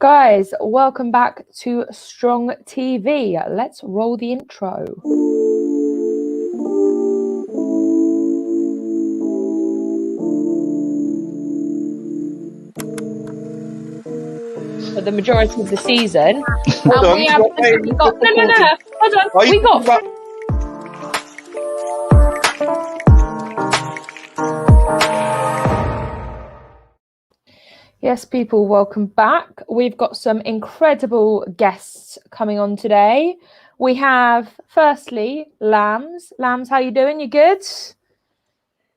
Guys, welcome back to Strong TV. Let's roll the intro. For the majority of the season. Hold on. We have got, no. Hold on. We got. Yes, people, welcome back. We've got some incredible guests coming on today. We have, firstly, Lambs. Lambs, how you doing? You good?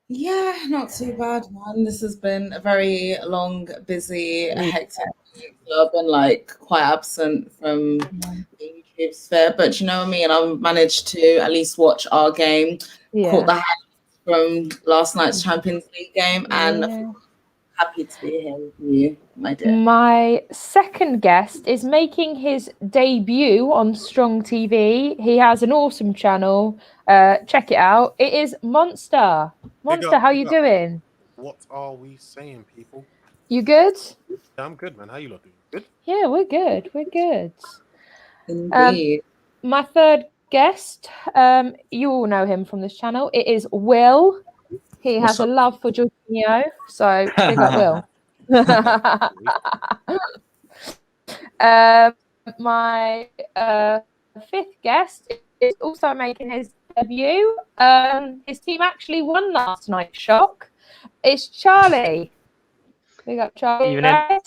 Yeah, not too bad, man. This has been a very long, busy, hectic week. I've been quite absent from the YouTube sphere, but you know what I mean? I've managed to at least watch our game, caught the highlights from last night's Champions League game, and happy to be here with you, my dear. My second guest is making his debut on Strong TV. He has an awesome channel. Check it out. It is Monster. Monster, how you doing? What are we saying, people? You good? Yeah, I'm good, man. How you lot doing? Good? Yeah, we're good. We're good. Indeed. My third guest, you all know him from this channel. It is Will. He has a love for Jorginho, so big up Will. My fifth guest is also making his debut. His team actually won last night. Shock. It's Charlie. Big up, Charlie. Evening.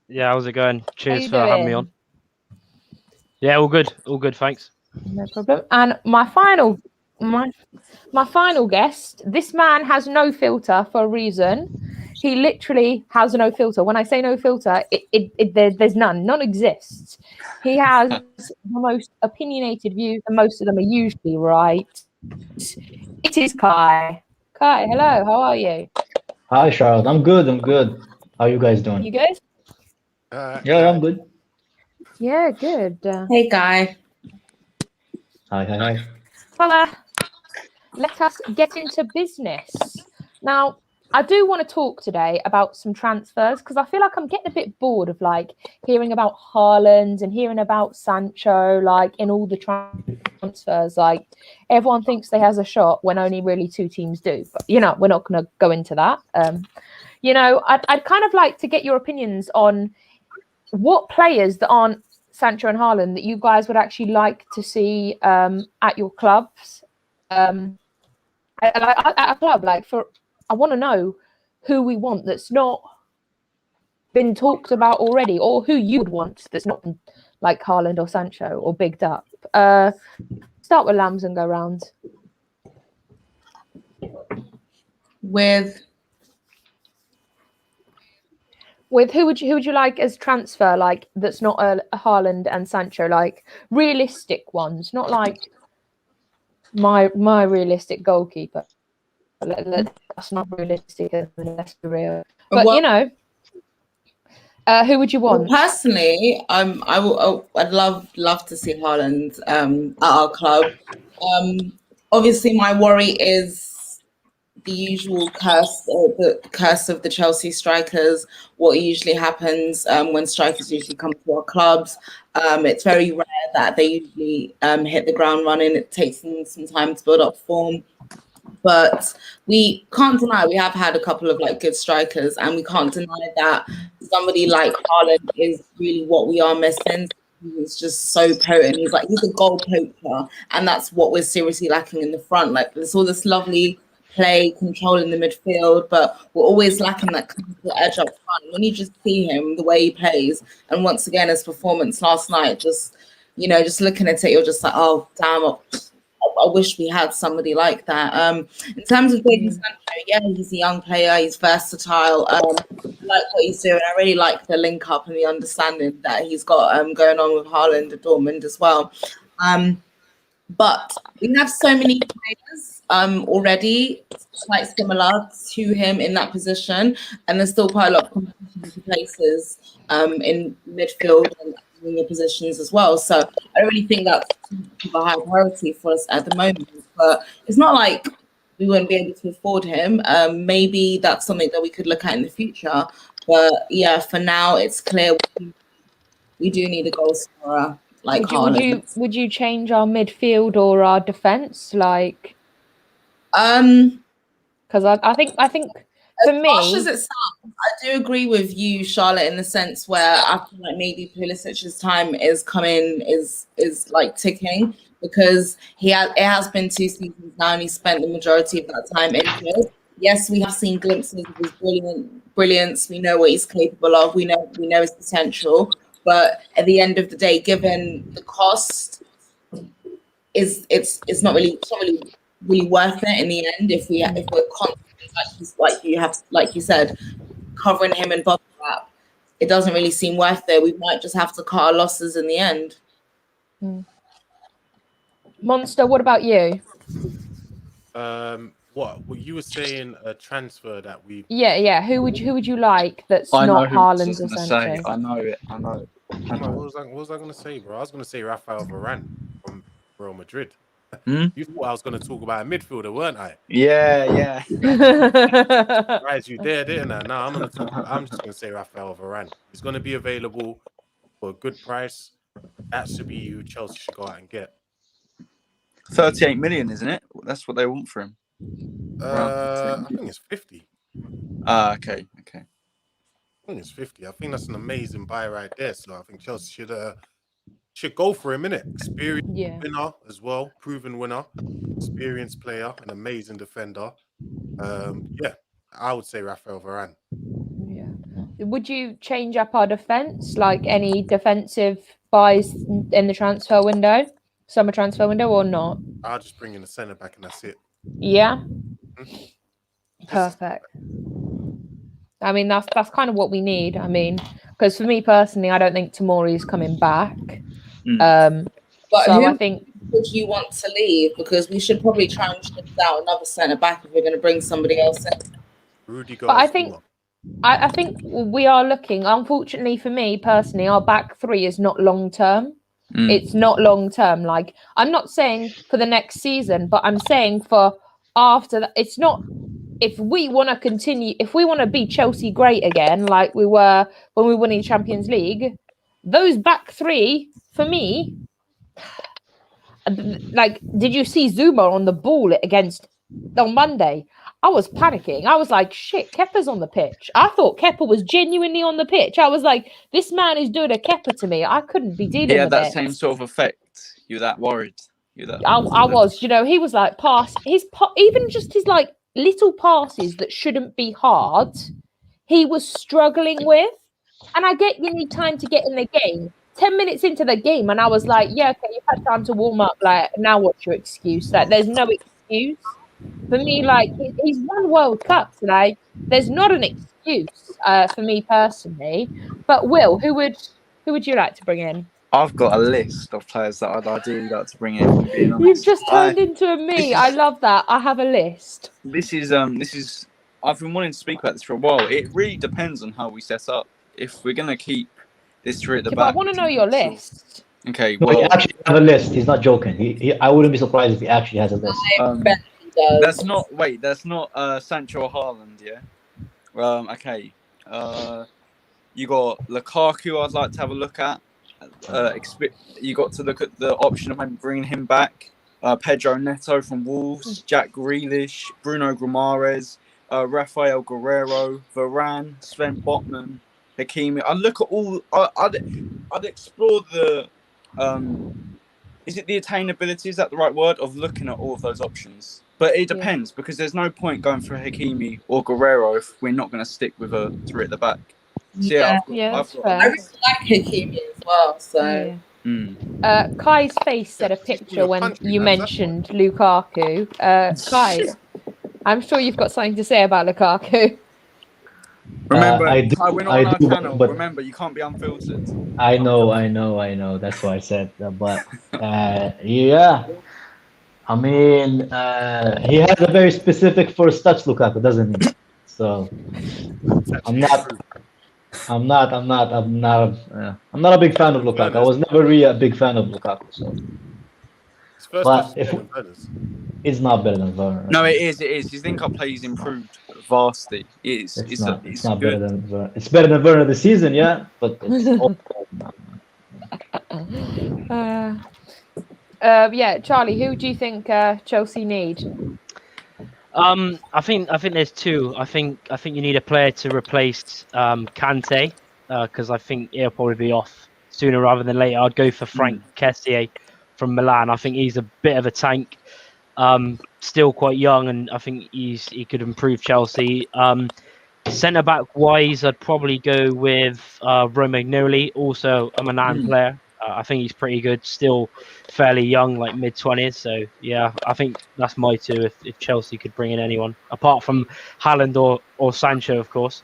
Yeah, how's it going? Cheers for having me on. Yeah, all good, thanks. No problem. And my final guest, this man has no filter for a reason. He literally has no filter. When I say no filter, there's none. None exists. He has the most opinionated views, and most of them are usually right. It is Kai. Kai, hello. How are you? Hi, Charlotte. I'm good. How are you guys doing? You good? Yeah, I'm good. Yeah, good. Hey, Guy. Hi. Well, let us get into business. Now, I do want to talk today about some transfers because I feel like I'm getting a bit bored of hearing about Haaland and hearing about Sancho, in all the transfers. Everyone thinks they has a shot when only really two teams do. But, we're not going to go into that. I'd kind of like to get your opinions on what players that aren't Sancho and Haaland that you guys would actually like to see at your clubs. At a club, I want to know who we want that's not been talked about already, or who you would want that's not been like Haaland or Sancho or bigged up. Start with Lambs and go round. With who would you like as transfer, that's not a Haaland and Sancho, realistic ones, not my realistic goalkeeper. That's not realistic, let's be real. But who would you want? Well, personally, I'd love to see Haaland at our club. Obviously, my worry is the usual curse of the Chelsea strikers. What usually happens when strikers usually come to our clubs, it's very rare that they usually hit the ground running. It takes them some time to build up form. But we can't deny we have had a couple of good strikers, and we can't deny that somebody like Haaland is really what we are missing. He's just so potent. He's a goal poacher, and that's what we're seriously lacking in the front. There's all this lovely play, control in the midfield, but we're always lacking that edge up front. When you just see him, the way he plays, and once again his performance last night, just looking at it, you're just oh damn, I wish we had somebody like that. In terms of Jadon Sancho, yeah, he's a young player, he's versatile. I like what he's doing. I really like the link up and the understanding that he's got going on with Haaland at Dortmund as well. But we have so many players already quite similar to him in that position, and there's still quite a lot of competition for places in midfield and winger positions as well. So I really think that's a high priority for us at the moment. But it's not like we wouldn't be able to afford him. Maybe that's something that we could look at in the future. But yeah, for now, it's clear we do need a goal scorer like Haaland. Would you change our midfield or our defense? Like, because I think for as me, harsh as it sounds, I do agree with you, Charlotte, in the sense where I feel like maybe Pulisic's time is like ticking, because it has been 2 seasons now and he spent the majority of that time injured. Yes, we have seen glimpses of his brilliance. We know what he's capable of. We know his potential. But at the end of the day, given the cost, it's not really worth it in the end if we're constantly like you said, covering him in bubble wrap. It doesn't really seem worth it. We might just have to cut our losses in the end. Monster, what about you? What you were saying? A transfer that we. Yeah. Who would you like that's I know not who Haaland was or gonna say. Sancho? I know it. I know. What was I going to say, bro? I was going to say Rafael Varane from Real Madrid. Hmm? You thought I was going to talk about a midfielder, weren't I? Yeah. Right, you there, didn't I? No, I'm just going to say Rafael Varane. He's going to be available for a good price. That should be who Chelsea should go out and get. 38 million, isn't it? That's what they want for him. I think it's 50. Okay. I think it's 50. I think that's an amazing buy right there. So I think Chelsea should go for him, innit? Experienced winner as well, proven winner, experienced player, an amazing defender. Yeah, I would say Rafael Varane. Yeah. Would you change up our defense? Like any defensive buys in the transfer window, summer transfer window, or not? I'll just bring in a centre back and that's it. Yeah. Perfect. I mean, that's kind of what we need. I mean, because for me personally, I don't think Tomori's coming back. But so who I think would you want to leave? Because we should probably try and shift out another centre back if we're going to bring somebody else in. Rudiger. But I think we are looking. Unfortunately for me personally, our back three is not long term. It's not long term. Like, I'm not saying for the next season, but I'm saying for after that. It's not. If we want to continue, if we want to be Chelsea great again, like we were when we won the Champions League, those back three, for me, like, did you see Zuma on the ball on Monday? I was panicking. I was like, shit, Kepa's on the pitch. I thought Kepa was genuinely on the pitch. I was like, this man is doing a Kepa to me. I couldn't be dealing with it. He had that same sort of effect. You're that worried. I was, he was like, even just his like little passes that shouldn't be hard, he was struggling with. And I get you need time to get in the game. 10 minutes into the game, and I was like, yeah, okay, you've had time to warm up. Like, now what's your excuse? Like, there's no excuse. For me, like, he's won World Cups. Like, there's not an excuse for me personally. But Will, who would you like to bring in? I've got a list of players that I'd ideally like to bring in. Being honest. You've just turned into a me. I love that. I have a list. This is I've been wanting to speak about this for a while. It really depends on how we set up. If we're gonna keep this three at the back, but I want to know your list. Okay, No, he actually has a list. He's not joking. I wouldn't be surprised if he actually has a list. That's not Sancho or Haaland, yeah. Okay. You got Lukaku. I'd like to have a look at. You got to look at the option of maybe bringing him back. Pedro Neto from Wolves, Jack Grealish, Bruno Guimaraes, Rafael Guerrero, Varane, Sven Botman, Hakimi. I'd look at all. I'd explore the. Is it the attainability? Is that the right word? Of looking at all of those options. But it depends because there's no point going for Hakimi or Guerrero if we're not going to stick with a three at the back. So I've fair. I really like Hakimi as well. So Kai's face said a picture when you mentioned Lukaku. Kai, I'm sure you've got something to say about Lukaku. Remember, I do, we're not on our channel. But remember, you can't be unfiltered. I know. That's why I said that. But yeah, I mean, he has a very specific first touch, Lukaku, doesn't he? So I'm not a big fan of Lukaku. I was never really a big fan of Lukaku. So, but It's not better than Werner. No, it is. It is. His link-up play is improved vastly. It is. It's not It's not good. better than Werner. It's better than Werner this season, yeah, but it's Yeah, Charlie, who do you think Chelsea need? I think there's two. I think you need a player to replace Kante, because I think he'll probably be off sooner rather than later. I'd go for Frank Kessié from Milan. I think he's a bit of a tank, still quite young, and I think he could improve Chelsea. Centre back wise, I'd probably go with Romagnoli, also a Milan player. I think he's pretty good, still fairly young, like mid-20s. So yeah, I think that's my two. If Chelsea could bring in anyone apart from Haaland or Sancho, of course.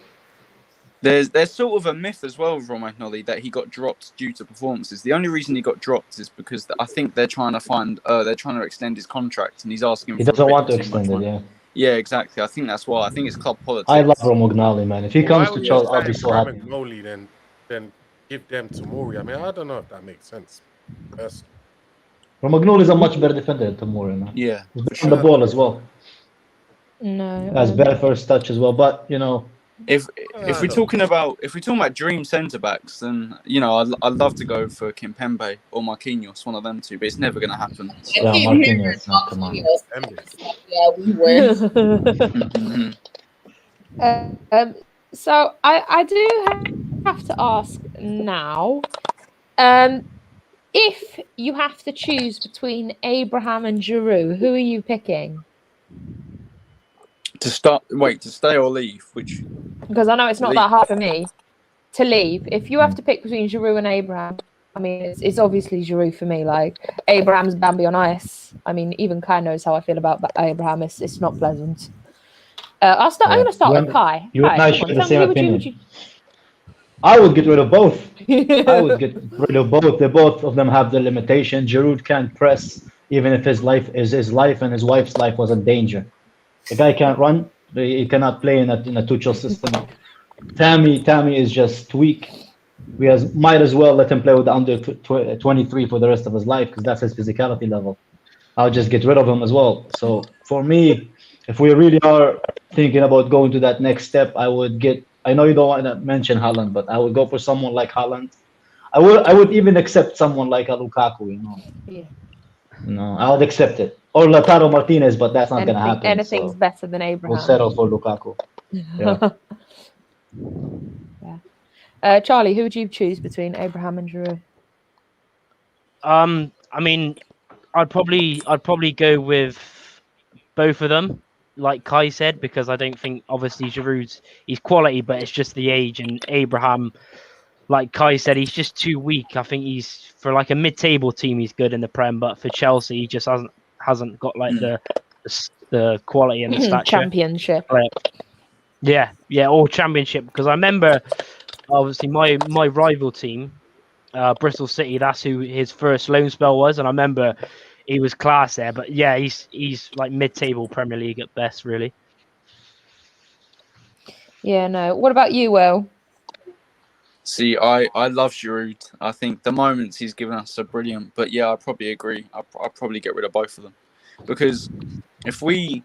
There's sort of a myth as well with Romagnoli that he got dropped due to performances. The only reason he got dropped is because I think they're trying to extend his contract, and he's asking. he for doesn't a bit want to too much extend it. money. Yeah, Yeah, exactly. I think that's why. I think it's club politics. I love Romagnoli, man. If he comes to Chelsea, I'll be so happy. Romagnoli, then give them to Tomori. I mean, I don't know if that makes sense. Romagnoli is a much better defender than Tomori, man. Yeah, He's better on the ball as well. No. Has better first touch as well, but you know. If we're talking about dream centre backs, then I'd love to go for Kimpembe or Marquinhos, one of them two, but it's never going to happen. Yeah, Marquinhos, come on. Yeah, we win. So I do have to ask now, if you have to choose between Abraham and Giroud, who are you picking? To stay or leave? Which? Because I know it's not Leave. that hard for me to leave. If you have to pick between Giroud and Abraham, I mean, it's obviously Giroud for me. Like, Abraham's Bambi on ice. I mean, even Kai knows how I feel about Abraham. It's not pleasant. I'm going to start with Kai. You and I Kai, share come the on, same who would opinion. I would get rid of both. I would you- get rid of both. They both of them have their limitation. Giroud can't press, even if his life and his wife's life was in danger. The guy can't run. He cannot play in a Tuchel system. Tammy is just weak. Might as well let him play with the under 23 for the rest of his life, because that's his physicality level. I'll just get rid of him as well. So for me, if we really are thinking about going to that next step, I know you don't want to mention Haaland, but I would go for someone like Haaland. I would even accept someone like a Lukaku, Yeah. I would accept it. Or Lautaro Martinez, but that's not going to happen. Anything's So better than Abraham. we'll settle for Lukaku. Yeah. Charlie, who would you choose between Abraham and Giroud? I mean, I'd probably go with both of them, like Kai said, because I don't think obviously he's quality, but it's just the age, and Abraham, like Kai said, he's just too weak. I think he's for like a mid-table team, he's good in the Prem, but for Chelsea, he just hasn't got like the quality and the stature. Championship. Yeah, or Championship. Because I remember, obviously, my rival team, Bristol City. That's who his first loan spell was, and I remember he was class there. But yeah, he's like mid-table Premier League at best, really. Yeah, no. What about you, Will? See, I love Giroud. I think the moments he's given us are brilliant. But yeah, I probably agree. I'll probably get rid of both of them, because if we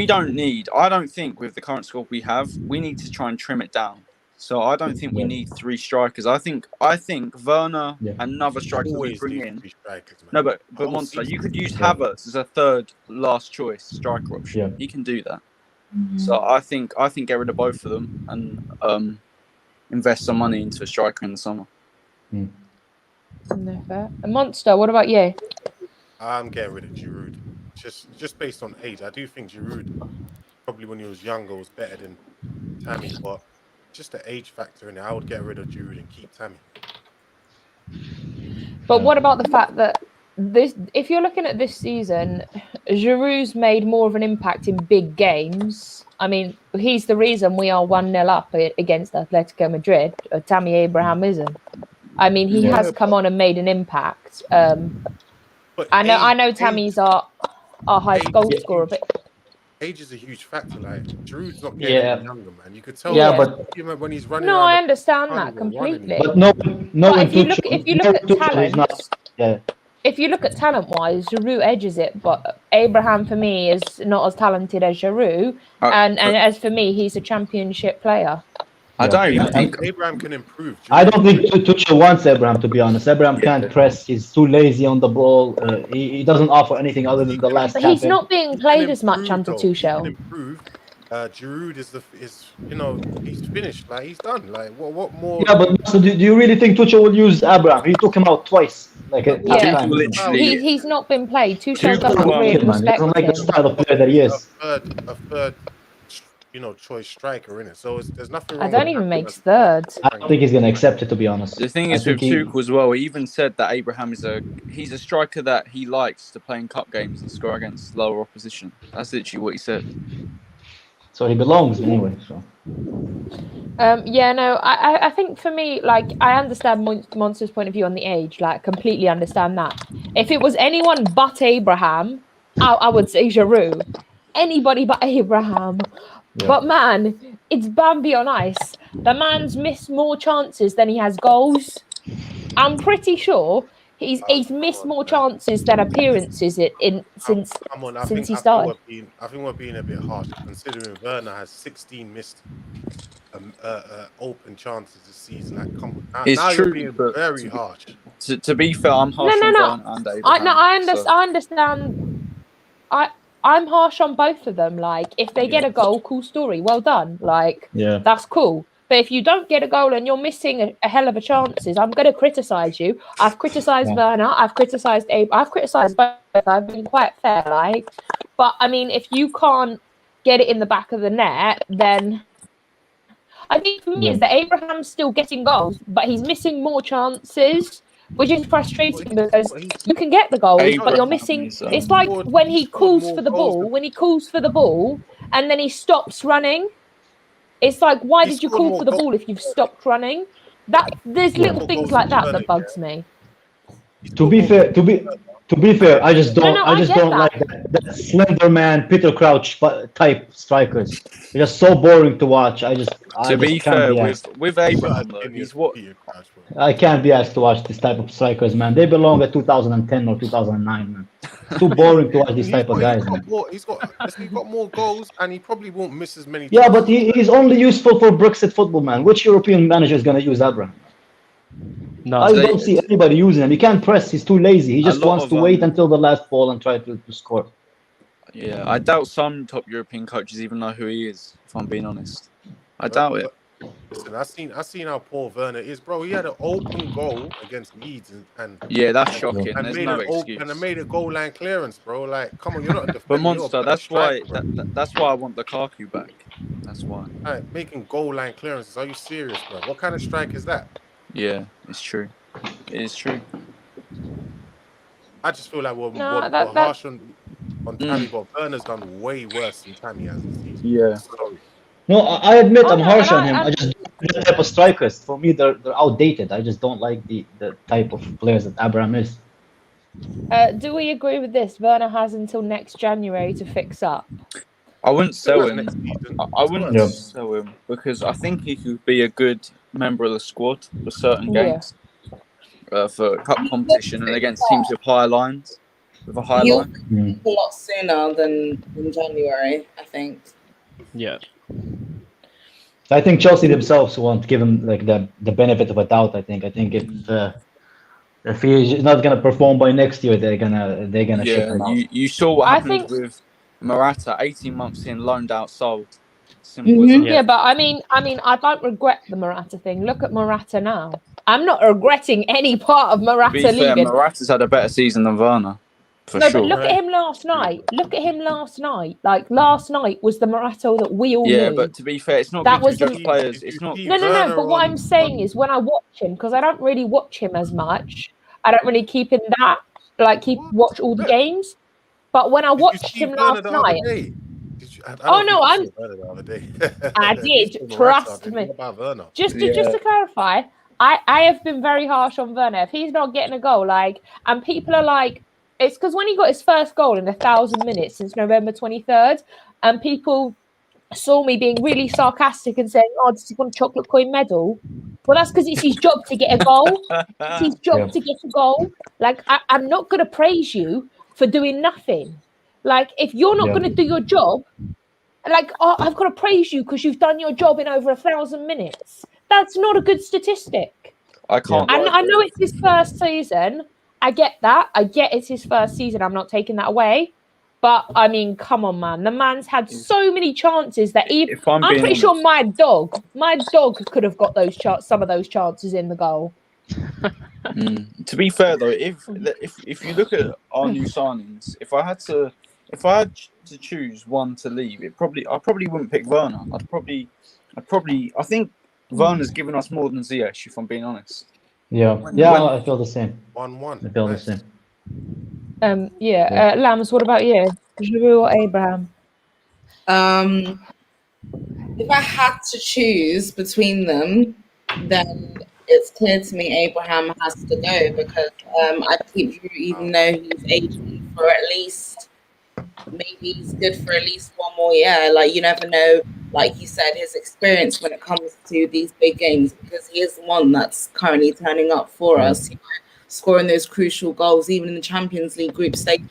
don't need. I don't think with the current squad we have, we need to try and trim it down. So I don't think we need three strikers. I think Werner, another striker we bring in. No, but Monster, you could use Havertz as a third last choice striker option. Yeah. He can do that. So I think get rid of both of them and invest some money into a striker in the summer. No fair. A Monster, what about you? I'm getting rid of Giroud. Just based on age, I do think Giroud probably when he was younger was better than Tammy, but just the age factor in it, I would get rid of Giroud and keep Tammy. But what about the fact that if you're looking at this season, Giroud's made more of an impact in big games. I mean, he's the reason we are 1-0 up against Atletico Madrid. Tammy Abraham isn't. I mean, he has come on and made an impact. But I know Tammy's our highest goal scorer, but age is a huge factor. Like Giroud's not getting any younger, man. You could tell. Yeah, but when he's running. No, around I understand that completely. But no. But if you look at talent, if you look at talent-wise, Giroud edges it, but Abraham for me is not as talented as Giroud, and as for me, he's a championship player. I don't even think Abraham can improve. I don't think Tuchel wants Abraham, to be honest. Abraham can't press. He's too lazy on the ball. He doesn't offer anything other than the last. But he's not being played as much under Tuchel. Improved. Giroud is he's finished. Like he's done. Like what more? Yeah, but so do you really think Tuchel will use Abraham? He took him out twice. Like he's not been played. Tuchel doesn't really respect him. Like the style of player that he is. A third, choice striker in it. So there's nothing wrong. I don't even make third. I don't think he's gonna accept it, to be honest. The thing is with Tuchel as well. He even said that Abraham he's a striker that he likes to play in cup games and score against lower opposition. That's literally what he said. So he belongs anyway. So. I think for me, like, I understand Monster's point of view on the age, like, completely understand that. If it was anyone but Abraham, I would say Giroud. Anybody but Abraham. Yeah. But man, it's Bambi on ice. The man's missed more chances than he has goals. I'm pretty sure he's missed more chances than appearances since he started. I think we're being a bit harsh, considering Werner has 16 missed open chances this season. Like, come on, it's true, you're being very harsh. To be fair, I'm harsh on Werner and Abraham. I understand. I'm harsh on both of them. Like, if they get a goal, cool story, well done. Like, that's cool. But if you don't get a goal and you're missing a hell of a chances, I'm going to criticise you. I've criticised Werner. I've criticised Abe. I've criticised both. I've been quite fair, like. But, I mean, if you can't get it in the back of the net, then I think for me is that Abraham's still getting goals, but he's missing more chances, which is frustrating because you can get the goals, but you're missing. It's like when he calls for the ball, and then he stops running. It's like, why did you call for the ball if you've stopped running? There's little things like that bugs me. To be fair, I just don't like that slender man Peter Crouch type strikers. They're just so boring to watch. To be fair, with Abraham, I can't be asked to watch this type of strikers, man. They belong at 2010 or 2009, man. It's too boring to watch these type of guys, man. He's got more goals, and he probably won't miss as many. Yeah, but he's only useful for Brexit football, man. Which European manager is going to use Abraham? No, I don't see anybody using him. He can't press. He's too lazy. He just wants to wait until the last ball and try to score. Yeah, I doubt some top European coaches even know who he is, if I'm being honest. I doubt it. Listen, I seen how poor Werner is, bro. He had an open goal against Leeds, and yeah, that's shocking. And there's no excuse. And made a goal line clearance, bro. Like, come on, you're not a defender. But Monster, that's why I want Lukaku back. That's why. Like, making goal line clearances. Are you serious, bro? What kind of strike is that? Yeah, it's true. It is true. I just feel like we're harsh on Tammy, but Werner's done way worse than Tammy has this season. Yeah. No, I admit I'm harsh on him. I just the type of strikers. For me, they're outdated. I just don't like the type of players that Abraham is. Do we agree with this? Werner has until next January to fix up. I wouldn't sell him. I wouldn't sell him because I think he could be a good member of the squad for certain games, for cup competition and against teams with higher lines, with a high line. A lot sooner than in January, I think. Yeah. I think Chelsea themselves won't give him like the benefit of a doubt. I think if he's not gonna perform by next year, they're gonna ship him out. You saw what happened with Morata, 18 months in, loaned out, sold. Simple as that. Yeah, but I mean, I don't regret the Morata thing. Look at Morata now. I'm not regretting any part of Morata leaving. To be fair, Morata's had a better season than Werner. For sure. But look at him last night. Like, last night was the Morata that we all knew. Yeah, but to be fair, it's not that good to judge players. It's not. No. But what I'm saying is, when I watch him, because I don't really watch him as much, I don't really watch all the games. But when I watched him last night, I did. Trust me. Just to clarify, I have been very harsh on Werner. If he's not getting a goal, and people are like, it's because when he got his first goal in 1,000 minutes since November 23rd, and people saw me being really sarcastic and saying, "Oh, does he want a chocolate coin medal?" Well, that's because it's his job to get a goal. It's his job to get a goal. Like, I'm not going to praise you for doing nothing. Like, if you're not going to do your job, like, oh, I've got to praise you because you've done your job in over 1,000 minutes. That's not a good statistic. I can't. I know it's his first season. I get that. I get it's his first season. I'm not taking that away. But, I mean, come on, man. The man's had so many chances that I'm pretty sure my dog could have got some of those chances in the goal. To be fair, though, if you look at our new signings, if I had to choose one to leave, I probably wouldn't pick Werner. I think Werner's given us more than Ziyech, if I'm being honest. I feel the same. 1-1. I feel the same. Lams, what about you? Giroud or Abraham? If I had to choose between them, then it's clear to me Abraham has to go because I keep Giroud, even though he's aging for at least, maybe he's good for at least one more year. Like, you never know, like you said, his experience when it comes to these big games, because he is the one that's currently turning up for us, scoring those crucial goals, even in the Champions League group stages.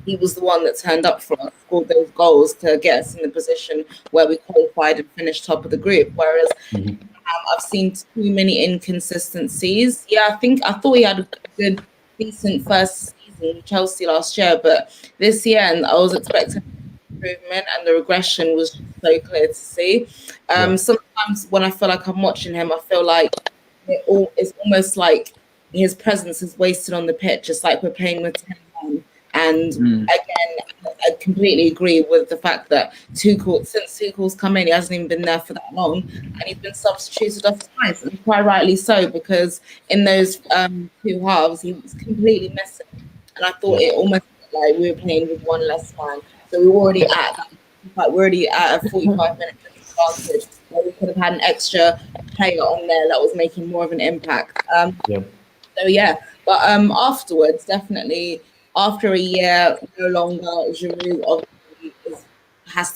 He was the one that turned up for us, scored those goals to get us in the position where we qualified and finished top of the group. Whereas I've seen too many inconsistencies. I thought he had a good, decent first season with Chelsea last year, but this year, and I was expecting improvement, and the regression was so clear to see. Sometimes when I feel like I'm watching him, I feel like it's almost like his presence is wasted on the pitch. It's like we're playing with 10 men. And again, I completely agree with the fact that since Tuchel's come in, he hasn't even been there for that long, and he's been substituted off twice, and quite rightly so, because in those two halves he was completely missing, and I thought it almost looked like we were playing with one less man. So we're already at a 45 minute advantage where we could have had an extra player on there that was making more of an impact. But afterwards, definitely. After a year, no longer, Giroud obviously has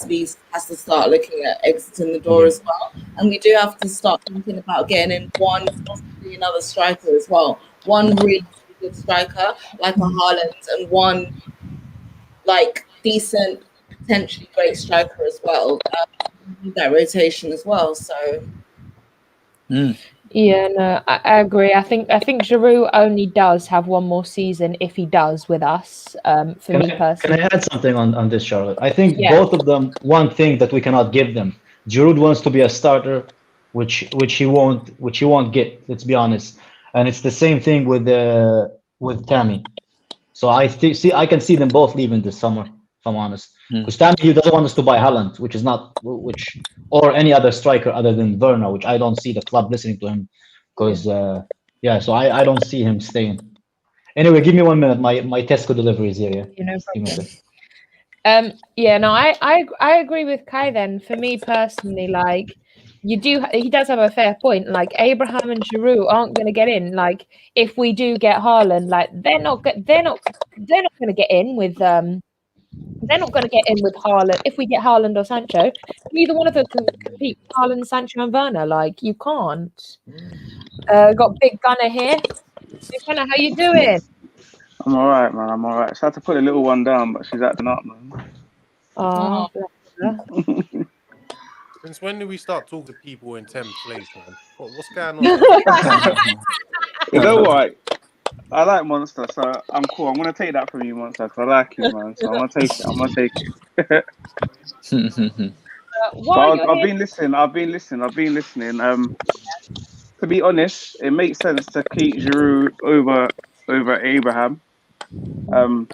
to start looking at exiting the door as well. And we do have to start thinking about getting in possibly another striker as well. One really good striker, like a Haaland, and one like decent, potentially great striker as well. That rotation as well. So. Yeah, no, I agree. I think Giroud only does have one more season if he does with us. For me personally. Can I add something on this, Charlotte? I think both of them. One thing that we cannot give them. Giroud wants to be a starter, which he won't get. Let's be honest. And it's the same thing with Tammy. So I can see them both leaving this summer, if I'm honest. Because Tammy doesn't want us to buy Haaland, or any other striker other than Werner, which I don't see the club listening to him. Because so I don't see him staying. Anyway, give me 1 minute. My Tesco delivery is here. No problem. I agree with Kai. Then for me personally, like he does have a fair point. Like Abraham and Giroud aren't going to get in. Like if we do get Haaland, like they're not going to get in with They're not going to get in with Haaland. If we get Haaland or Sancho, neither one of them can compete with Haaland, Sancho, and Werner. Like, you can't. Got Big Gunner here. Big Gunner, how you doing? I'm all right, man. I'm all right. So I had to put a little one down, but she's acting up, man. Oh, bless her. Since when do we start talking to people in 10th place, man? What's going on? You know what? I like Monster, so I'm cool. I'm gonna take that from you, Monster, because I like you, man. So I'm gonna take it. I've been listening. To be honest, it makes sense to keep Giroud over Abraham,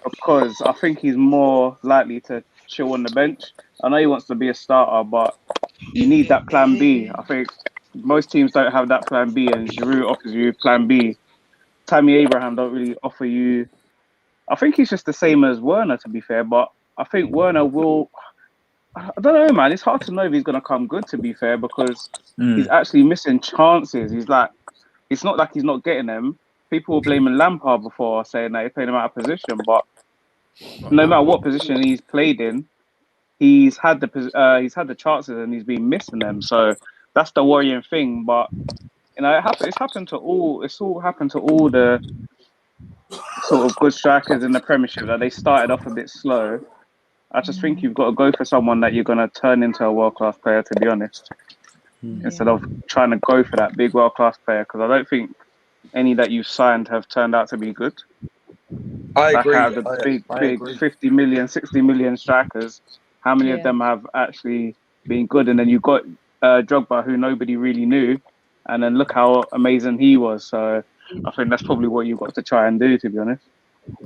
because I think he's more likely to chill on the bench. I know he wants to be a starter, but you need that plan B. I think most teams don't have that plan B, and Giroud offers you plan B. Tammy Abraham don't really offer you. I think he's just the same as Werner, to be fair, but I think Werner will. I don't know, man. It's hard to know if he's going to come good, to be fair, because he's actually missing chances. It's not like he's not getting them. People were blaming Lampard before, saying that he's playing him out of position, but no matter what position he's played in, he's had the chances and he's been missing them. So that's the worrying thing. But You know, it's happened to all. It's all happened to all the sort of good strikers in the Premiership that they started off a bit slow. I just think you've got to go for someone that you're going to turn into a world-class player, to be honest, instead of trying to go for that big world-class player, because I don't think any that you've signed have turned out to be good. I agree. Out of the big 50 million, 60 million strikers, how many of them have actually been good? And then you've got Drogba, who nobody really knew, and then look how amazing he was. So I think that's probably what you've got to try and do, to be honest.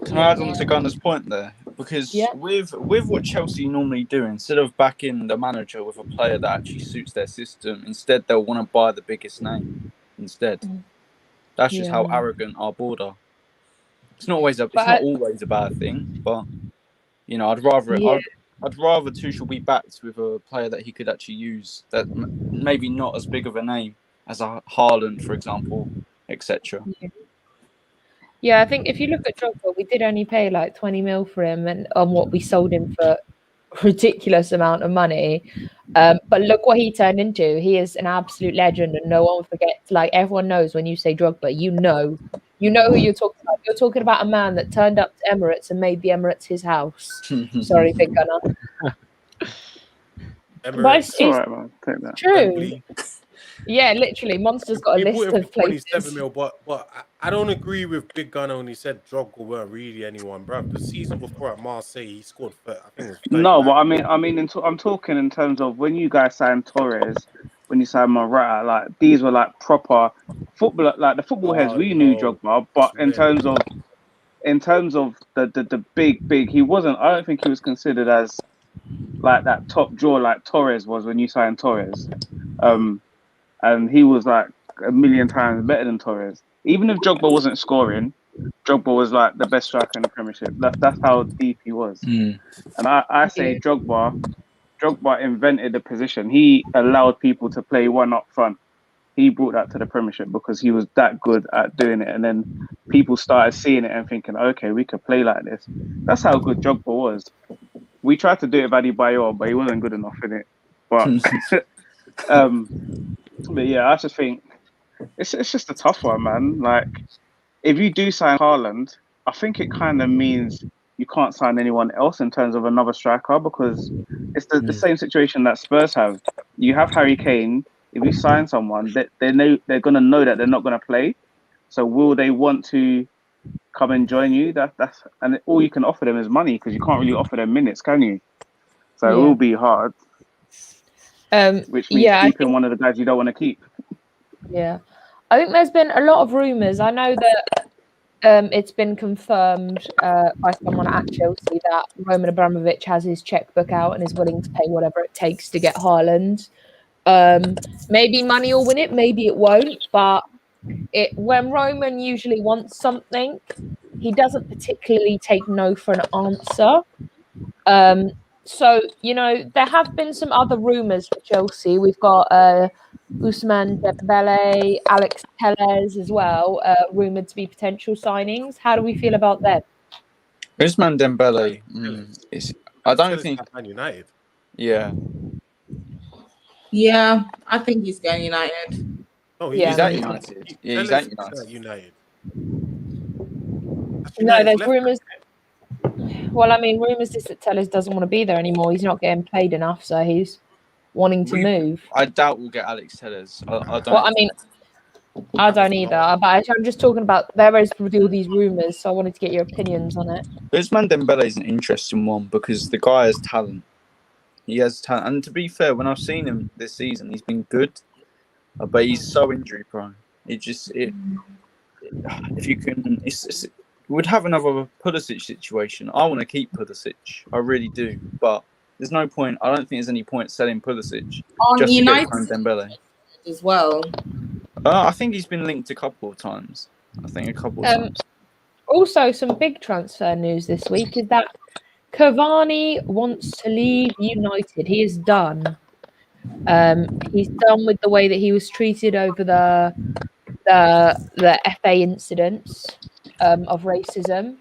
Can I add on to Gunner's point there? Because with what Chelsea normally do, instead of backing the manager with a player that actually suits their system, instead they'll want to buy the biggest name instead. That's just how arrogant our board are. It's not always it's not always a bad thing, but you know, I'd rather Tuchel be backed with a player that he could actually use, that maybe not as big of a name as a Haaland, for example, etc. Yeah, I think if you look at Drogba, we did only pay like 20 mil for him, and on what we sold him for a ridiculous amount of money. But look what he turned into. He is an absolute legend, and no one forgets. Like, everyone knows when you say Drogba, you know who you're talking about. You're talking about a man that turned up to Emirates and made the Emirates his house. Sorry, Big Gunner. Emirates. It's all right, man. Take that. True. Wembley. Yeah, literally. Monster's got a list of places. 27 mil, but I don't agree with Big Gunner when he said Drogba weren't really anyone, bro. The season before at Marseille, he scored, I think it was 39. No, but I'm talking in terms of when you guys signed Torres, when you signed Morata, like these were like proper football, like the football heads. We knew Drogba, but in terms of the big, he wasn't. I don't think he was considered as like that top draw like Torres was when you signed Torres. And he was like a million times better than Torres. Even if Drogba wasn't scoring, Drogba was like the best striker in the Premiership. That's how deep he was. And I say Drogba invented the position. He allowed people to play one up front. He brought that to the Premiership because he was that good at doing it. And then people started seeing it and thinking, okay, we could play like this. That's how good Drogba was. We tried to do it with Adebayor, but he wasn't good enough in it. But yeah, I just think it's just a tough one, man. Like, if you do sign Haaland, I think it kind of means you can't sign anyone else in terms of another striker, because it's the same situation that Spurs have. You have Harry Kane. If you sign someone, they're going to know that they're not going to play. So will they want to come and join you? And all you can offer them is money, because you can't really offer them minutes, can you? So it will be hard. Which means keeping one of the guys you don't want to keep. Yeah. I think there's been a lot of rumours. I know that it's been confirmed by someone at Chelsea that Roman Abramovich has his checkbook out and is willing to pay whatever it takes to get Haaland. Maybe money will win it, maybe it won't. But when Roman usually wants something, he doesn't particularly take no for an answer. So, you know, there have been some other rumours for Chelsea. We've got Ousmane Dembele, Alex Telles as well, rumoured to be potential signings. How do we feel about them? Ousmane Dembele, I don't think... Man United. Yeah. Yeah, I think he's going United. Oh, he's at United. Yeah, he's at United. No, there's rumours... Well, I mean, rumours is that Telles doesn't want to be there anymore. He's not getting played enough, so he's wanting to move. I doubt we'll get Alex Telles. I don't. Well, I mean, I don't either. But I'm just talking about there is all these rumours, so I wanted to get your opinions on it. Ousmane Dembele is an interesting one because the guy has talent. He has talent, and to be fair, when I've seen him this season, he's been good, but he's so injury prone. If you can, we'd have another Pulisic situation. I want to keep Pulisic. I really do. But there's no point. I don't think there's any point selling Pulisic just United to get Dembele as well. I think he's been linked a couple of times. Times. Also, some big transfer news this week is that Cavani wants to leave United. He is done. He's done with the way that he was treated over the FA incidents of racism.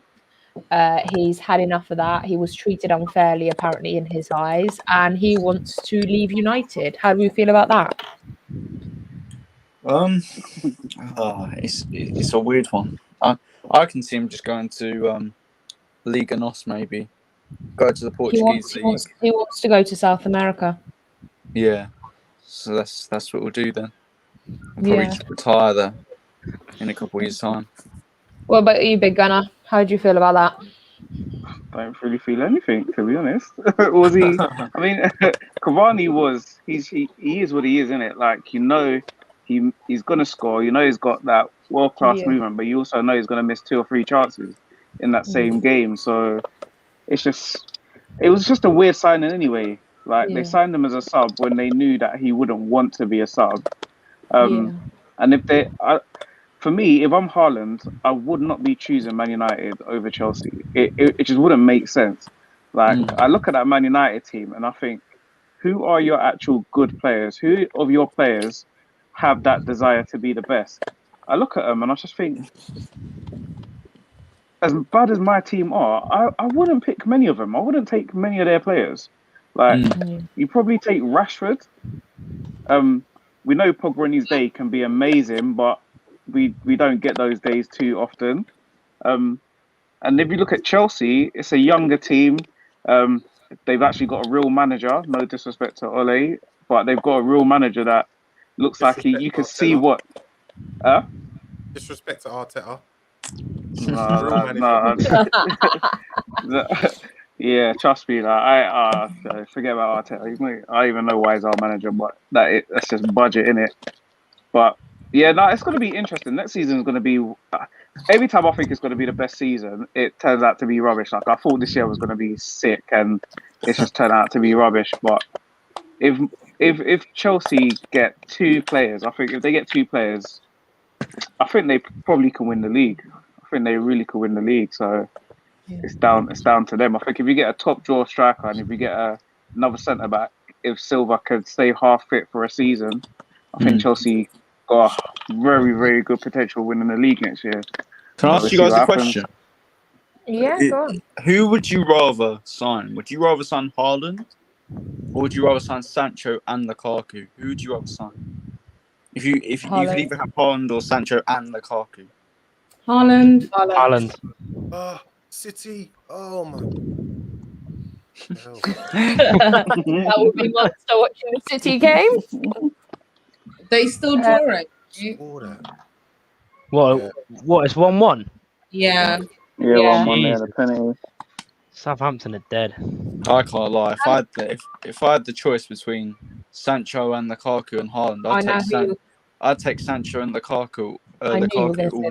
He's had enough of that. He was treated unfairly, apparently, in his eyes, and he wants to leave United. How do we feel about that? It's a weird one. I can see him just going to Liga NOS, maybe go to the Portuguese league. He wants to go to South America. Yeah, so that's what we'll do then. I'll probably just retire there in a couple of years' time. What about you, Big Gunner? How do you feel about that? I don't really feel anything, to be honest. Was he? I mean, Cavani was. He is what he is, isn't it? Like, you know, he's gonna score. You know, he's got that world class movement, but you also know he's gonna miss 2 or 3 chances in that same game. So it was just a weird signing anyway. Like they signed him as a sub when they knew that he wouldn't want to be a sub. And if for me, if I'm Haaland, I would not be choosing Man United over Chelsea. It just wouldn't make sense. Like, I look at that Man United team and I think, who are your actual good players? Who of your players have that desire to be the best? I look at them and I just think, as bad as my team are, I wouldn't pick many of them. I wouldn't take many of their players. Like, you probably take Rashford. We know Pogba in his day can be amazing, but we don't get those days too often. And if you look at Chelsea, it's a younger team. They've actually got a real manager. No disrespect to Ole, but they've got a real manager that looks like you can see what. Disrespect to Arteta. No. Yeah, trust me. I forget about Arteta. I even know why he's our manager, but that's just budget, innit? But yeah, no, it's going to be interesting. Next season is going to be. Every time I think it's going to be the best season, it turns out to be rubbish. Like, I thought this year was going to be sick, and it's just turned out to be rubbish. But if Chelsea get 2 players, I think if they get 2 players, I think they probably can win the league. I think they really could win the league. So it's down to them. I think if you get a top draw striker and if you get another centre back, if Silva could stay half fit for a season, I think Chelsea got very, very good potential winning the league next year. Can I ask you guys a question? Yeah, go on. Who would you rather sign? Would you rather sign Haaland, or would you rather sign Sancho and Lukaku? Who would you rather sign? If you could either have Haaland or Sancho and Lukaku. Haaland. City. Oh my. That would be monster watching the City game. They still drawing. What? It's 1-1. Yeah. Yeah, 1-1 there, the penalty. Southampton are dead. I can't lie. If I had the choice between Sancho and Lukaku and Haaland, I'd take Sancho and Lukaku all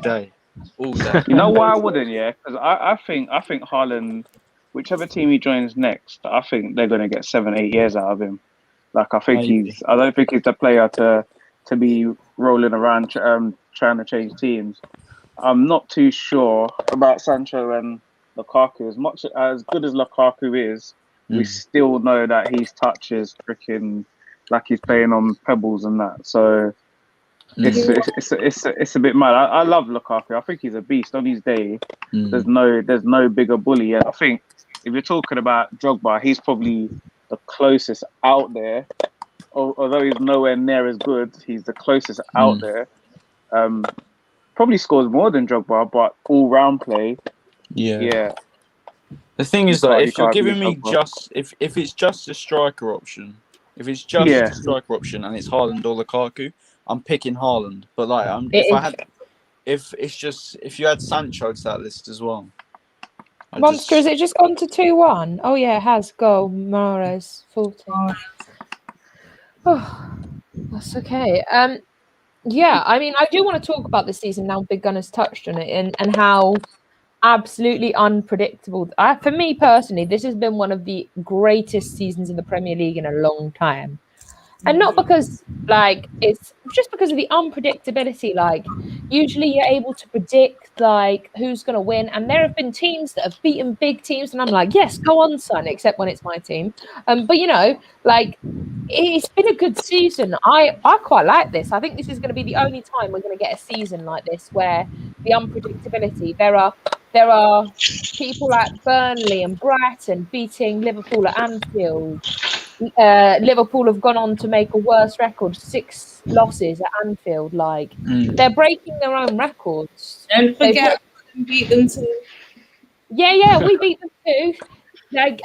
day. All day. You know why I wouldn't? Yeah, because I think Haaland, whichever team he joins next, I think they're going to get 7-8 years out of him. Like, I don't think he's the player to be rolling around trying to change teams. I'm not too sure about Sancho and Lukaku. As good as Lukaku is, we still know that his touch is freaking like he's playing on pebbles and that. So it's a bit mad. I love Lukaku. I think he's a beast on his day. There's no bigger bully. And I think if you're talking about Drogba, he's probably the closest out there. Although he's nowhere near as good, he's the closest out there. Probably scores more than Drogba, but all-round play. Yeah. The thing is that if you're giving me if it's just a striker option, and it's Haaland or Lukaku, I'm picking Haaland. But like, if you had Sancho to that list as well. Monster, has it just gone to 2-1? Oh yeah, it has. Goal, Mahrez, 14. Oh, that's okay. Yeah, I mean, I do want to talk about this season now. Big Gunner's touched on it and how absolutely unpredictable. For me personally, this has been one of the greatest seasons in the Premier League in a long time. And not because, it's just because of the unpredictability. Like, usually you're able to predict, who's going to win. And there have been teams that have beaten big teams. And I'm like, yes, go on, son, except when it's my team. But, it's been a good season. I quite like this. I think this is going to be the only time we're going to get a season like this where the unpredictability, there are people like Burnley and Brighton beating Liverpool at Anfield. Liverpool have gone on to make a worse record, 6 losses at Anfield. Like they're breaking their own records. Don't forget, we beat them too. Yeah, we beat them too. Like,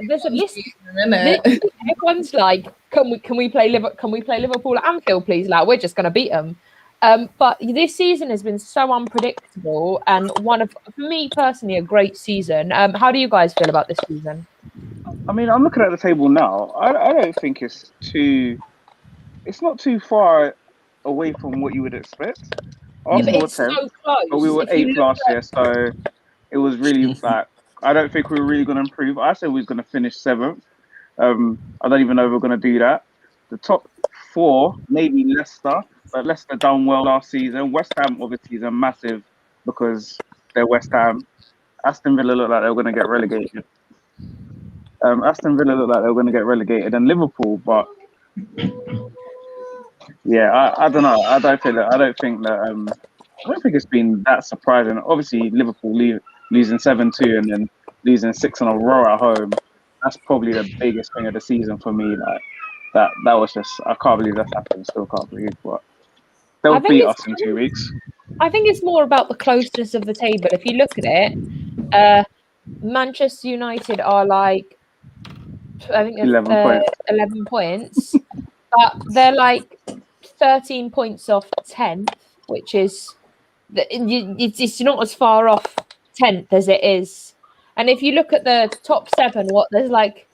there's a list. Everyone's like, can we play Liverpool at Anfield, please? Like, we're just gonna beat them. But this season has been so unpredictable, and for me personally, a great season. How do you guys feel about this season? I mean, I'm looking at the table now. I don't think it's not too far away from what you would expect. Arsenal were 10th, so close. but we were 8th last year, so it was really like, I don't think we were really going to improve. I said we was going to finish 7th. I don't even know if we're going to do that. The top 4, maybe Leicester, but Leicester done well last season. West Ham obviously is a massive because they're West Ham. Aston Villa look like they were going to get relegated. And Liverpool, but yeah, I don't know. I don't think it's been that surprising. Obviously, Liverpool losing 7-2 and then losing 6 in a row at home. That's probably the biggest thing of the season for me. Like that was just, I can't believe that's happened. Still can't believe, but they'll beat us in 2 weeks. I think it's more about the closeness of the table. If you look at it, Manchester United are like, I think 11 points, but they're like 13 points off 10th, which is it's not as far off 10th as it is. And if you look at the top 7, there's like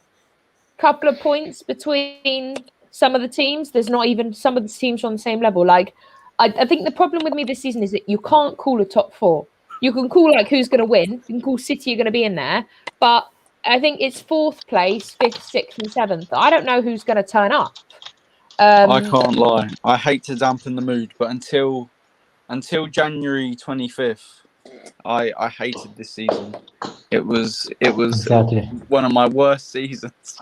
a couple of points between some of the teams. There's not even some of the teams on the same level. Like I think the problem with me this season is that you can't call a top 4. You can call like who's going to win. You can call City are going to be in there, but I think it's 4th place, 5th, 6th, and 7th. I don't know who's going to turn up. I can't lie. I hate to dampen the mood, but until January 25th, I hated this season. It was Exactly. one of my worst seasons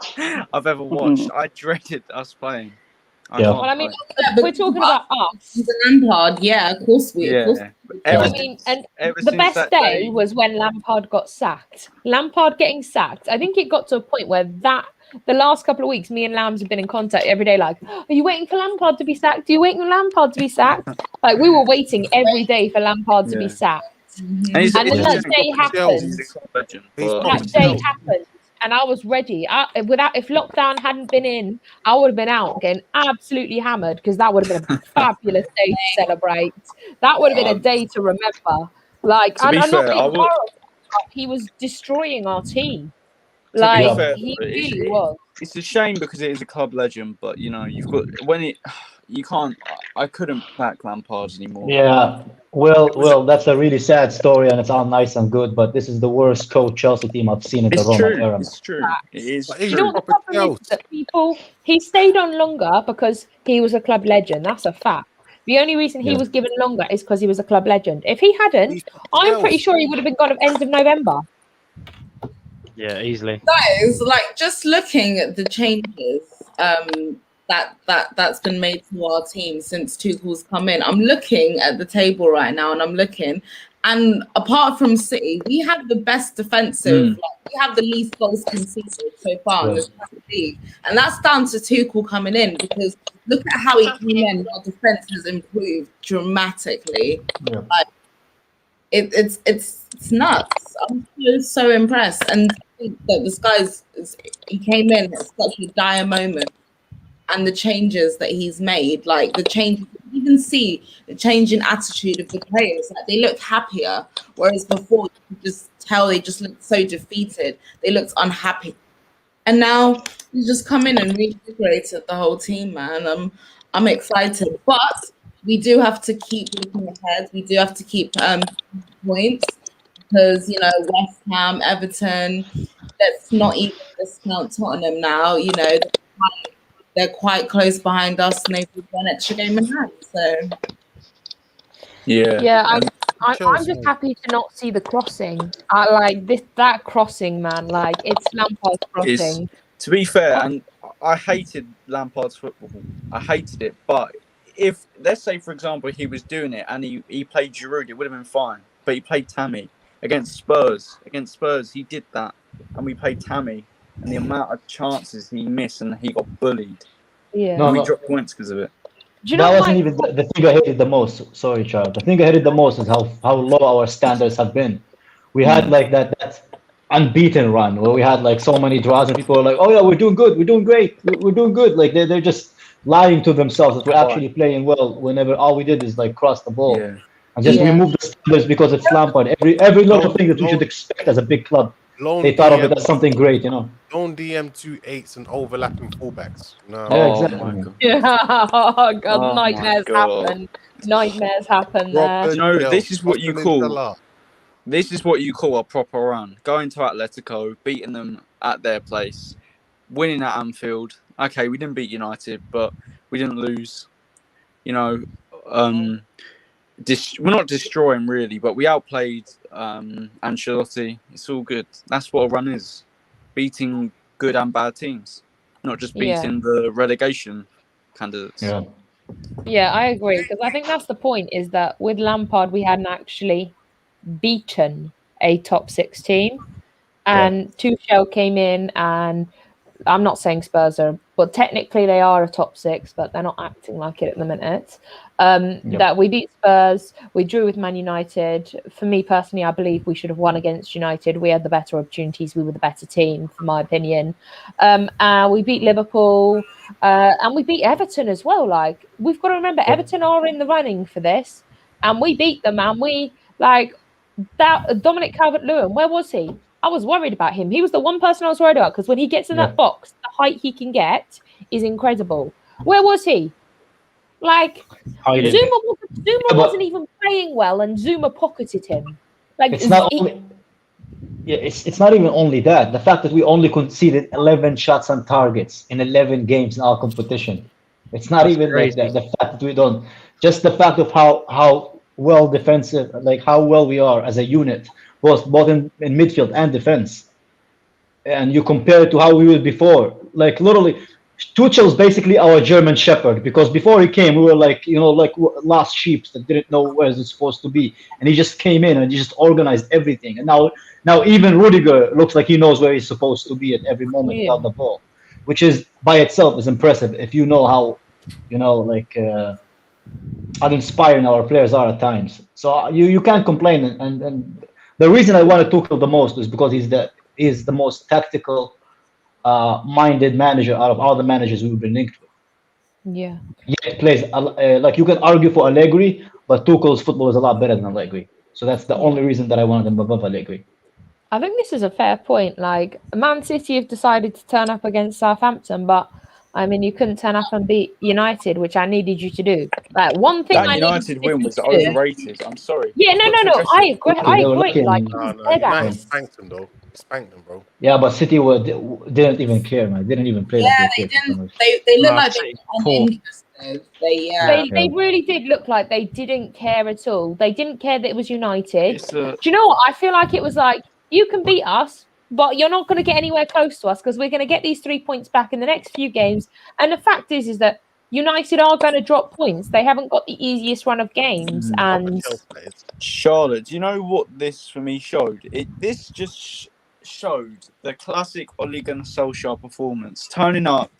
I've ever watched. I dreaded us playing. Well, I mean, we're talking about us. Lampard, yeah, of course we. Yeah. I mean, and the best day was when Lampard got sacked. Lampard getting sacked. I think it got to a point where the last couple of weeks, me and Lambs have been in contact every day. Like, are you waiting for Lampard to be sacked? Are you waiting for Lampard to be sacked? Like, we were waiting every day for Lampard to be sacked. And then that day happened. That day happened. And I was ready. If lockdown hadn't been in, I would have been out getting absolutely hammered because that would have been a fabulous day to celebrate. That would have been a day to remember. Like, I'm not being horrible. He was destroying our team. Like, he really was. It's a shame because it is a club legend, but you can't. I couldn't back Lampard anymore. Yeah. Well, that's a really sad story, and it's all nice and good, but this is the worst coach Chelsea team I've seen in the Roman era. It's true. It is true. You know what the problem is? That he stayed on longer because he was a club legend. That's a fact. The only reason he was given longer is because he was a club legend. If he hadn't, I'm pretty sure he would have been gone at end of November. Yeah, easily. Guys, like just looking at the changes that's been made to our team since Tuchel's come in. I'm looking at the table right now, and apart from City, we have the best defensive. Like, we have the least goals conceded so far in the league, and that's down to Tuchel coming in. Because look at how he came in. Our defense has improved dramatically. Yeah. Like, it's nuts. I'm so impressed, and I think that this guy's he came in at such a dire moment. And the changes that he's made, like the change, you can see the change in attitude of the players. Like they looked happier, whereas before you could just tell they just looked so defeated. They looked unhappy. And now he's just come in and reinvigorated the whole team, man. I'm excited, but we do have to keep looking ahead. We do have to keep points because West Ham, Everton. Let's not even discount Tottenham now. They're quite close behind us, and they've got an extra game in hand. So, I'm just happy to not see the crossing. I like that crossing, man. Like it's Lampard's crossing. To be fair, and I hated Lampard's football. I hated it, but if let's say, for example, he was doing it and he played Giroud, it would have been fine. But he played Tammy against Spurs. Against Spurs, he did that, and we played Tammy. and the amount of chances he missed and he got bullied. Yeah. No, We no. dropped points because of it. Do you know That wasn't my- even the thing I hated the most. Sorry, Charles. The thing I hated the most is how low our standards have been. We had like that unbeaten run where we had like so many draws and people were like, "Oh yeah, we're doing good, we're doing great, we're doing good." Like they're just lying to themselves that we're actually playing well. Whenever all we did is like cross the ball Yeah. and just Yeah. remove the standards because it's Lampard. Every little thing that we should expect as a big club, Lone they thought of it DM as something great, you know. Lone DM 2 8s and overlapping fullbacks. No. Yeah, Oh exactly. my god. Yeah, oh god, Oh my nightmares God. happen. Nightmares happen there. Robert No, Bell, this is what you Robin call- Salah. This is what you call a proper run. Going to Atletico, beating them at their place, winning at Anfield. Okay, we didn't beat United, but we didn't lose. You know, we're not destroying really, but we outplayed Ancelotti. It's all good. That's what a run is. Beating good and bad teams, not just Yeah. beating the relegation candidates. Yeah. Yeah, I agree because I think that's the point. Is that with Lampard we hadn't actually beaten a top 6 team, and Tuchel came in, and I'm not saying Spurs are, but technically they are a top 6, but they're not acting like it at the minute. That we beat Spurs, we drew with Man United. For me personally, I believe we should have won against United. We had the better opportunities. We were the better team, for my opinion. We beat Liverpool, and we beat Everton as well. Like, we've got to remember, Everton are in the running for this, and we beat them. And we that Dominic Calvert-Lewin. Where was he? I was worried about him. He was the one person I was worried about because when he gets in that box, the height he can get is incredible. Where was he? Like, Hiding. Zuma wasn't even playing well, and Zuma pocketed him. Like, It's not only, it's not even only that. The fact that we only conceded 11 shots on targets in 11 games in our competition. It's not even crazy. like that. The fact that we don't, just the fact of how well defensive, like how well we are as a unit, both in midfield and defense. And you compare it to how we were before. Like literally, Tuchel's basically our German Shepherd, because before he came, we were like, you know, like lost sheep that didn't know where it's supposed to be. And he just came in and he just organized everything. And now even Rudiger looks like he knows where he's supposed to be at every moment without the ball, which is by itself is impressive if you know how, you know, like how inspiring our players are at times. So you can't complain. And the reason I wanted Tuchel the most is because he's the most tactical minded manager out of all the managers we've been linked with. Yeah. Yet plays like you can argue for Allegri, but Tuchel's football is a lot better than Allegri. So that's the only reason that I wanted him above Allegri. I think this is a fair point. Like, Man City have decided to turn up against Southampton, but I mean, you couldn't turn up and beat United, which I needed you to do. Like, one thing That I United needed win you was to do- overrated. I'm sorry. Yeah, no. I agree. They were lucky. Like, No, dead United ass. spanked them though. Spanked them, bro. Yeah, but City didn't even care, man. Didn't even play Yeah, like they they cared. didn't. They look No, like City, they poor. were uninterested. They really did look like they didn't care at all. They didn't care that it was United. It's Do you know what? I feel like it was like, you can beat us, but you're not going to get anywhere close to us because we're going to get these 3 points back in the next few games. And the fact is that United are going to drop points. They haven't got the easiest run of games. And Charlotte, do you know what this for me showed? This just showed the classic Ole Gunnar Solskjaer performance, turning up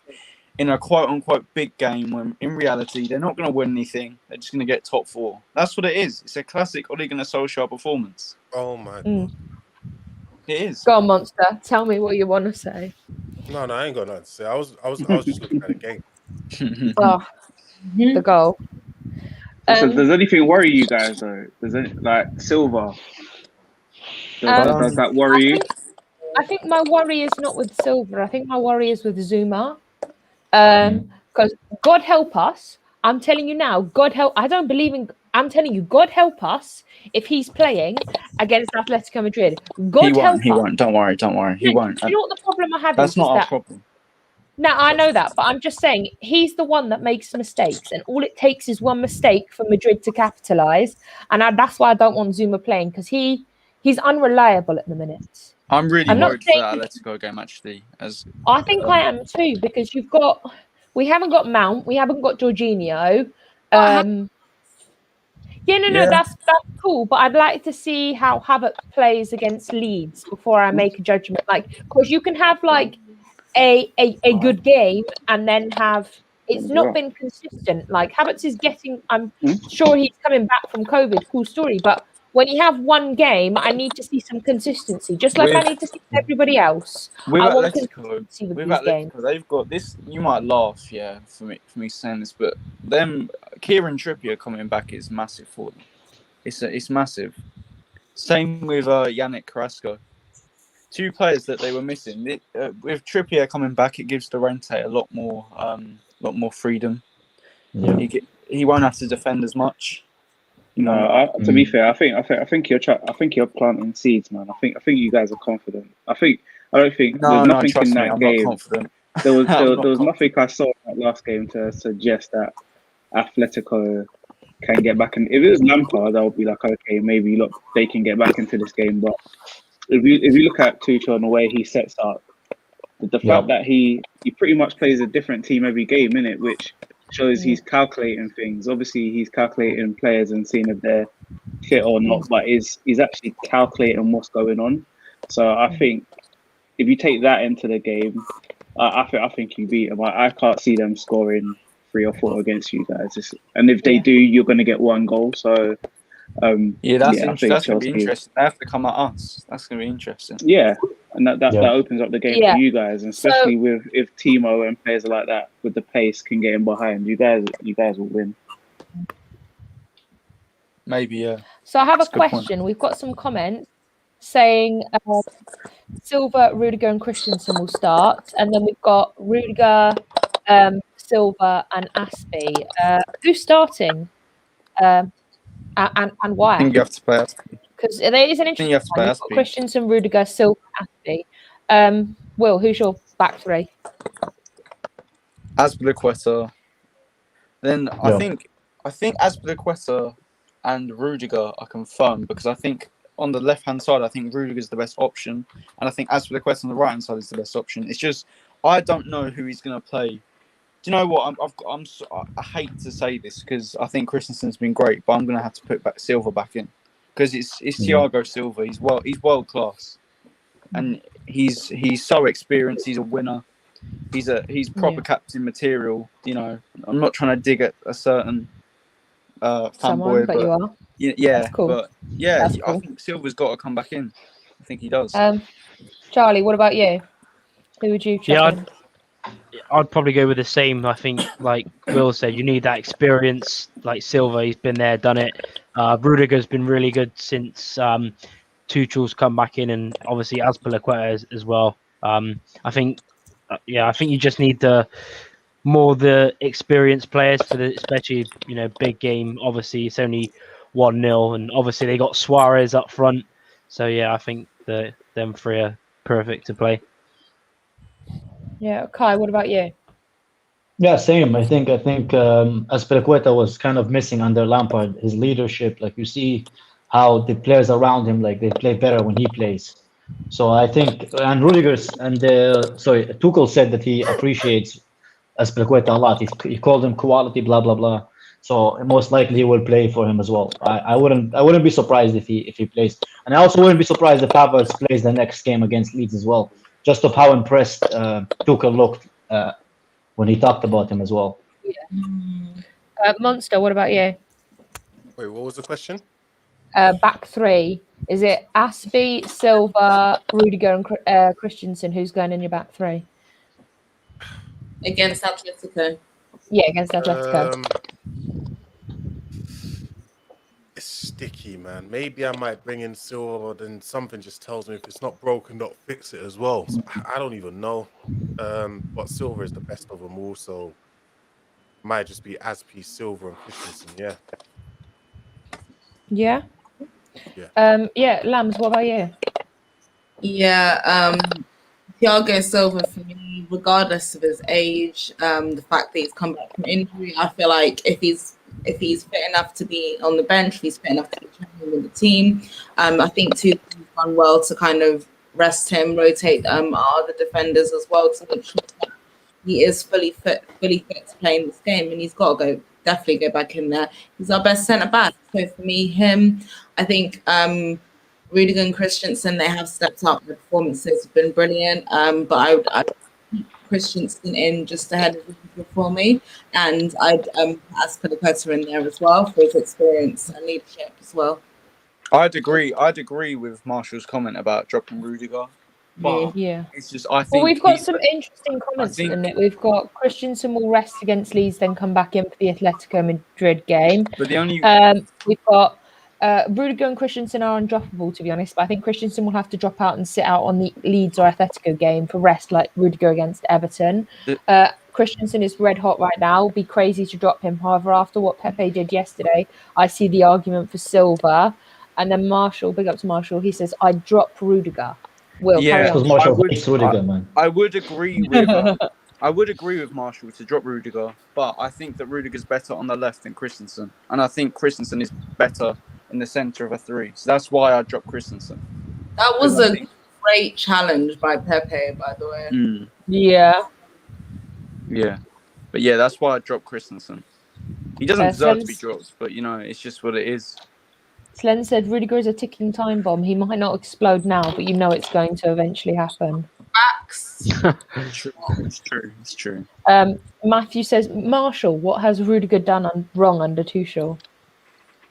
in a quote-unquote big game when in reality they're not going to win anything. They're just going to get top 4. That's what it is. It's a classic Ole Gunnar Solskjaer performance. Oh my god. It is. Go on, Monster. Tell me what you want to say. No, I ain't got nothing to say. I was just looking at the game. Oh, the goal. So does anything worry you guys though? Does it like Silva? Does that worry you? I think my worry is not with Silva. I think my worry is with Zuma. Because God help us. I'm telling you now, God help. I don't believe in. I'm telling you, God help us if he's playing against Atletico Madrid. God help us. He won't. Don't worry. He won't. Do you know what the problem I have That's is? not Is our problem. No, I know that, but I'm just saying he's the one that makes mistakes, and all it takes is one mistake for Madrid to capitalize, and that's why I don't want Zuma playing because he's unreliable at the minute. I'm really I'm not worried for saying- that Atletico game actually. I think I am too because we haven't got Mount, we haven't got Jorginho. That's cool, but I'd like to see how Havertz plays against Leeds before I make a judgment. Like, because you can have like a good game and then have it's Yeah. not been consistent. Like Havertz is getting, I'm sure he's coming back from COVID, cool story, but when you have one game, I need to see some consistency, just like I need to see everybody else. With I want Atletico, consistency with these games. they've got this. You might laugh, yeah, for me saying this, but them Kieran Trippier coming back is massive for them. It's massive. Same with Yannick Carrasco. Two players that they were missing. With Trippier coming back, it gives Llorente a lot more freedom. Yeah. He won't have to defend as much. No, to be fair, I think you're planting seeds, man. I think you guys are confident. I don't think there's nothing in that I'm game. not confident. There was nothing I saw in that last game to suggest that Atletico can get back. And if it was Lampard, I would be like, okay, maybe look, they can get back into this game. But if you look at Tuchel and the way he sets up, the fact that he pretty much plays a different team every game, innit, which shows he's calculating things. Obviously, he's calculating players and seeing if they're fit or not, but he's actually calculating what's going on. So I think if you take that into the game, I think you beat them. I can't see them scoring 3 or 4 against you guys. And if they do, you're going to get 1 goal. So that's going to be interesting. They have to come at us. That's going to be interesting. Yeah, and that opens up the game for you guys, and especially if Timo and players like that with the pace can get in behind you guys will win. Maybe, yeah. So I have a question. We've got some comments saying Silva, Rudiger, and Christensen will start, and then we've got Rudiger, Silva, and Aspie. Who's starting? And why? I think you have to play Aspie. Because there is an interesting one. You've got Christensen, Rudiger, Silva, Aspie. Will, who's your back 3? Azpilicueta. Then I think Azpilicueta and Rudiger are confirmed, because I think on the left-hand side, I think Rudiger's the best option, and I think Azpilicueta on the right-hand side is the best option. It's just I don't know who he's going to play. Do you know what? I hate to say this because I think Christensen's been great, but I'm going to have to put Silva back in because it's Thiago Silva. He's world class, and he's so experienced. He's a winner. He's proper captain material. You know, I'm not trying to dig at a certain fanboy, but you are. Yeah, that's cool. But yeah, cool. I think Silva's got to come back in. I think he does. Charlie, what about you? Who would you check in? I'd probably go with the same. I think, like Will said, you need that experience. Like Silva, he's been there, done it. Rudiger's been really good since Tuchel's come back in, and obviously Azpilicueta as well. I think you just need the experienced players for especially big game. Obviously, it's only 1-0, and obviously they got Suarez up front. So yeah, I think them 3 are perfect to play. Yeah, Kai, what about you? Yeah, same. I think Azpilicueta was kind of missing under Lampard. His leadership, like you see how the players around him, like they play better when he plays. So I think, and Tuchel said that he appreciates Azpilicueta a lot. He called him quality, blah blah blah. So most likely he will play for him as well. I wouldn't be surprised if he plays, and I also wouldn't be surprised if Havertz plays the next game against Leeds as well. Just of how impressed Tuchel looked when he talked about him as well. Yeah. Monster, what about you? Wait, what was the question? Back 3. Is it Aspie, Silva, Rudiger, and Christensen? Who's going in your back 3? Against Atletico. Yeah, against Atletico. It's sticky, man. Maybe I might bring in Silva, but then something just tells me if it's not broken, don't fix it as well. So I don't even know. But Silva is the best of them all, so it might just be Aspie, Silva, and Christensen. Yeah. Yeah. Lambs, what about you? Yeah. Thiago Silva, for me, regardless of his age, the fact that he's come back from injury, I feel like if he's fit enough to be on the bench, if he's fit enough to be training with the team, I think Tuchel's done well to kind of rest him, rotate our other defenders as well to make sure that he is fully fit to play in this game, and he's got to definitely go back in there. He's our best centre back. So for me, him, I think Rudiger and Christensen, they have stepped up. The performances have been brilliant. But Christensen in just ahead of Rudiger for me, and I'd Azpilicueta in there as well for his experience and leadership as well. I'd agree with Marshall's comment about dropping Rudiger. But Yeah. it's just I think. Well, we've got some interesting comments think- in it. We've got Christensen will rest against Leeds, then come back in for the Atletico Madrid game. But the only We've got Rudiger and Christensen are undroppable, to be honest. But I think Christensen will have to drop out and sit out on the Leeds or Atletico game for rest, like Rudiger against Everton. Christensen is red hot right now. It'd be crazy to drop him. However, after what Pepe did yesterday, I see the argument for Silva. And then Marshall, big up to Marshall, he says, I'd drop Rudiger. Will, carry Because on. Marshall hates Rudiger, man. I would agree with Marshall to drop Rudiger, but I think that Rudiger's better on the left than Christensen, and I think Christensen is better in the centre of a three. So that's why I dropped Christensen. That was a great challenge by Pepe, by the way. Yeah. Yeah, but yeah, that's why I dropped Christensen. He doesn't deserve to be Slen's- dropped, but you know, it's just what it is. Slen said Rudiger is a ticking time bomb. He might not explode now, but you know it's going to eventually happen. Facts. It's true. Matthew says, Marshall, what has Rudiger done wrong under Tuchel?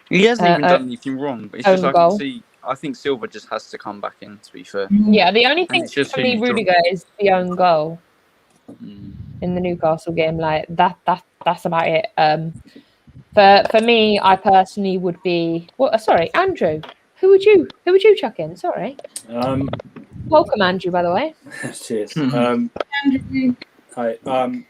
He hasn't even done anything wrong, but it's just own I goal. can see. I think Silva just has to come back in. To be fair, Yeah, the only thing it's just for who me, you drop. Rudiger, is the own goal Mm. in the Newcastle game. Like that's about it. For me, I personally would be. Well, sorry, Andrew. Who would you chuck in? Sorry. Welcome, Andrew. By the way. Cheers. Hi.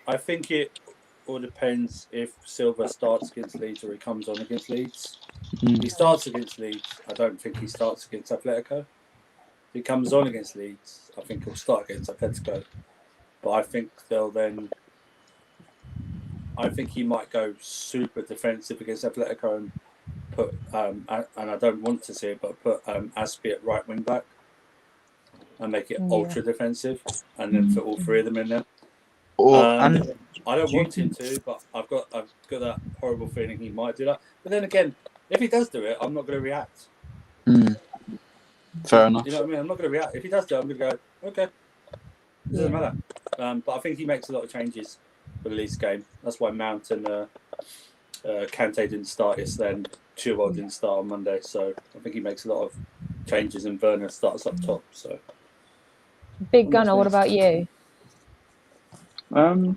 I think it all depends if Silva starts against Leeds or he comes on against Leeds. If he starts against Leeds, I don't think he starts against Atletico. If he comes on against Leeds, I think he'll start against Atletico. But I think I think he might go super defensive against Atletico and put and I don't want to see it, but put Aspi at right wing back and make it ultra defensive, and then put all three of them in there. I don't want him to, but I've got that horrible feeling he might do that. But then again, if he does do it, I'm not going to react. Fair enough. You know what I mean? I'm not going to react. If he does do it, I'm going to go, okay. It doesn't matter. But I think he makes a lot of changes for the Leeds game. That's why Mount and Kante didn't start yesterday, and Chilwell didn't start on Monday. So I think he makes a lot of changes, and Werner starts up top. So Big Gunner, what about you? I don't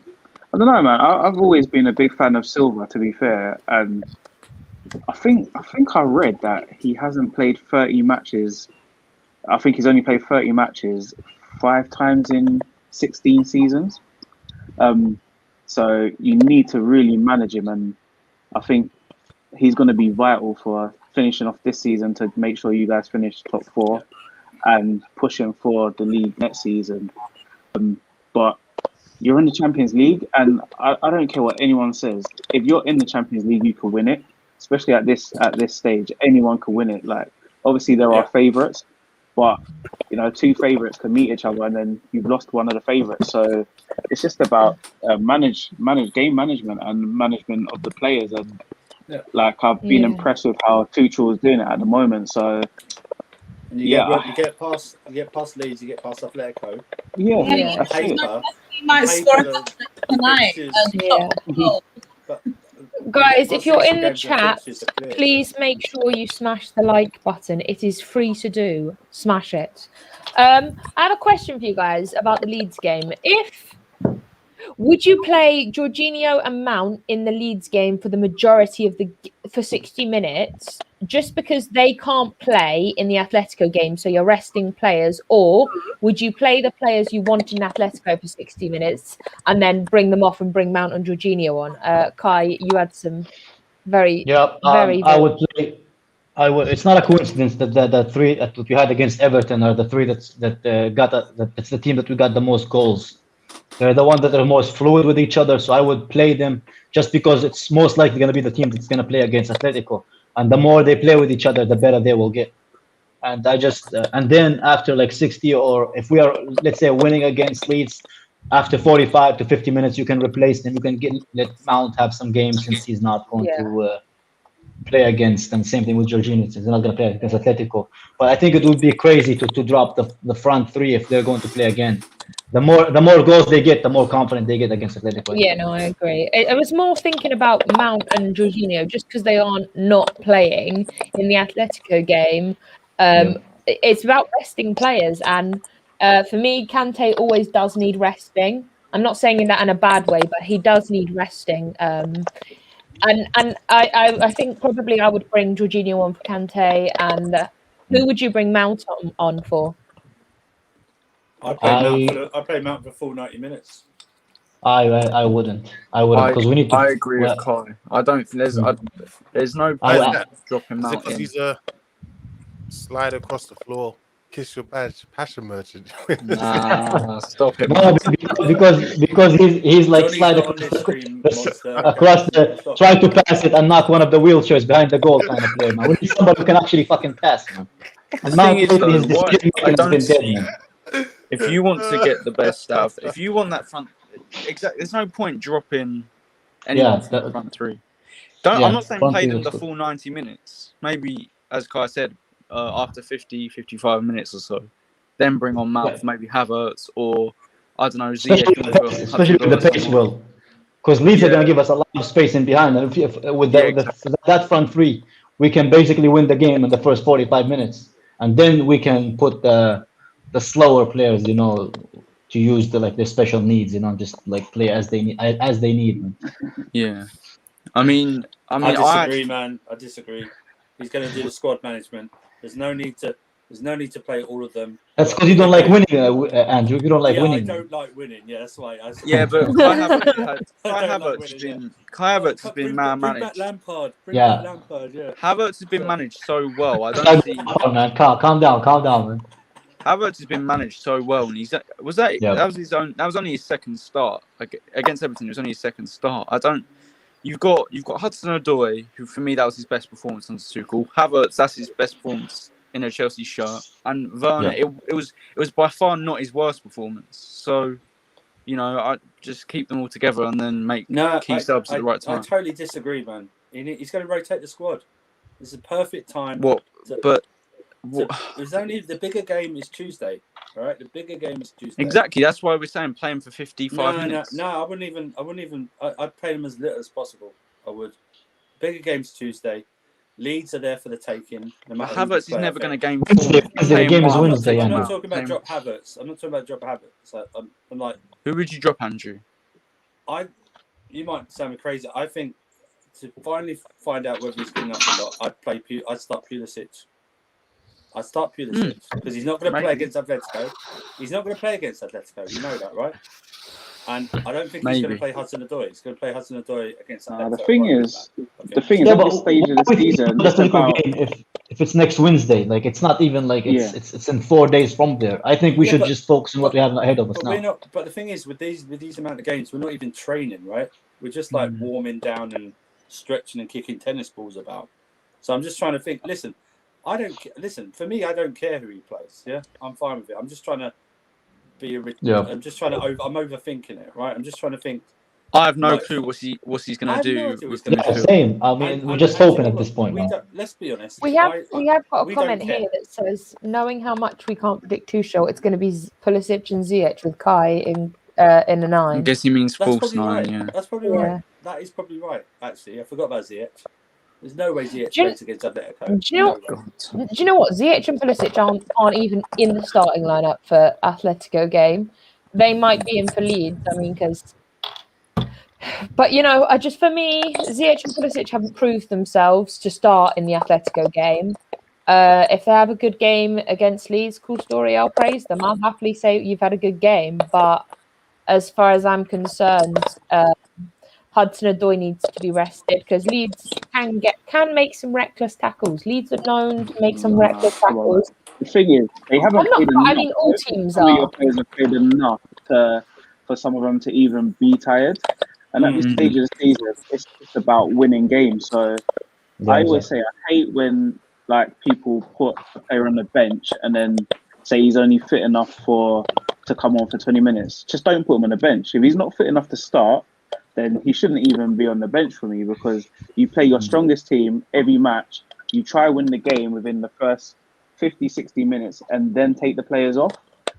know, man. I've always been a big fan of Silva, to be fair, and I think I read that he hasn't played 30 matches. I think he's only played 30 matches 5 times in 16 seasons. So you need to really manage him, and I think he's going to be vital for finishing off this season to make sure you guys finish top 4 and pushing for the league next season. But you're in the Champions League, and I don't care what anyone says. If you're in the Champions League, you can win it. Especially at this stage, anyone can win it. Like, obviously there are favourites, but 2 favourites can meet each other, and then you've lost one of the favourites. So it's just about manage game management and management of the players. And like, I've been impressed with how Tuchel is doing it at the moment. So and you get past Leeds, you get past Atletico. That's it. He might score tonight. Guys, if you're in the chat, please make sure you smash the like button. It is free to do. Smash it. I have a question for you guys about the Leeds game. Would you play Jorginho and Mount in the Leeds game for the majority of for 60 minutes, just because they can't play in the Atletico game, so you're resting players, or would you play the players you want in Atletico for 60 minutes and then bring them off and bring Mount and Jorginho on? Kai, you had some very. I would play. It's not a coincidence that the 3 that we had against Everton are the 3 that's the team that we got the most goals. They're the ones that are most fluid with each other, so I would play them just because it's most likely going to be the team that's going to play against Atletico. And the more they play with each other, the better they will get. And I just and then after like 60, or if we are, let's say, winning against Leeds, after 45 to 50 minutes, you can replace them. You can let Mount have some games since he's not going to play against, and same thing with Jorginho. He's not going to play against Atletico. But I think it would be crazy to drop the front three if they're going to play again. The more goals they get, the more confident they get against Atletico. Yeah, no, I agree. I was more thinking about Mount and Jorginho just because they are not playing in the Atletico game. It's about resting players, and for me, Kante always does need resting. I'm not saying that in a bad way, but he does need resting. And I think probably I would bring Jorginho on for Kante, and who would you bring Mount on for? I play Mount for full 90 minutes. I wouldn't because we need to. I agree with Kai. I don't think there's no point dropping Mount because he's a slide across the floor, kiss your badge, passion merchant. Nah, stop it. No, because he's like sliding across the try to pass it and knock one of the wheelchairs behind the goal kind of player. Man, we need somebody who can actually fucking pass, man. And now I don't see. If you want to get the best out, if you want that front, exactly, there's no point dropping anyone from the front three. I'm not saying play them the full 90 minutes. Maybe, as Kai said, after 50, 55 minutes or so, then bring on Mount, maybe Havertz or I don't know, Ziyech. Especially with the pace, will, because Leeds are going to give us a lot of space in behind, and if with that front three, we can basically win the game in the first 45 minutes, and then we can put the slower players, to use their special needs, just like play as they need. Yeah, I mean, I disagree, man. I disagree. He's going to do the squad management. There's no need to play all of them. That's because you don't like winning, Andrew. You don't like winning. I don't like winning. Yeah, that's why. Yeah, but Kai Havertz has been managed. Bring back Lampard. Yeah. Havertz has been managed so well. I don't see. Oh, man, calm down, man. Havertz has been managed so well, and that was only his second start against Everton. It was only his second start. You've got Hudson-Odoi, who for me that was his best performance under Tuchel. Havertz, that's his best performance in a Chelsea shirt, and Werner, it was by far not his worst performance. So, I just keep them all together and then make key subs at the right time. I totally disagree, man. He's going to rotate the squad. It's a perfect time. There's only the bigger game is Tuesday, all right? The bigger game is Tuesday. Exactly. That's why we're saying play him for 55 minutes. No, I wouldn't even. I'd play him as little as possible. I would. Bigger game's Tuesday. Leeds are there for the taking. No matter Havertz is never going to game. The game is Wednesday. I'm not talking about drop Havertz. So I'm like, who would you drop, Andrew? You might sound crazy. I think to finally find out whether he's good enough or not, I'd start Pulisic. I'd start Pulisic because he's not going to play against Atletico. He's not going to play against Atletico. You know that, right? And I don't think he's going to play Hudson-Odoi. He's going to play Hudson-Odoi against Atletico. The thing is, at this stage of the season, it's about if it's next Wednesday, it's not even it's in 4 days from there. I think we should just focus on what we have ahead of us now. But the thing is, with these amount of games, we're not even training, right? We're just warming down and stretching and kicking tennis balls about. So I'm just trying to think. Listen, for me, I don't care who he plays. Yeah, I'm fine with it. I'm just trying to be I'm just trying to. I'm overthinking it, right? I'm just trying to think. I have no clue what he's going to do. Same. I mean, we're just hoping at this point. Let's be honest. We have got a comment here that says, knowing how much we can't predict Tuchel, it's going to be Pulisic and Ziyech with Kai in a 9. I guess he means false 9. Right. Yeah, that's probably right. That is probably right. Actually, I forgot about Ziyech. There's no way Ziyech plays against Atletico. Do you know what? Ziyech and Pulisic aren't even in the starting lineup for Atletico game. They might be in for Leeds. I mean, but for me, Ziyech and Pulisic haven't proved themselves to start in the Atletico game. If they have a good game against Leeds, cool story. I'll praise them. I'll happily say you've had a good game. But as far as I'm concerned, Hudson-Odoi needs to be rested because Leeds can make some reckless tackles. Leeds are known to make some reckless tackles. The thing is, they haven't played enough. I mean, all teams are. Your players have played enough for some of them to even be tired. And at this stage of the season, it's just about winning games. So I always say I hate when people put a player on the bench and then say he's only fit enough to come on for 20 minutes. Just don't put him on the bench. If he's not fit enough to start, then he shouldn't even be on the bench for me, because you play your strongest team every match. You try win the game within the first 50, 60 minutes and then take the players off,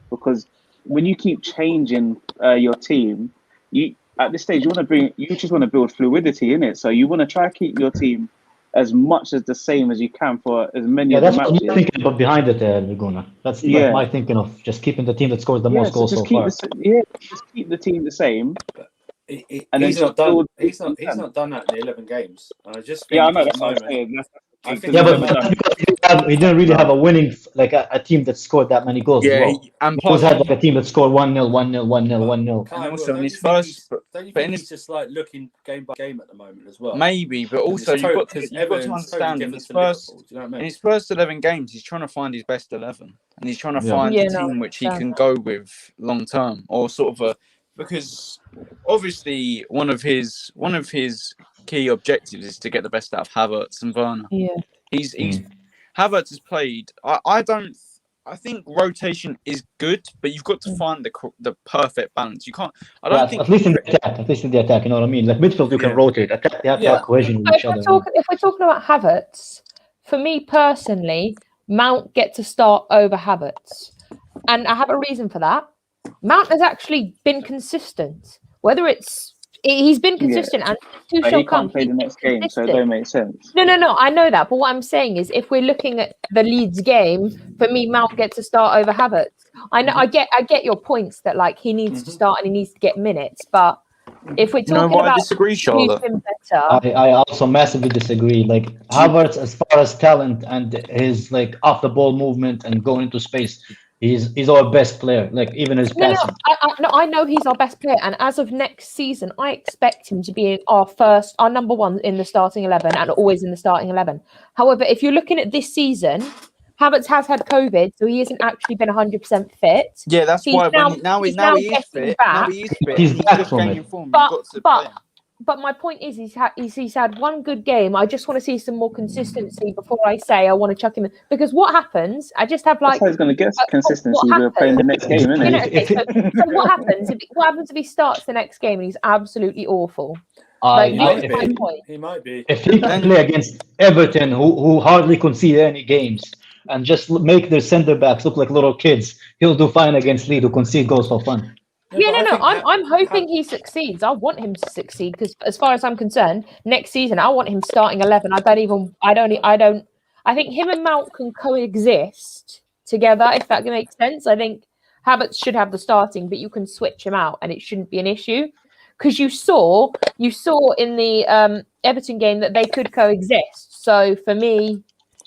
because when you keep changing your team, you at this stage you just want to build fluidity in it. So you want to try to keep your team as much as the same as you can for as many of the that's what matches. I'm thinking about behind it, Laguna. That's like my thinking of just keeping the team that scores the most goals so far. Just keep the team the same. And He's then not done. build- He's not done that in the 11 games. And I just think Yeah, I know at that's the what I'm moment, saying. I think Yeah, he's but never done. because he didn't really have a winning, like a team that scored that many goals as Yeah, well. and He always plus, had like a team that scored 1-0, 1-0, 1-0, 1-0. Kai, And also don't in you his think first- don't you but think in he's just like looking game by game at the moment as well? maybe, but also It's you've got because to Everton's understand in totally his different to first Liverpool, do you know what I in mean? his first 11 games, he's trying to find his best 11, and he's trying to Yeah. find Yeah, a no, team which he yeah. can go with long term, or sort of because obviously one of his key objectives is to get the best out of Havertz and Werner. Yeah. He's Havertz has played. I think rotation is good, but you've got to find the perfect balance. You can't. I don't think At least in the attack, you know what I mean? Like midfield, you can Yeah. rotate. Attack, they have to have cohesion with So each other. if we're talking about Havertz, for me personally, Mount gets to start over Havertz. And I have a reason for that. Mount has actually been consistent. Whether he's been consistent and But Tuchel he comes, can't play the next game, so it don't make sense. No, I know that. But what I'm saying is, if we're looking at the Leeds game, for me, Mount gets to start over Havertz. I know, I get your points that like he needs to start and he needs to get minutes. But if we're You know talking why I about disagree, who's Charlotte? been better, I also massively disagree. Like Havertz, as far as talent and his like off the ball movement and going into space, he's our best player. Like even his passing. I know he's our best player, and as of next season, I expect him to be our number one in the starting 11 and always in the starting 11. However, if you're looking at this season, Havertz has had COVID, so he hasn't actually been 100% fit. Yeah, that's He's why now he is getting fit. back. Now he is fit. He's He's back just from gaining it. form. You've got to play him. But my point is, he's had one good game. I just want to see some more consistency before I say I want to chuck him in. Because what happens? I just have That's like how he's going to get what consistency. We're playing the next game, isn't you know, it? okay, so what happens? What happens if he starts the next game and he's absolutely awful? He might my be. point. He might be. If he can play against Everton, who hardly concede any games, and just make their centre backs look like little kids, he'll do fine against Leeds, who concede goals for fun. I'm hoping he succeeds. I want him to succeed because, as far as I'm concerned, next season I want him starting 11. I think him and Mount can coexist together, if that makes sense. I think Havertz should have the starting, but you can switch him out, and it shouldn't be an issue. Because you saw in the Everton game that they could coexist. So for me,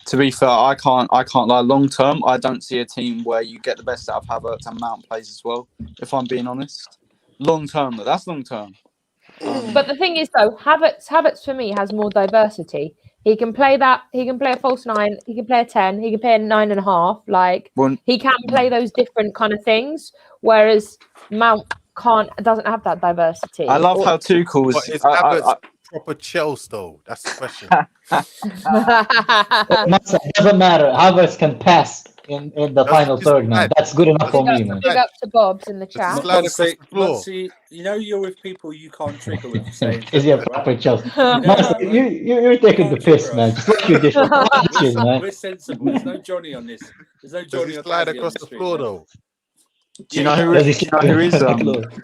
To be fair, I can't lie. Long term, I don't see a team where you get the best out of Havertz and Mount plays as well. If I'm being honest, long term, that's long term. but the thing is though, Havertz for me has more diversity. He can play that. He can play a false 9. He can play a 10. He can play a 9.5. Like he can play those different kind of things. Whereas Mount doesn't have that diversity. I love how Tuchel But is. is Havertz proper Chelsea though? That's the question. It doesn't matter. Havertz can pass in the final third, man. That's good enough for me, man. Big up to Bob's in the chat. Slide across the floor. See, you know you're with people you can't trigger with saying. Is he a proper Chelsea? You're taking the piss, man. Just look your dish. Man. We're sensible. There's no Johnny on this. There's no Does Johnny he or slide Fazzy on across the the street, floor man. though? Do you know who is? Do you know who is?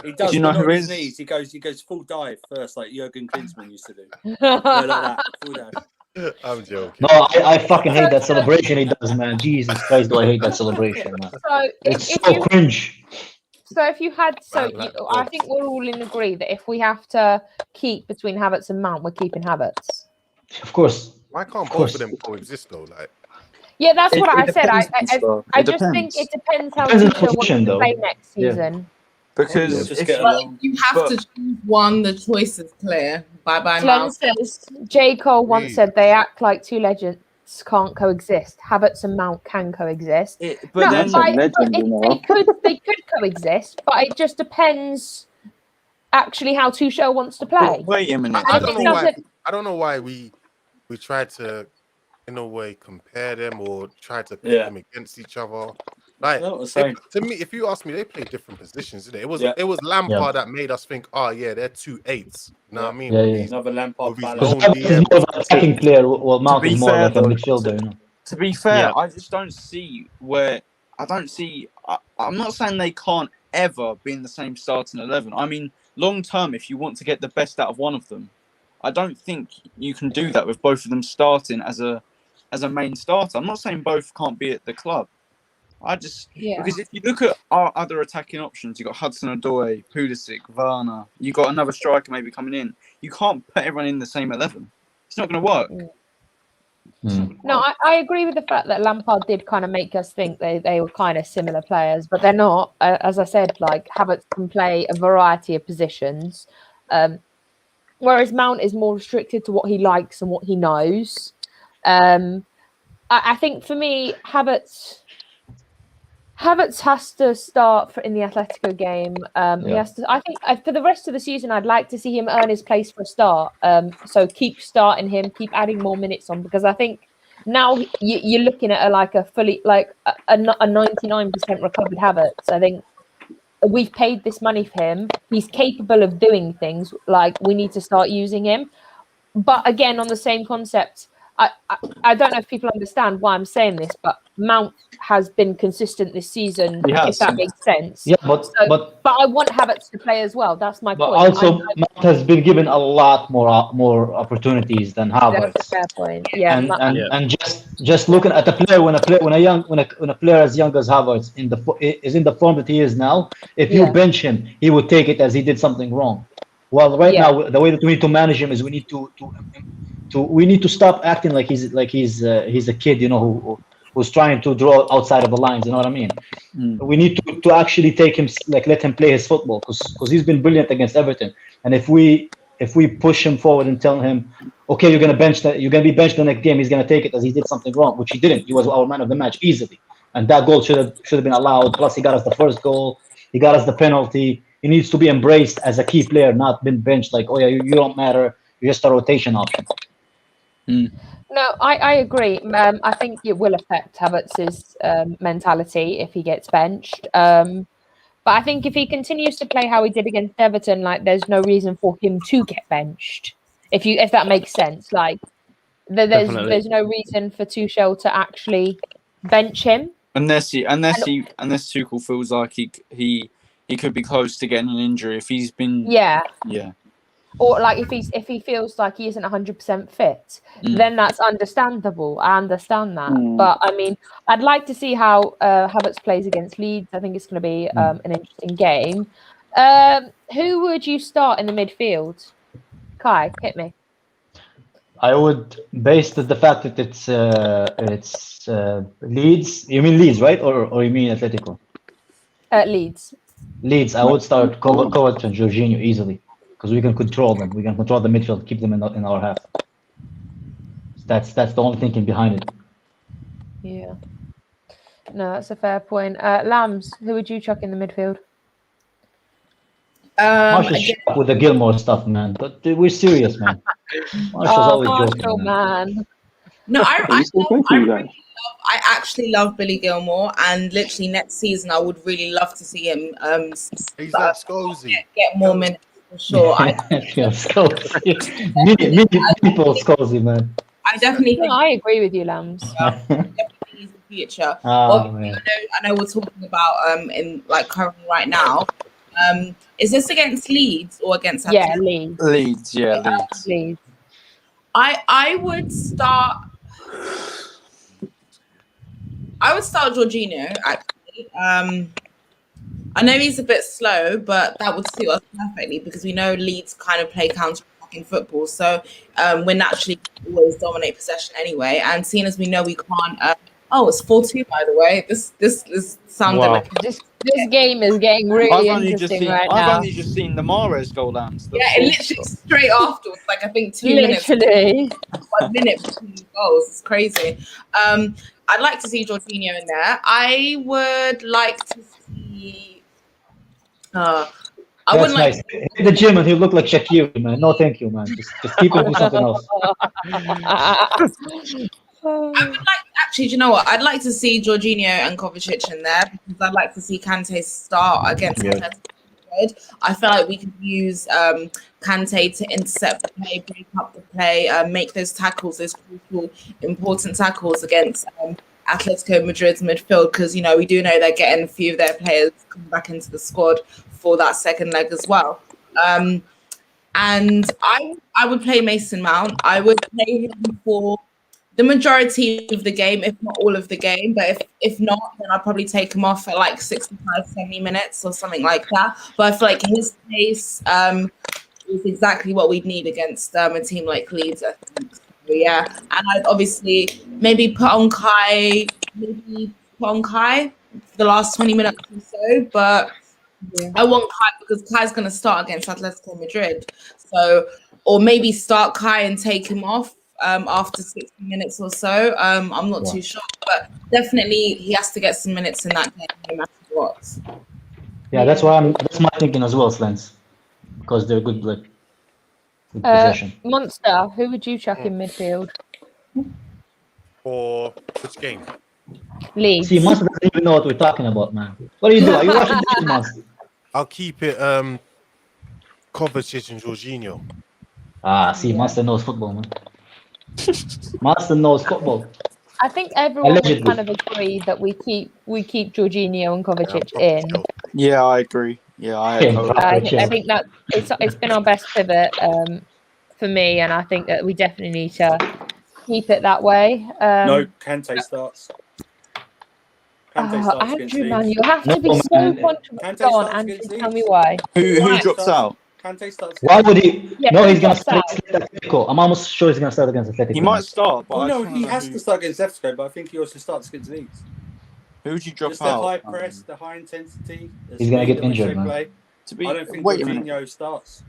He does. Do you know but who not on his is? knees. He goes full dive first, like Jurgen Klinsmann used to do. Like that, full dive. I'm joking. No, I fucking hate that celebration he does, man. Jesus Christ, do I hate that celebration, man. So It's so cringe. So if you had, Like I think we're all in agree that if we have to keep between Havertz and Mount, we're keeping Havertz. Of course. Why can't both of them coexist though? Like, Yeah, that's what I said. I It just think depends. it depends how Depends on Tuchel wants position, to though. play next Yeah. season. Because Just if get you- along. You have to choose one. The choice is clear. Bye bye, Glenn Mount. says, J. Cole once Please. said they act like two legends can't coexist. Havertz and Mount can coexist. but No, then That's a legend, you know. they could coexist, but it just depends actually how Tuchel wants to play. wait a minute. I And don't it know why. doesn't- I don't know why we try to, in a way, compare them or try to pit Yeah. them against each other. Like No, same. to me, if you ask me, they play different positions, didn't it? Yeah. It was Lampard that made us think, oh yeah, they're 2 8s. You know what I mean? Yeah, With yeah. these- Another Lampard with his balance. Because own Havertz is DM. more of an attacking player, while Mount be is more fair, like a though, midfielder, you know. To be fair, Yeah. I just don't see where I'm not saying they can't ever be in the same starting 11. I mean, long term, if you want to get the best out of one of them, I don't think you can do that with both of them starting as a main starter. I'm not saying both can't be at the club. Because if you look at our other attacking options, you've got Hudson-Odoi, Pulisic, Varna, you've got another striker maybe coming in. You can't put everyone in the same 11. It's not going to work. No, I agree with the fact that Lampard did kind of make us think they were kind of similar players, but they're not. As I said, like Havertz can play a variety of positions, whereas Mount is more restricted to what he likes and what he knows. I think for me, Havertz has to start in the Atletico game. He has to. I think for the rest of the season, I'd like to see him earn his place for a start. So keep starting him, keep adding more minutes on, because I think now you're looking at a fully a 99% recovered Havertz. I think we've paid this money for him. He's capable of doing things. Like we need to start using him. But again, on the same concept. I don't know if people understand why I'm saying this, but Mount has been consistent this season, if that makes sense. Yeah, but I want Havertz to play as well. That's my but point. also Mount has been given a lot more opportunities than Havertz. That's a fair point. Yeah, and just looking at a player when a player as young as Havertz is in the form that he is now, if you bench him, he would take it as he did something wrong. Well, now the way that we need to manage him is we need to stop acting like he's a kid, you know, who's trying to draw outside of the lines. You know what I mean? We need to actually take him, let him play his football, because he's been brilliant against Everton. And if we push him forward and tell him, okay, you're gonna be benched the next game, he's gonna take it as he did something wrong, which he didn't. He was our man of the match easily, and that goal should have been allowed. Plus, he got us the first goal. He got us the penalty. He needs to be embraced as a key player, not been benched like, oh yeah, you don't matter. You're just a rotation option. No, I agree. I think it will affect Havertz's mentality if he gets benched. But I think if he continues to play how he did against Everton, like there's no reason for him to get benched. If that makes sense, like there's no reason for Tuchel to actually bench him Unless Tuchel feels like he could be close to getting an injury if he's been or like if he feels like he isn't 100% fit, then that's understandable. I understand that, but I mean, I'd like to see how Havertz plays against Leeds. I think it's going to be an interesting game. Who would you start in the midfield? Kai, hit me. I would, based on the fact that it's Leeds. You mean Leeds, right? Or you mean Atletico? Leeds. Leeds. I would start Kovac and Jorginho easily, because we can control them. We can control the midfield, keep them in our half. That's the only thinking behind it. Yeah. No, that's a fair point. Lambs, who would you chuck in the midfield? Marshall's with the Gilmore stuff, man. But we're serious, man. Marshall's always joking, man. No, I actually love Billy Gilmore, and literally next season I would really love to see him He's like Scorsese. get more minutes for sure. People Scorsese, man. I definitely think I agree with you, Lambs. he's the future. Oh, man. I know we're talking about in like currently right now. Is this against Leeds or against Leeds? Leeds. Leeds. I would start Jorginho, actually. I know he's a bit slow, but that would suit us perfectly because we know Leeds kind of play counter-attacking football. So we're naturally always dominate possession anyway. And seeing as we know we can't... it's 4-2, by the way. This sounded like... This game is getting really interesting right now. I've only just seen the Mahrez goal dance. Yeah, it literally straight afterwards, like I think 2 minutes. 1 minute between the goals. It's crazy. I'd like to see Jorginho in there. I would like to see. I wouldn't like nice. In the gym and he looked like Shaqiri, man. No, thank you, man. Just keep him do something else. I would like actually, do you know what? I'd like to see Jorginho and Kovacic in there because I'd like to see Kante start against Atletico Madrid. I feel like we could use Kante to intercept the play, break up the play, make those tackles, those crucial, important tackles against Atletico Madrid's midfield because, you know, we do know they're getting a few of their players coming back into the squad for that second leg as well. And I would play Mason Mount. I would play him for the majority of the game, if not all of the game. But if not, then I'd probably take him off at like 65, 70 minutes or something like that. But I feel like his pace is exactly what we'd need against a team like Leeds, I think. So, yeah, and I'd obviously maybe put on Kai for the last 20 minutes or so. But I want Kai because Kai's going to start against Atletico Madrid. So, or maybe start Kai and take him off after 60 minutes or so. I'm not too sure, but definitely he has to get some minutes in that game no matter what. Yeah, that's my thinking as well, Slens, because they're good, like good possession. Monster, who would you chuck in midfield? For which game? Leeds. See, Monster doesn't even know what we're talking about, man. What are you doing? Are you watching the Monster? I'll keep it Kovacic and Jorginho. See, Monster knows football, man. Monster knows football. I think everyone would Allegedly. kind of agree that we keep Jorginho and Kovacic in. Yeah, I agree. Yeah, I I think that it's been our best pivot for me, and I think that we definitely need to keep it that way. No, Kante starts. Kante starts against Andrew, man, Leeds. you have to be so Kante controversial. Go on, starts Andrew, against tell me Leeds. why. Who drops out? Kante starts. Why would he? Yeah, No, who he's gonna drops start out? against Atletico. I'm almost sure he's gonna start against Atletico. He might start, but Oh I no, just he wanna has know to start against Atletico, but I think he also starts against Leeds. Who would you drop Just out? the high press, the high intensity. the He's gonna speed get at which they injured, man. play. To be, I don't think wait a minute. Jorginho starts.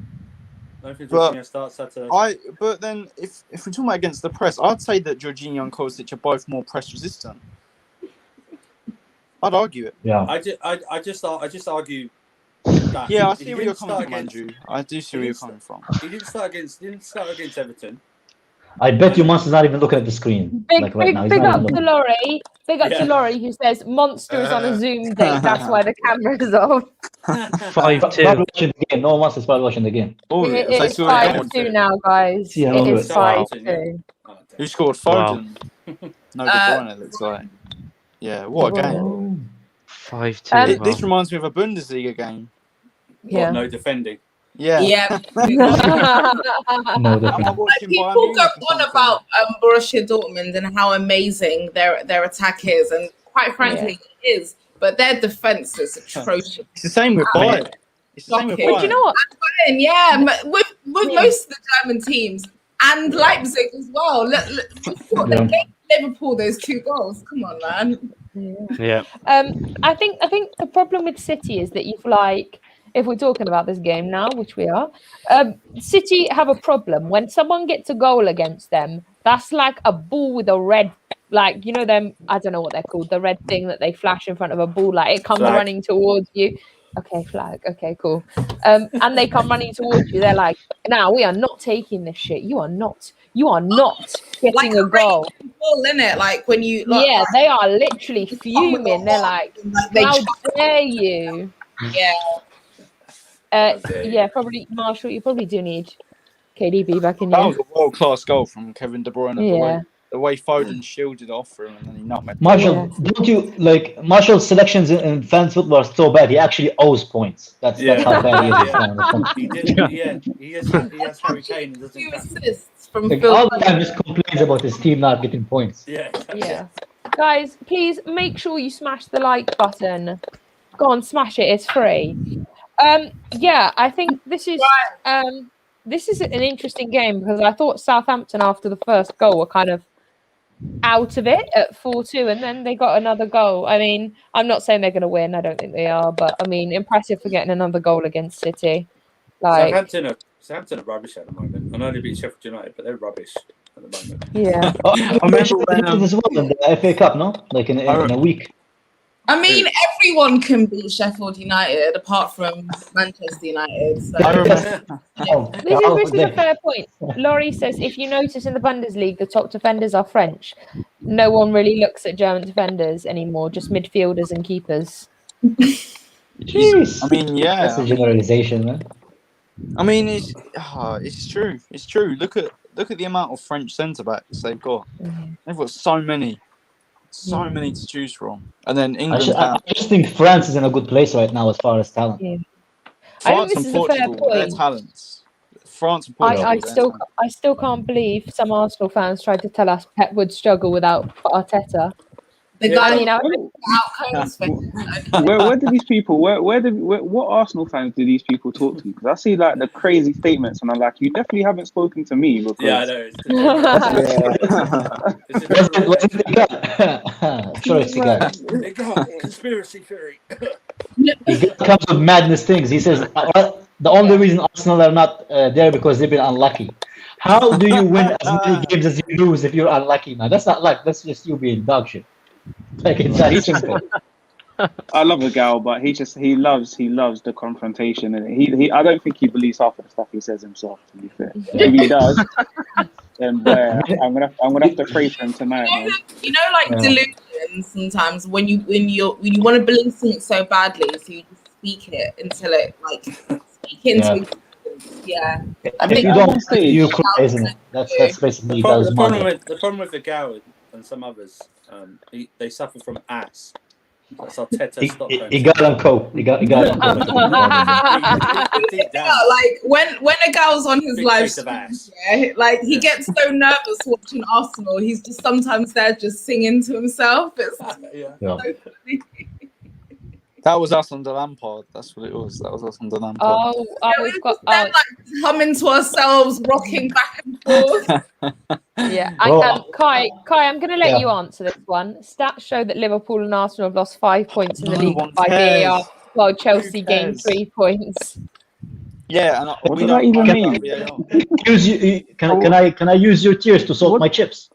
I don't think But Jorginho starts at a... But then, if we're talking about against the press, I'd say that Jorginho and Kovacic are both more press resistant. I'd argue it. Yeah. I just argue that. Yeah, I he see where you're didn't coming start from, against- Andrew. I do see where you're coming from. He didn't start against Everton. I bet you Monster's not even looking at the screen. Big, like right big, now. He's big not up even to looking. Laurie. Big up to Yeah. Laurie who says Monster is on a Zoom date. That's why the camera's off. 5-2. Probably watching the game. No Monster's probably watching the game. Oh, It yeah, is 5-2 now, guys. Yeah, It I'll is do it. 5-2. Who scored? Foden. No, De Bruyne, it looks like. Yeah, what a game. 5-2. This reminds me of a Bundesliga game. Yeah. No defending. Yeah. Yeah. No, Am I definitely. watching People Bayern go Munich or on something? about Borussia Dortmund and how amazing their attack is, and quite frankly, it is. But their defense is atrocious. It's the same with Bayern. It's the same with Shocking. But you Bayern. know what? And yeah, with most of the German teams and Leipzig as well. They gave Liverpool those 2 goals. Come on, man. Yeah. I think the problem with City is that if we're talking about this game now, which we are, City have a problem. When someone gets a goal against them, that's like a ball with a red, like, you know them, I don't know what they're called, the red thing that they flash in front of a ball, like it comes Flag. running towards you. Okay, flag. Okay, cool. And they come running towards you. They're like, "Now we are not taking this shit. You are not getting Like a goal." Ball, innit? Like when you Yeah, they are literally fuming. They're like, they "How try- dare you?" yeah. Yeah, probably Marshall. You probably do need KDB back in That here. was a world-class goal from Kevin De Bruyne. Yeah. The way Foden shielded off for him and then he nutmegged. Marshall, don't you like Marshall's selections in fans football are so bad? He actually owes points. That's how bad he is. This kind of stuff. He did. Yeah, he has Harry Kane. And doesn't 2 count. assists from Like, Phil. all the time, just complains about his team not getting points. Yeah. Yeah, guys, please make sure you smash the like button. Go on, smash it. It's free. Yeah, I think this is an interesting game because I thought Southampton after the first goal were kind of out of it at 4-2, and then they got another goal. I mean, I'm not saying they're going to win. I don't think they are, but I mean, impressive for getting another goal against City. Like, Southampton are rubbish at the moment. I know they beat Sheffield United, but they're rubbish at the moment. yeah. I mentioned as well in the FA Cup, no? Like in a week. I mean, everyone can beat Sheffield United apart from Manchester United. So. This is a fair point. Laurie says, if you notice in the Bundesliga, the top defenders are French. no one really looks at German defenders anymore, just midfielders and keepers. Jeez. I mean, yeah. That's a generalization, man. I mean, it's true. It's true. Look at the amount of French centre backs they've got. They've got so many to choose from. And then England. I just think France is in a good place right now as far as talent. Yeah. France and this is a fair Portugal, their point. talents. France and Portugal. I still can't believe some Arsenal fans tried to tell us Pep would struggle without Arteta. The guy, outcomes. Where do these people? What Arsenal fans do these people talk to? Because I see like the crazy statements, and I'm like, you definitely haven't spoken to me. Because... Yeah, I know. Sorry, Cigar. Conspiracy theory. He comes with madness things. He says the only reason Arsenal are not there because they've been unlucky. How do you win as many games as you lose if you're unlucky, man? That's not luck. That's just you being dog shit. Like it's that simple. I love the gal, but he loves the confrontation, and he I don't think he believes half of the stuff he says himself. To be fair, maybe he does. Then I'm gonna have to pray for him tonight. Delusions. Sometimes when you want to believe something so badly, so you just speak it until it speak into existence. Yeah. I think you don't say you cry, isn't it? That's basically the problem with the gal and some others. They suffer from ass. That's Arteta Stockholm. He got on coke. He got on coke. When a gal's on his live stream, he gets so nervous watching Arsenal. He's just sometimes there just singing to himself. It's so funny. That was us under Lampard. That's what it was. That was us under Lampard. We've got humming to ourselves, rocking back and forth. Yeah, Kai, I'm going to let you answer this one. Stats show that Liverpool and Arsenal have lost 5 points in the league by VAR, while Chelsea gained 3 points. Yeah, and what does that even mean? Can I use your tears to salt my chips?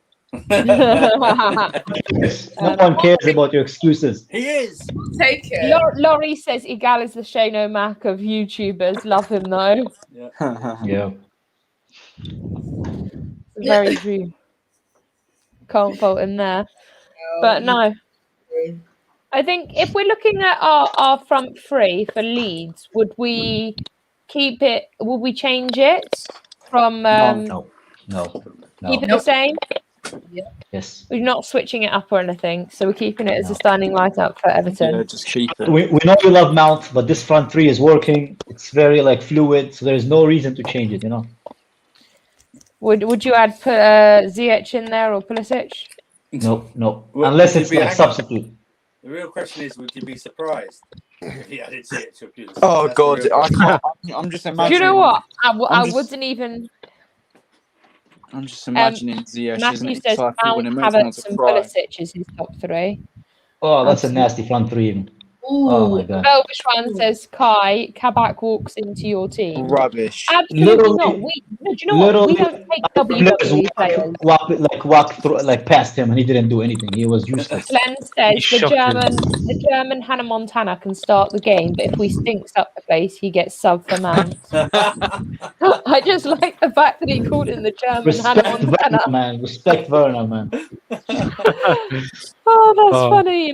No one cares about your excuses. He is. Take it. Laurie says Igal is the Shane O'Mac of YouTubers. Love him though. Yeah. Very true. Can't fault him there. But no. I think if we're looking at our front three for Leeds, would we keep it? Would we change it from? No. Keep it the same. Yeah. Yes. We're not switching it up or anything, so we're keeping it as a standing light up for Everton. Yeah, just keep it. We know you love Mount, but this front three is working. It's very fluid, so there's no reason to change it. Would you add Ziyech in there or Pulisic? No. Well, unless it's a substitute. The real question is, would you be surprised if he added Ziyech or Pulisic? Oh God, I'm just imagining. Do you know what? I wouldn't even. I'm just imagining Ziyech. Matthew says Mount, Havertz and Pulisic is his top three. Oh, that's a nasty front three even. Ooh. Oh my God. Velvishwan says Kai, Kabak walks into your team. Rubbish. Absolutely not. Do you know what? We don't take WWE players. Walk through, past him, and he didn't do anything. He was useless. Glenn says the German Hannah Montana can start the game, but if we stinks up the place, he gets sub for Mount. I just like the fact that he called him the German Hannah Montana. Werner, man. Respect Werner, man. Oh, that's funny,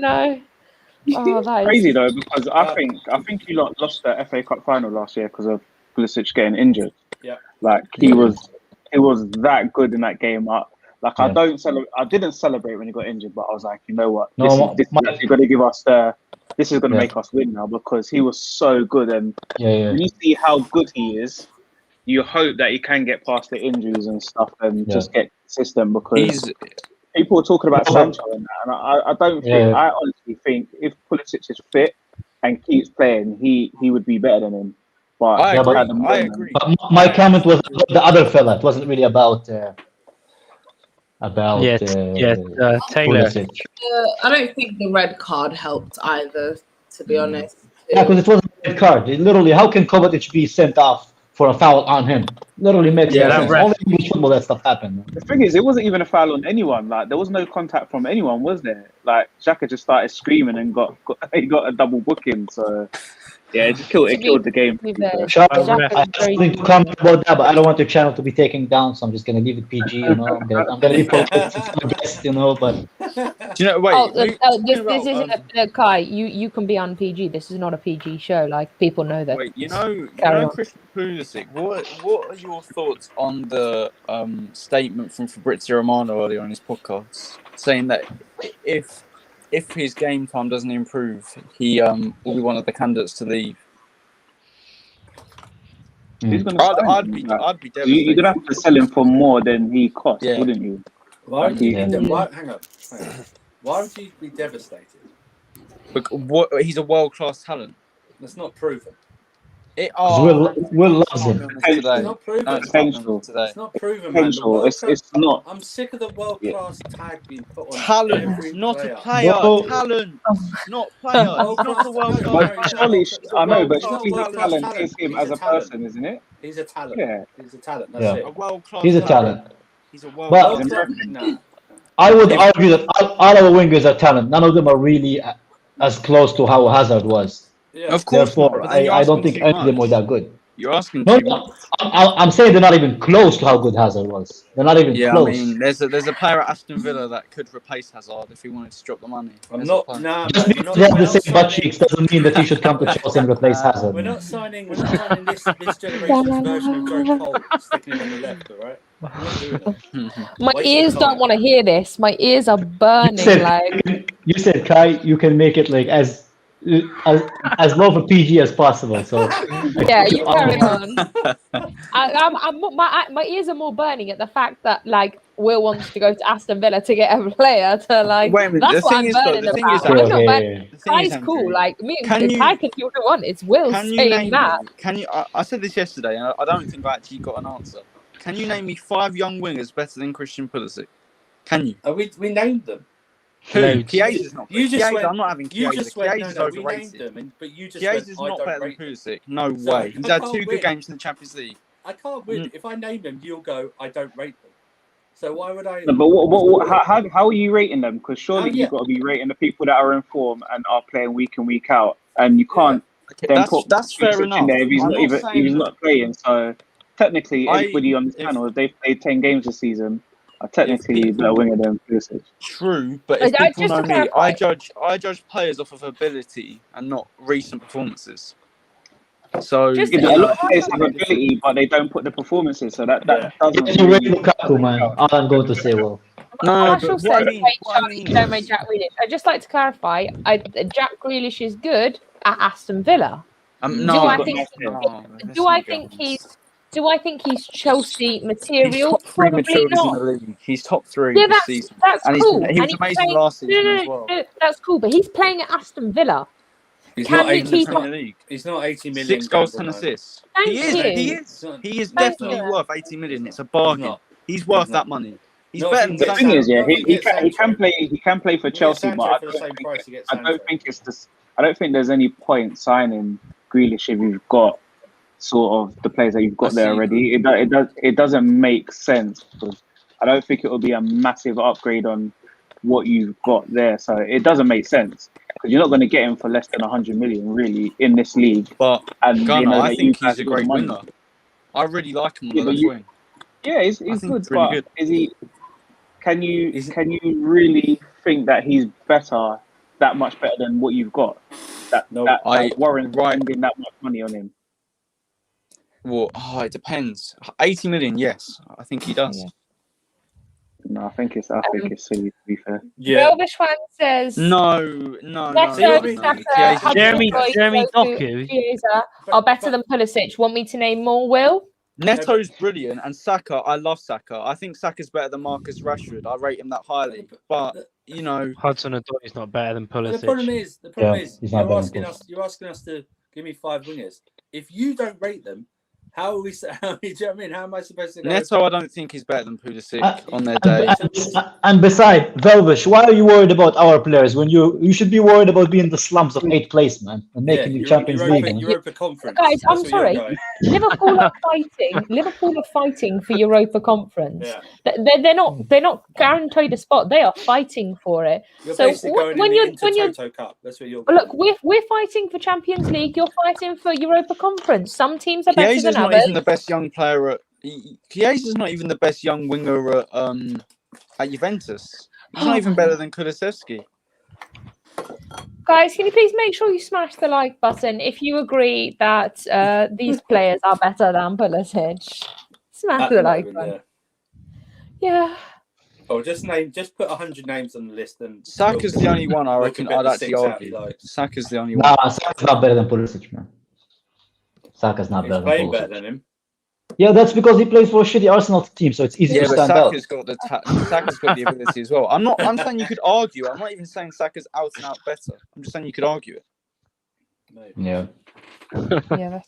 Oh, that crazy is though, because I think you lot lost the FA Cup final last year because of Pulisic getting injured. Yeah, he was that good in that game. I didn't celebrate when he got injured, but I was like, you know what, this is actually going to give us this is going to make us win now, because he was so good, and when you see how good he is, you hope that he can get past the injuries and stuff and just get consistent, because people are talking about Sancho and that, and I don't think, I honestly think if Pulisic is fit and keeps playing, he would be better than him. But I agree. But my comment was the other fella. It wasn't really about Taylor. I don't think the red card helped either, to be honest. Yeah, because it wasn't a red card. Literally, how can Kovacic be sent off for a foul on him? Literally makes no sense. Only in football that stuff happened. The thing is, it wasn't even a foul on anyone. There was no contact from anyone, was there? Xhaka just started screaming and got a double booking. So Yeah, it killed the game. Sharp, I Xhaka have is very something to comment about that, but I don't want your channel to be taken down, so I'm just gonna leave it PG. You know, I'm gonna be polite. It's my guest, you know, but Do you know? Wait. this isn't a Kai. You can be on PG. This is not a PG show. Like people know that. Wait, Carry on. Christian Pulisic. What are your thoughts on the statement from Fabrizio Romano earlier on his podcast, saying that if his game time doesn't improve, he will be one of the candidates to leave? Who's gonna sign I'd him? be devastated. You're gonna have to sell him for more than he cost, Yeah. wouldn't you? Why would you? Yeah. Hang on. Why would you be devastated? He's a world-class talent. That's not proven. Will loves him. It's not proven. No, it's Potential. not today. It's not proven, man. The Potential. World It's Cup- not. I'm sick of the world class tag being put on Talent, every not player. a player. Bro. Talent, not player. World He's not class a world talent. But class. surely, I know, but He's not surely the world-class talent talent. is him He's as a a talent. person, isn't it? He's a talent. Yeah. He's a talent. That's Yeah. it. A world-class. He's a talent. He's a But- world-class. World class- American. Nah. I would argue that all our wingers are talent. None of them are really as close to how Hazard was. Yeah. Of course not, Therefore, but then you're I don't asking think too any of them much. were that good. You're asking No, too much. I'm saying they're not even close to how good Hazard was. They're not even Yeah, close. I mean, there's a player at Aston Villa that could replace Hazard if he wanted to drop the money. I'm There's not. a player. Nah, Just man, because they have the same butt signing- cheeks doesn't mean that he should come to Chelsea and replace Hazard. We're not signing this generation's version of Joe Cole, sticking him on the left, all right? We're not doing that. My Waste of ears time. don't want to hear this. My ears are You burning. said, you said, Kai, you can make it like as low of a PG as possible. So Yeah, you carry on. My ears are more burning at the fact that like Will wants to go to Aston Villa to get a player to like. Wait a minute, That's the what thing I'm is, though, burning the thing about. is, I'm not okay. burning. The thing is, Kai's cool. Andrew, Like me can and you- Kai can do what he wants. It's Will Can you saying name that. me? Can you? I said this yesterday, and I don't think I actually got an answer. Can you name me 5 young wingers better than Christian Pulisic? Can you? We named them. Who? Loads. Chiesa's not. You just Chiesa, went. I'm not having You Chiesa. just went. Chiesa's No, we named overrated. them, but you just Chiesa's went. not I better don't than rate them. Pulisic. No So, way. He's I had can't 2 good win. games in the Champions League. I can't win. If I name them, you'll go. I don't rate them. So why would I? No, but what how are you rating them? Because surely Oh, yeah. you've got to be rating the people that are in form and are playing week in, week out, and you can't Okay, then put that's fair Pulisic enough. in there if he's I'm not not even if saying he's not playing. So technically, I- everybody on the if- channel, if they've played 10 games this season, are technically people- better winger than Pulisic. True, but if I people just know to me, clarify- I judge players off of ability and not recent performances. So Just- Yeah, Yeah. a lot of players have ability, but they don't put the performances. So that doesn't. if you rate really- Lukaku, man, all I'm going to say, Will. no, Marshall but says, what I mean, "Hey, what I Charlie, mean you don't is- rate Jack Grealish." I'd just like to clarify. Jack Grealish is good at Aston Villa. no, Do I but- think- no, let's Do I not go think on he's? Do I think he's Chelsea He's material? top 3 Probably midfielders in not. the league. He's top 3 Yeah, this that's season. that's And cool. he was And amazing playing, last season as well. That's cool, but he's playing at Aston Villa. He's Can not he 80 keep in the league. He's not 80 million. 6 goals, 10 gamble, man. assists. Thank He is. you. He is. It's not- He is Thank definitely you. worth 80 million. It's a He's bargain. not. He's worth He's that not. money. He's Not better if than he The gets thing Sancho. is, yeah, No, he he gets can Sancho. play for You get Chelsea, Sancho but for the same price you get I don't Sancho. think it's this. I don't think there's any point signing Grealish if you've got sort of the players that you've got I there see. already. It doesn't make sense because I don't think it will be a massive upgrade on what you've got there. So it doesn't make sense because you're not going to get him for less than 100 million really in this league. But And Gunnar, you know I that think you guys he's a got great money. winner. I really like him on Yeah, the but left you- wing. Yeah, he's think good, he's really but good. is he? Can you Is he- can you really think that he's better, that much better than what you've got? No, that I- warrants right. spending that much money on him. Well, it depends. 80 million, yes. I think he does. Yeah. No, I think it's silly to be fair. Yeah. Elvish one says, No. Let's no, go no. Saka, Chiesa- Hudson Jeremy Odoi, Doku. Chiesa are better than Pulisic. Want me to name more, Will? Neto's brilliant, and Saka, I love Saka. I think Saka's better than Marcus Rashford. I rate him that highly. But, you know, Hudson Odoi is not better than But the problem Pulisic. is, Yeah, he's not you're better asking than us. You're asking us to give me 5 wingers. If you don't rate them, How are we? Do you know what I mean? How am I supposed to go? Neto, I don't think he's better than Pulisic on their day. And beside, Velvish, why are you worried about our players when you should be worried about being in the slums of 8th place, man, and making the Champions League? Europa Conference. Guys, I'm sorry. Liverpool are fighting. Liverpool are fighting for Europa Conference. Yeah. They're not guaranteed a spot. They are fighting for it. You're so basically going when in you're the Toto Cup, that's what you're going. Look, we're fighting for Champions League. You're fighting for Europa Conference. Some teams are better than not others. even the best young player at. Chiesa's not even the best young winger at Juventus. He's not even better than Kulusevski. Guys, can you please make sure you smash the like button if you agree that these players are better than Pulisic? Smash the like button. Yeah. Oh, just put 100 names on the list and. Saka's the only one I reckon I'd actually argue. Saka's the only one. Nah, Saka's not better than Pulisic, man. Saka's not better than Pulisic. Better than him. Yeah, that's because he plays for a shitty Arsenal team, so it's easy to stand out. Saka's got the ability as well. I'm saying you could argue. I'm not even saying Saka's out and out better. I'm just saying you could argue it. Yeah. Yeah, that's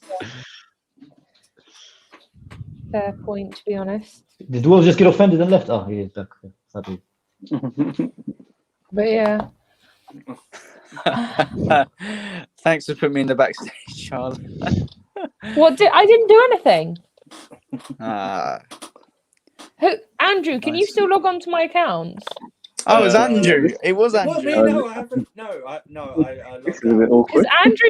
fair point, to be honest. Did Will just get offended and left? Oh, he is back. Sorry. But yeah. Thanks for putting me in the backstage, Charlotte. I didn't do anything. Andrew, can you still log on to my account? Oh, it was Andrew. It was Andrew. No, I haven't. I This is a bit awkward. Is Andrew,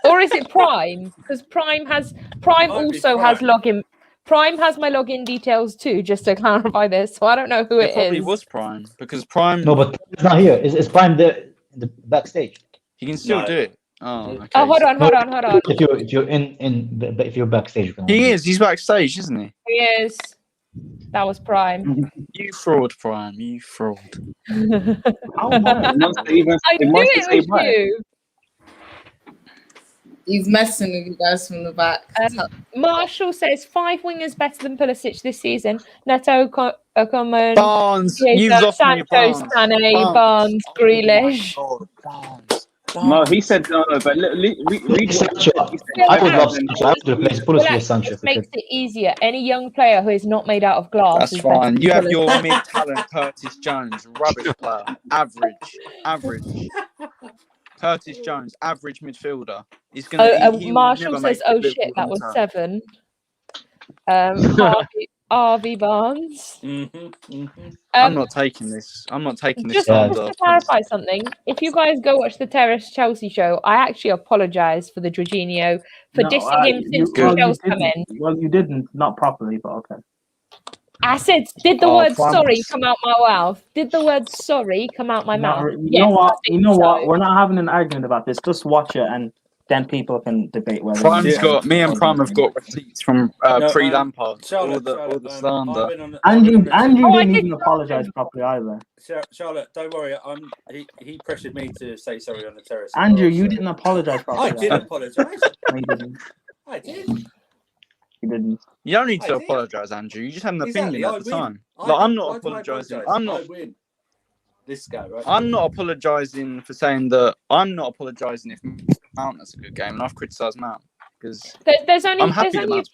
or is it Prime? Because Prime also has login. Prime has my login details too, just to clarify this. So I don't know who it probably is. Was Prime because Prime. No, but it's not here. Is Prime there in the backstage? He can still do it. Oh, okay. Oh, hold on. If you're backstage, you can. He is. He's backstage, isn't he? He is. That was Prime. You fraud, Prime. You fraud. How much? I knew it was you. He's messing with you guys from the back. Marshall says 5 wingers better than Pulisic this season. Neto, Coman, Barnes, you've lost me, Santos, Sané, Barnes, Grealish. No, he said no, but read Sancho. I would love Sancho. I would replace Pulisic with Sancho. It makes it easier. Any young player who is not made out of glass. That's fine. You have your mid-talent Curtis Jones, rubbish player, average. Curtis Jones, average midfielder. He's gonna. Marshall says, "Oh shit, that was 7." Harvey Barnes. I'm not taking this. Just to clarify something, if you guys go watch the Terrace Chelsea show, I actually apologise for the Jorginho for dissing him since Tuchel's come in. Well, you didn't, not properly, but okay. I said, did the word sorry come out my mouth? Did the word sorry come out my mouth? You know what? We're not having an argument about this. Just watch it, and then people can debate whether. Me and Prime have got receipts from pre-Lampard. All the slander. Andrew didn't even apologise properly either. Charlotte, don't worry. He pressured me to say sorry on the terrace. Andrew, you didn't apologise properly. I did apologise. You didn't. I did. You didn't. You don't need to apologise, Andrew. You just had an opinion at the time. I'm not apologising. This guy, right? I'm not apologising for saying that. I'm not apologising if Mount has a good game, and I've criticised Mount because there's only a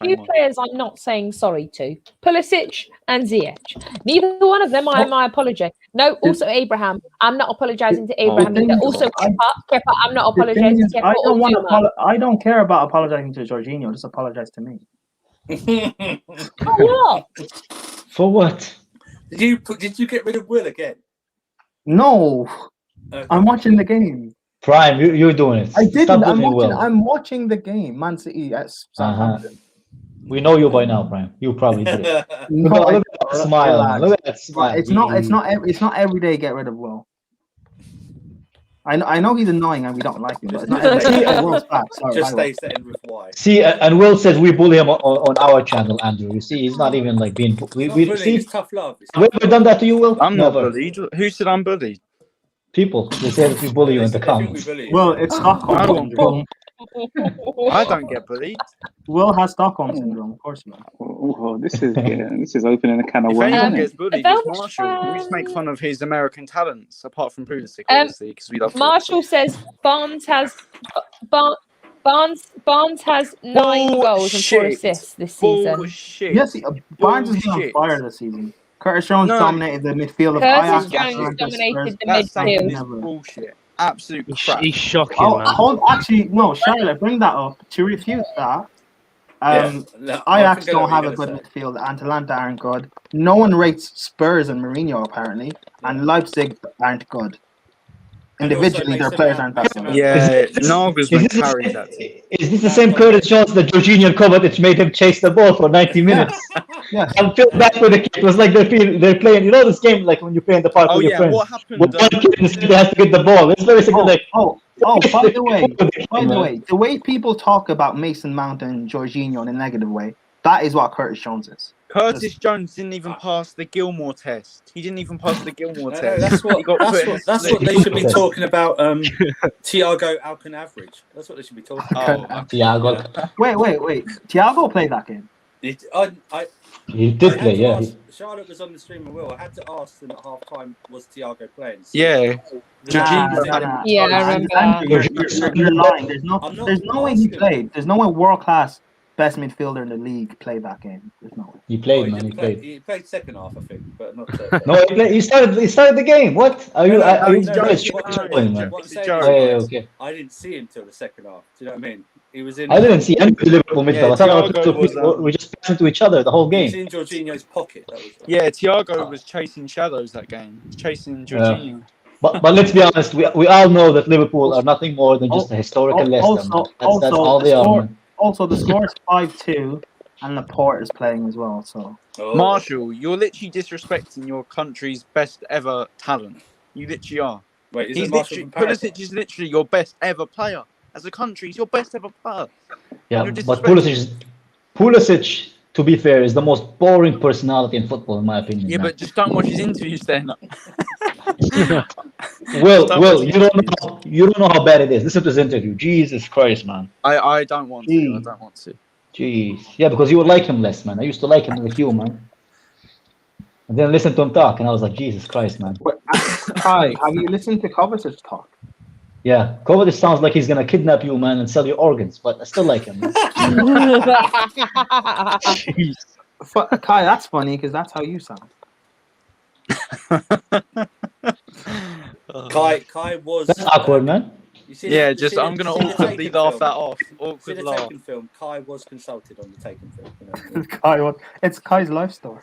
few players I'm not saying sorry to: Pulisic and Ziyech. Neither one of them am I apologising. No, also Abraham. I'm not apologising to Abraham either. Also Kepa. I'm not apologising to Kepa. I don't care about apologising to Jorginho. Just apologise to me. For what? For what? Did you get rid of Will again? No, I'm watching the game. Prime, you're doing it. I didn't. I'm watching the game. Man City at Southampton. We know you by now, Prime. You probably did. Look at that smile. Look at that smile. It's not every day. Get rid of Will. I know he's annoying and we don't like him, but it's not every day. Just stay setting with why. See, and Will says we bully him on our channel, Andrew. You see, he's not even like being. We see. It's tough love. We've ever done that to you, Will? I'm not bullied. Who said I'm bullied? People. They say that we bully you in the comments. Well, it's Stockholm syndrome. I don't get bullied. Will has Stockholm syndrome, of course, man. Oh, this is opening a can of worms. If anyone gets bullied, it's Marshall. We just make fun of his American talents, apart from Pulisic, obviously, because we love. Marshall says Barnes has Barnes has 9 goals and 4 assists this season. Bullshit. Yes, Barnes has been on Bullshit. fire this season. Curtis Jones No. dominated the midfield of Curtis Ajax. Jones Atalanta, dominated Spurs. the That statement is midfield. bullshit. Absolute crap. He's shocking, Oh, man. actually, no, Charlotte, bring that up to refute that. No, Ajax I think I know don't what have you're a good gonna say. midfield. Atalanta aren't good. No one rates Spurs and Mourinho apparently, and Leipzig aren't good. And also Individually, their Mason players Mount- aren't that good. Yeah, Is this Nagelsmann the carries same- that team. Is this the same Curtis Jones that Jorginho and Kovacic made him chase the ball for 90 minutes? Yes. I feel bad for the kid. It was like they're playing. You know this game, like when you play in the park Oh with your yeah, friends. what happened? With one kid instead has to get the ball. It's very similar. Like, By the way, the way people talk about Mason Mount and Jorginho in a negative way, that is what Curtis Jones is. Curtis Jones didn't even pass the Gilmore test. He didn't even pass the Gilmore No, test. that's what He got put in the that's slip. what they should be talking about. Thiago Alcan average. That's what they should be talking about. Oh, Thiago. Wait. Thiago played that game. He did play, yeah. Charlotte was on the stream and Will. I had to ask them at half time, was Thiago playing? Yeah. Yeah, I remember. You're lying. There's no way he asking. played. There's no way world class best midfielder in the league played that game. There's no way. He played, man. He played. He played second half, I think, but not third. No, he started the game. What? Are you? Are you No, guys what I'm trolling, man? saying Oh, is, yeah, okay. I didn't see him till the second half. Do you know what I mean? He was in. I didn't see any Liverpool midfield. I thought our Thiago two was, people were just passing to each other the whole He was game. in Jorginho's pocket. That was. Yeah, Thiago was chasing shadows that game. Chasing Jorginho. But let's be honest, we all know that Liverpool are nothing more than just a historical Leicester. Man. That's all they are. Man. Also, the score is 5-2, and Laporte is playing as well. So Marshall, you're literally disrespecting your country's best ever talent. You literally are. Wait, is He's it Marshall literally from Paraguay? Pulisic is literally your best ever player. As a country, he's your best ever player. Yeah, You're but disrespecting- Pulisic, to be fair, is the most boring personality in football, in my opinion. Yeah, man. but just don't watch his interviews then. Will, you don't know how bad it is. Listen to his interview. Jesus Christ, man. I don't want to. I don't want to. Jeez. Yeah, because you would like him less, man. I used to like him with you, man. And then listen to him talk, and I was like, Jesus Christ, man. Kai, have you listened to Kovacic talk? Yeah, Kovacic sounds like he's gonna kidnap you, man, and sell your organs, but I still like him. Man. Kai, that's funny because that's how you sound. Kai was. That's awkward, man. You see Yeah, you just see I'm gonna you see the awkwardly Taken laugh film? that off. See Awkward the laugh. Taken film. Kai was consulted on the Taken film. You know? Kai, it's Kai's life story.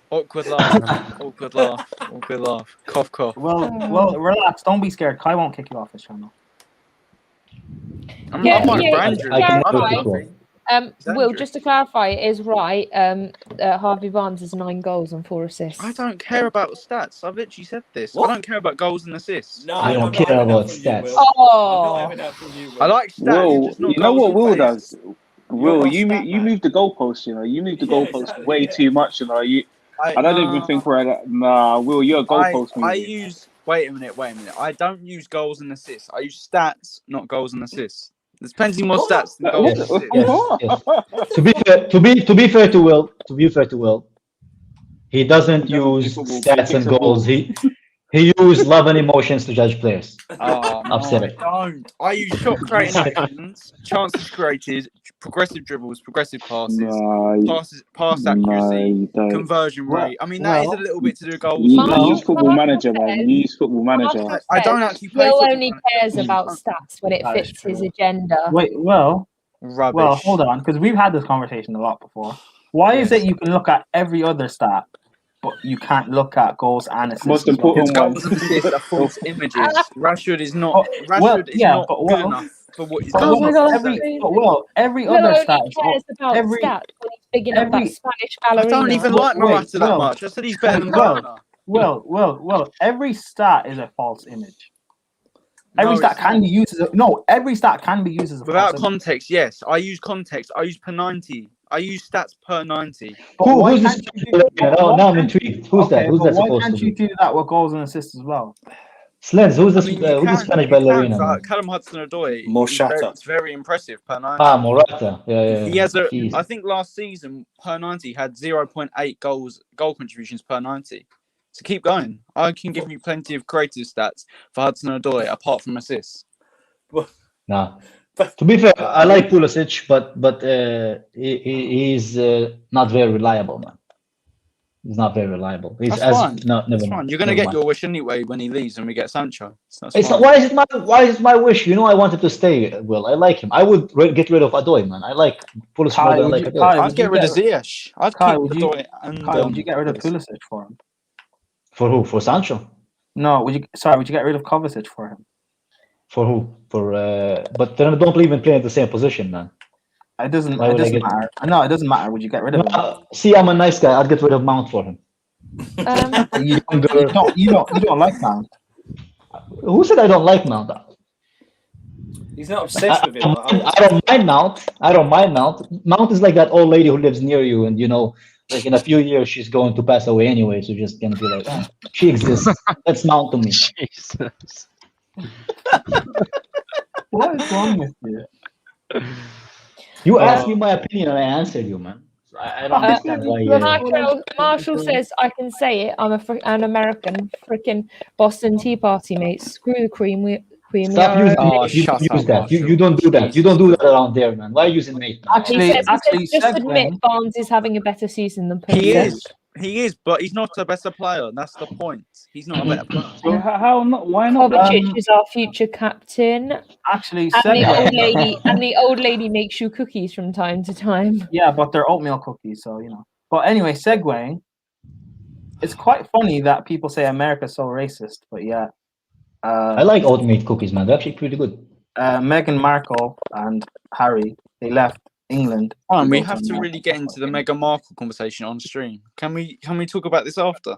Awkward laugh. Awkward laugh. Awkward laugh. Cough, cough. Well, relax. Don't be scared. Kai won't kick you off his channel. I might brand just you. to I can clarify, do it. Will, just to clarify, it is right. Harvey Barnes has 9 goals and 4 assists. I don't care about stats. I've literally said this. What? I don't care about goals and assists. No, I don't I'm not care having about that from you, stats. Will. I'm not Oh, having that from you, Will. I like stats. Will, just not you know goals what and Will players. does? Will, not you stat man. move the goalposts. You know, you move the Yeah, goalposts exactly, way yeah. too much. You know, I don't even think we're at that. Nah, Will, you're a goalpost I mover. use. Wait a minute. I don't use goals and assists. I use stats, not goals and assists. There's plenty more stats than goals and assists. Yes. To be fair to Will, he doesn't use stats and goals. He used love and emotions to judge players. Oh, I've said no, it. I don't. I use shot creating actions, chances created, progressive dribbles, progressive passes, Nah, pass no, accuracy, you don't. conversion Well- rate. I mean, that is a well- little bit to do with goals. You Marshall use Football Manager, man. said- You use Football Manager. Marshall I don't said actually play Will football only manager. cares about stats when it That is fits his true. agenda. Wait, well, Rubbish. hold on, because we've had this conversation a lot before. Why is it you can look at every other stat, but you can't look at goals and assists? Most as well? important Because one. goals and assists are false images. Rashford is not. Oh, Rashford well, is yeah, not but good well- enough for what he's But Oh done. my God, every Will other only stat is cares about every- stats when he's bigging up every- that Spanish I ballerina. don't even like Wait, Morata that well- much. I said he's better than well- Werner. well, every stat is a false image. Every No, stat it's can be used as every stat can be used as a Without false image. context, yes. I use context. I use per 90. I use stats per 90. But why Who's this? can't you do- Oh, why now I'm can't- intrigued. Who's that? Okay, Who's but that why supposed can't to you be? do that with goals and assists as well? Slens, who's I this? mean, Who's the Spanish you ballerina? can, man? Callum Hudson-Odoi. More He's very, shatter. it's very impressive per 90. Ah, Morata. Yeah. He has Jeez. I think last season per 90 had 0.8 goal contributions per 90. So keep going. I can give you plenty of creative stats for Hudson-Odoi apart from assists. Nah. To be fair, I like Pulisic, but he's not very reliable, man. He's not very reliable. He's That's fine. No, never That's mind. fine. You're gonna Never get mind. your wish anyway when he leaves and we get Sancho. So that's It's fine. why is it my wish? You know, I wanted to stay. Will I like him? I would get rid of Odoi, man. I like Pulisic. Kai, more than I would like you- Odoi. Kai, I'd get rid of Ziyech. I'd Kai, keep would you- Odoi and Kai, would you get rid of Pulisic. Pulisic for him? For who? For Sancho? No, would you? Sorry, would you get rid of Kovacic for him? For who? For but then I don't believe in playing in the same position, man. It doesn't. Why It would I doesn't get- matter. No, it doesn't matter. Would you get rid of him? See, I'm a nice guy. I'd get rid of Mount for him. You don't like Mount. Who said I don't like Mount? He's not obsessed with him. I don't mind Mount. I don't mind Mount. Mount is like that old lady who lives near you, and you know, like in a few years she's going to pass away anyway. So you're just gonna be like, ah, she exists. That's Mount to me. Jesus. What is wrong with you? You asked me my opinion, and I answered you, man. I don't understand why. Marshall says, I can say it. I'm an American, freaking Boston Tea Party, mate. Screw the cream. We Stop are using Oh, mate. You shut don't use up, that. Marshall. You don't do that. You don't do that around there, man. Why are you using mate? Man? Actually, He says, just segue. admit Barnes is having a better season than He Pulisic. is. He is, but he's not a better player. That's the point. He's not a better player. So how not? Why not? Kovacic is our future captain, Actually, and segue. the old lady makes you cookies from time to time. Yeah, but they're oatmeal cookies, so you know. But anyway, segueing. It's quite funny that people say America's so racist, but yeah. I like oatmeal cookies, man. They're actually pretty good. Meghan Markle and Harry, they left England. Fine, we to go have to America. really get into the Meghan Markle conversation on stream. Can we talk about this after?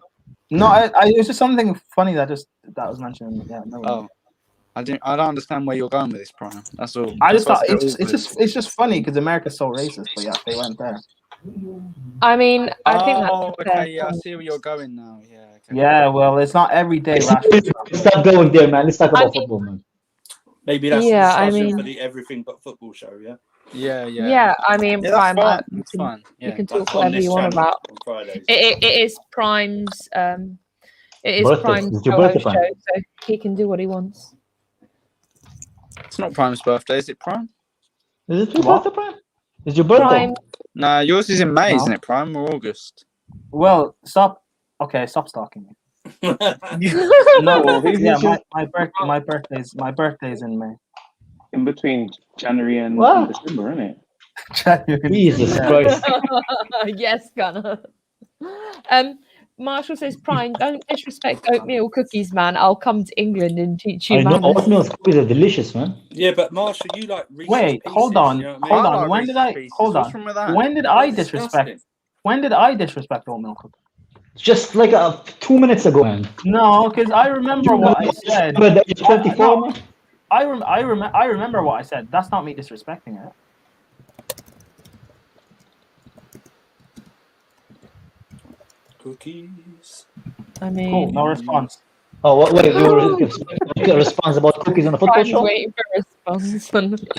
No, it was just something funny that was mentioned. Yeah, no. Oh, I don't understand where you're going with this, Prime. That's all. I just That's thought what's it's just funny because America's so racist, but yeah, they went there. I mean, I think Oh, that's fair okay, yeah, I point. see where you're going now. Yeah. Okay. Yeah, well, it's not every day. Let's stop going there, man. Let's talk about football, man. Maybe that's Yeah, the I discussion mean- for the Everything But Football show, yeah? Yeah. I mean, Yeah, Prime. that's fine. You That's can, fine. you Yeah. can That's talk on whatever this you want channel about. on Fridays. It is Prime's. It is Birthday. Prime's It's your solo birthday, show, Prime. so he can do what he wants. It's not Prime's birthday, is it, Prime? Is it your What? birthday, Prime? It's your birthday. Prime. Nah, yours is in May, No. isn't it, Prime, or August? Well, stop. Okay, stop stalking me. No, Well, who's yeah, this my birthday's in May. in between January and What? December, isn't it? Jesus Christ. Yes, Gunnar. Marshall says, Prime, don't disrespect oatmeal cookies, man. I'll come to England and teach you I know manners. oatmeal cookies are delicious, man. Yeah, but Marshall, you like Reese's Wait, hold Pieces, on, you know what I hold mean? on. like When Reese's did I Pieces. hold What's on? wrong with that? When did I That's disrespect? disgusting. When did I disrespect oatmeal cookies? Just like 2 minutes ago, man. No, because I remember what I said. But that is 24, No. man. I remember what I said. That's not me disrespecting it. Cookies. I mean, Cool. No response. Oh, wait, you were expecting a response about cookies on a football Prime's show? waiting for a response.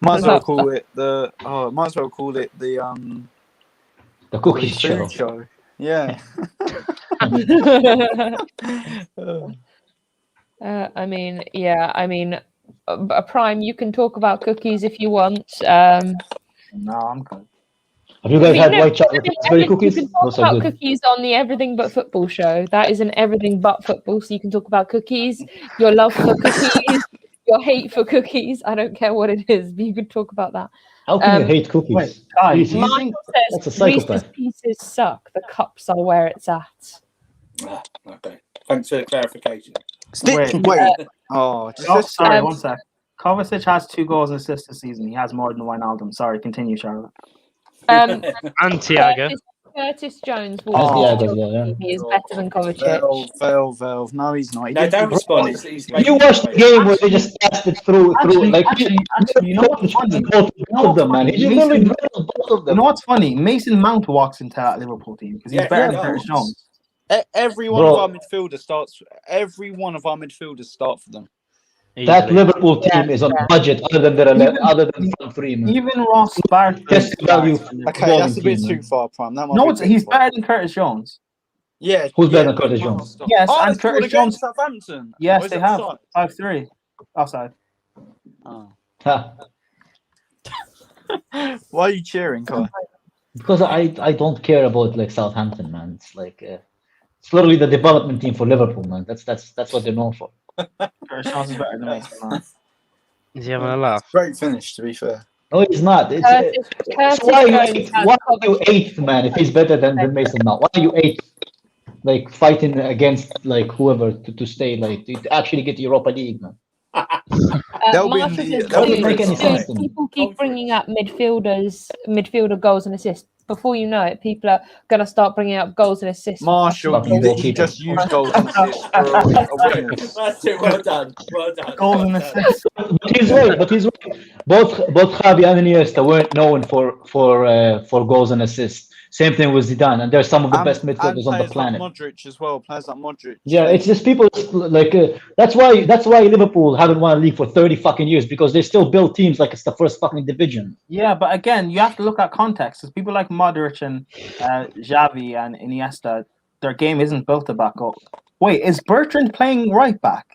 Might as well That's- call it the. Oh, might as well call it the The cookie show. food show. Yeah. I mean, yeah. I mean, Prime, you can talk about cookies if you want. No, I'm good. Have you guys had white chocolate You raspberry cookies? can talk Those are about good. cookies on the Everything But Football show. That is an Everything But Football, so you can talk about cookies, your love for cookies, your hate for cookies. I don't care what it is, but you can talk about that. How can you Um, hate cookies? Wait, guys, Jesus. do you think Michael That's a says Reese's psychopath. Pieces suck. The cups are where it's at. Ah, okay. Thanks for the clarification. Wait. Wait. Oh, just Oh, sorry, Um, one sec. Kovacic has 2 goals and assists this season. He has more than Wijnaldum. Sorry, continue, Charlotte. Um, And Thiago. Curtis Jones will That's the other, yeah. he is better than Kovacic. Valve. No, he's not. He No, didn't- don't respond. He's You watched the game where they just passed it through, Actually, like you know what's funny? both of them, man. He just Mason- literally dribbled both of You them. know what's funny? Mason Mount walks into that Liverpool team because he's Yeah, better he than Curtis does. Jones. Every one Bro. of our midfielders starts. Every one of our midfielders start for them. That Easily. Liverpool team is on Yeah. budget other than their other than front three, man. Even Ross Barkley. Just value. Okay, that's a bit too far, Prime. That might No, be it's, too he's far. better than Curtis Jones. Yeah. Who's better than but Curtis come on, Jones? stop. Yes, Oh, and they scored Curtis Jones. against Southampton. Or Yes, is they it have offside? 5-3 offside. Oh. Ha. Why are you cheering, Kai? Because I don't care about like Southampton, man. It's like it's literally the development team for Liverpool, man. That's what they're known for. Curtis Jones is better than Mason Mount. Is he having a laugh? Great finish, to be fair. No, he's not. It's Curtis why are you Jones eighth? has Why are you Kovacic. eighth, man? If he's better than Mason Mount, why are you eighth? Like fighting against like whoever to stay like to actually get the Europa League, man. They'll be in Marshall the- says, they'll be in the dude, conference. people keep bringing up midfielder goals and assists. Before you know it, people are going to start bringing up goals and assists. Marshall, Fucking you literally goalkeeper. just used goals and assists for a winners. That's it. Well done. Well done. Goals and assists. But he's right. Both Xavi and Iniesta weren't known for goals and assists. Same thing with Zidane, and they're some of the best midfielders on the players planet. like Modric as well. Players like Modric. Yeah, it's just people like that's why Liverpool haven't won a league for 30 fucking years, because they still build teams like it's the first fucking division. Yeah, but again, you have to look at context. Because people like Modric and Xavi and Iniesta, their game isn't built to back up. Wait, is Bertrand playing right back?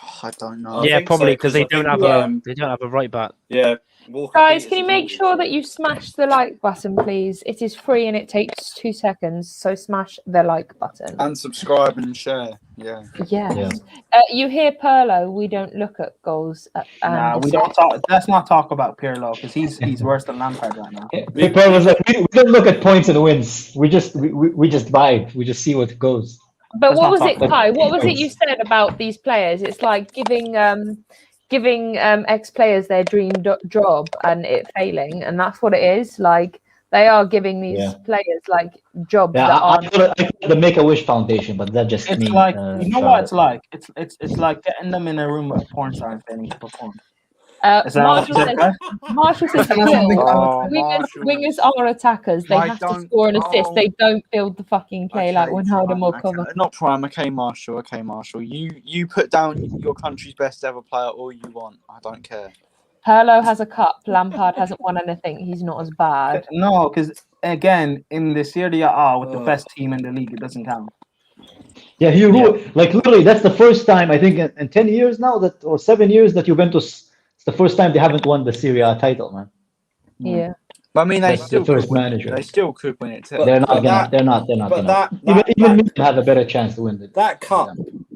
Oh, I don't know. I Yeah, think probably so, because they 'cause I don't think, have they don't have a right back. Yeah. Walker Guys, can you Peters make is sure that you smash the like button, please? It is free and it takes 2 seconds, so smash the like button. And subscribe and share. Yeah. Yes. Yeah. You hear Perlo, we don't look at goals. Nah, we don't talk. Let's not talk about Pirlo because he's worse than Lampard right now. People was like, we don't look at points and wins. We just vibe. We just see what goes. But Let's what not was talk it, about Kai? What was it points. you said about these players? It's like giving ex-players their dream job and it failing, and that's what it is. Like they are giving these Yeah. players like jobs Yeah, that I aren't. thought the Make-A-Wish Foundation, but that's just It's me. like you know what it's Charlotte. like. It's like getting them in a room with a porn star and they need to perform. Is that Marshall what says, you said? Marshall says, That's something Will, Oh, wingers are attackers. They I have to don't- score and assist. oh. They don't build the fucking play like Okay, Wijnaldum or Prime, cover. okay. Not Prime. Okay, Marshall. Okay, Marshall. You put down your country's best ever player all you want. I don't care. Perlo has a cup. Lampard hasn't won anything. He's not as bad. No, because again, in the Serie A with the best team in the league, it doesn't count. Yeah, like literally, that's the first time I think in 10 years now or 7 years that Juventus. It's the first time they haven't won the Serie A title, man. Yeah. I mean, they That's the still first could win. manager. They still could win it too. But- They're not but gonna. that- They're not but gonna. that Even Milan have a better chance to win it. that cup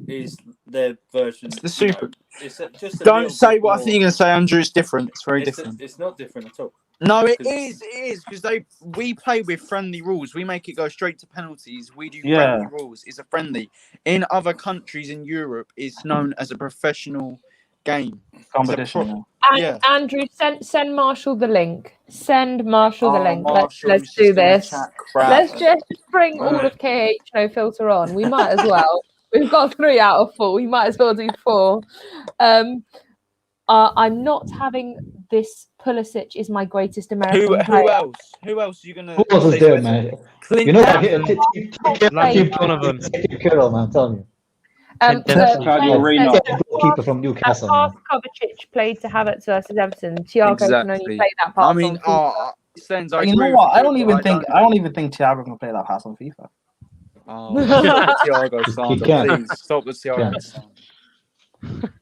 is their version. It's the super. It's just a Don't little say bit what I more- think you're gonna say, Andrew. It's different. It's very it's different. It's not different at all. No, it Because- is because we play with friendly rules. We make it go straight to penalties. We do Yeah. friendly rules. It's a friendly. In other countries in Europe, it's known as a professional game. Competition. It's a yeah. And Yeah. Andrew, send Marshall the link. Send Marshall the Oh, link. Marshall, Let's he's do just gonna this. chat crap. Let's just bring all of KH No Filter on. We might as well. We've got 3 out of 4. We might as well do 4. I'm not having this. Pulisic is my greatest American Who player. else? Who else are you gonna? Who else is say there, with? man? Clint You know Dempsey. what? Lampard's one of them. Carroll, man. I'm telling you. So Dempsey. Claudio Reyna. Keeper from Newcastle. Man. half Kovacic played to Havertz versus Everton. Thiago can only Exactly. play that part. I mean, Stens, I You agree know with what? I don't but even think Thiago can play that pass on FIFA. Oh, Thiago slander, can. please stop the Thiago slander.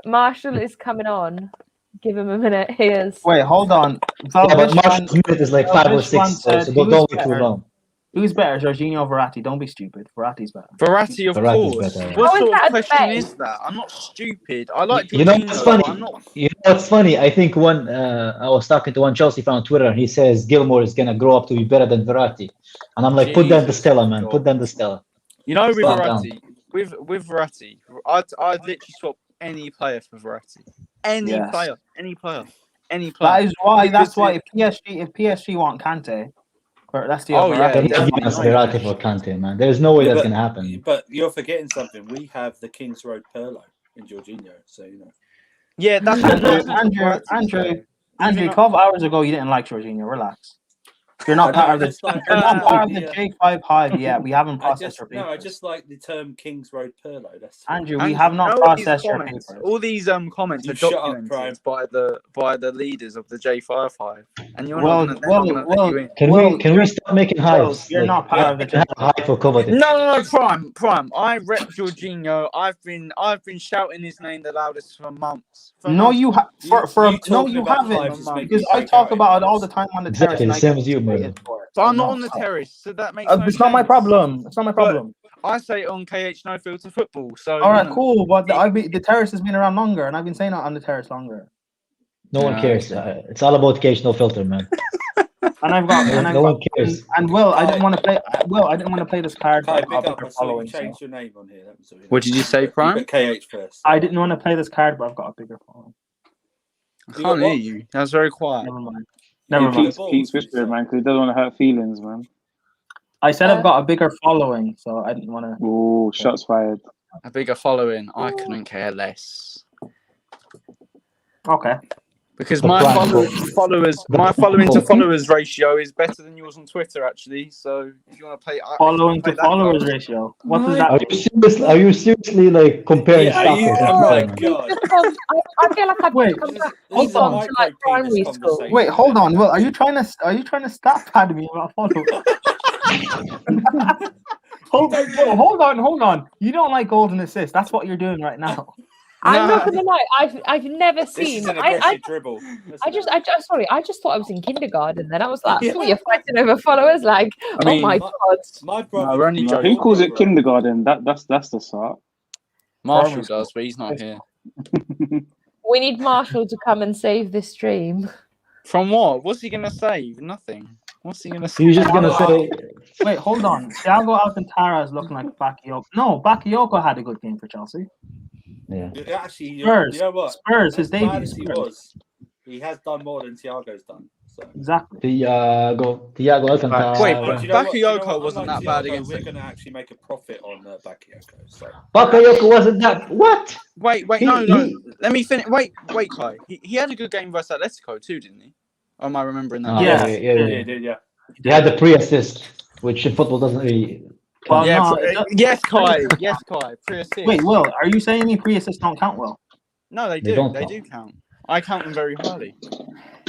Marshall is coming on. Give him a minute. He is. Wait, hold on. Yeah, but Marshall Smith is like 5 or This one 6, so said don't who's wait too better? long. Who's better, Jorginho or Verratti? Don't be stupid. Verratti's better. Verratti, of Verratti's course. better, yeah. What How is sort that of a question debate? is that? I'm not stupid. I like You know Jorginho, what's funny? but I'm not. You know what's funny? I think I was talking to one Chelsea fan on Twitter, and he says Gilmore is gonna grow up to be better than Verratti, and I'm like, put down the Jesus Stella, man. God. Put down the Stella. You know, with Calm Verratti, with Verratti, I'd literally swap any player for Verratti. Any Yes. player, any player. That is why. Because That's why. If PSG want Kante, that's the Oh, other. yeah, They're Verratti. not giving us Verratti for Kante, man. There's no way Yeah, that's but- gonna happen. But you're forgetting something. We have the King's Road Perlo in Jorginho, so you know. Yeah, that's Andrew, what Andrew, Verratti's Andrew, saying. Andrew, Even 12 hours ago, you didn't like Jorginho. Relax. You're not part of the. just like- You're not part of the Yeah. J5 Hive yet. We haven't I processed just your no, I papers. just like the term Kings Road Perlo. That's Andrew, we And have not all these processed your comments, papers. all these comments You are shut up, documented by the leaders of the J55, and you're Well, not gonna let you in. Can we stop making hives? You're not part of the can have a hive for Kovacic. No, Prime. I rep Jorginho. I've been shouting his name the loudest for months. No, you have. No, talking you about haven't. hives is making Because me I freak talk out about it in all the time on the terrace. Exactly and the I same get as you, hated Murdo. for it. But I'm So not no, on the stop. terrace, so that makes no It's not my sense. problem. It's not my But problem. I say it on KH No Filter Football. So All right, you know. cool. But the terrace has been around longer, and I've been saying it on the terrace longer. No one cares. It's all about Cage No Filter, man. And I've got, No one cares. and Will, I didn't want to play. Will, I didn't want to play this card. Kai, But big I've up. got I a saw you following. So. changed your name on here. That was all, What did you say, Prime? You put KH first. I didn't want to play this card, but I've got a bigger following. I can't hear you. That was very quiet. Never mind. He Never mind. keeps whispering, man, because he doesn't want to hurt feelings, man. I said I've got a bigger following, so I didn't want to. Oh, shots fired. A bigger following. I couldn't care less. Okay. Because my following to followers ratio is better than yours on Twitter, actually. So if you want to play Following play to that followers card- ratio. What does that Are mean? you seriously like comparing Yeah, stuff? you- or oh something, my man? God. I feel like I've Wait, come back This is a on to like primary micro-penis school. conversation. Wait, hold on. Will, are you trying to stop at me about following? Hold on. You don't like golden assist. That's what you're doing right now. I'm not gonna lie. I've never This is seen. an aggressive dribble. I just thought I was in kindergarten. Then I was like, "Oh, you're fighting over followers!" Like, I mean, oh my god. My brother. we're only No, joking. who calls it kindergarten? That's the start. Marshall does, but he's not here. We need Marshall to come and save this stream. From what? What's he gonna save? Nothing. What's he gonna say? You're just gonna say Wait, hold on. Thiago Alcantara is looking like Bakayoko. No, Bakayoko had a good game for Chelsea. yeah. Actually, you Spurs. know what? Spurs, his As bad debut. as he Spurs. was, he has done more than Thiago's done. So. Exactly. Thiago Alcantara. Wait, But but do you know what? Do you know Bakayoko what? wasn't Unlike that bad Thiago, against we're it. going to actually make a profit on Bakayoko. So. Bakayoko wasn't that. What? Wait, no. Let me finish. Wait, Kai. He had a good game versus Atletico too, didn't he? Or am I remembering that? Oh, Yeah. Yeah. He had the pre-assist, which in football doesn't really. Well, Yeah, no, yes, Kai. Pre-assist. Wait, Will, are you saying me pre-assists don't count, Will? No, they They do. don't They count. do count. I count them very highly.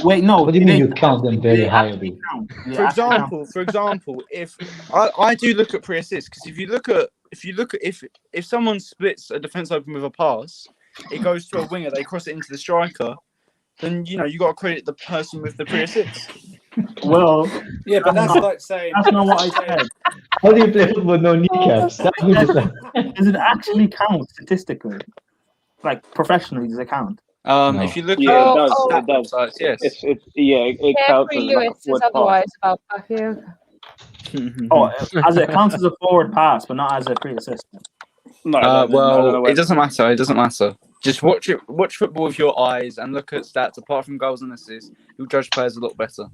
Wait, no. What do you mean they- you count them very they highly? actually count. They For actually count. example, if I do look at pre-assist, because if you look at if someone splits a defense open with a pass, it goes to a winger, they cross it into the striker, then you got to credit the person with the pre-assist. Well, Yeah, but that's like saying. that's not what I said. How do you play football with no kneecaps? That means it's Does it actually count statistically? Like professionally, does it count? No. If you look Yeah, at it does. Oh. It does. websites, yes. It counts Jeffrey as like a Lewis forward is pass. otherwise about Bakayoko. Oh, as it counts as a forward pass, but not as a pre-assist. No, I don't know it doesn't matter. It doesn't matter. Just watch football with your eyes and look at stats. Apart from goals and assists, you'll judge players a lot better.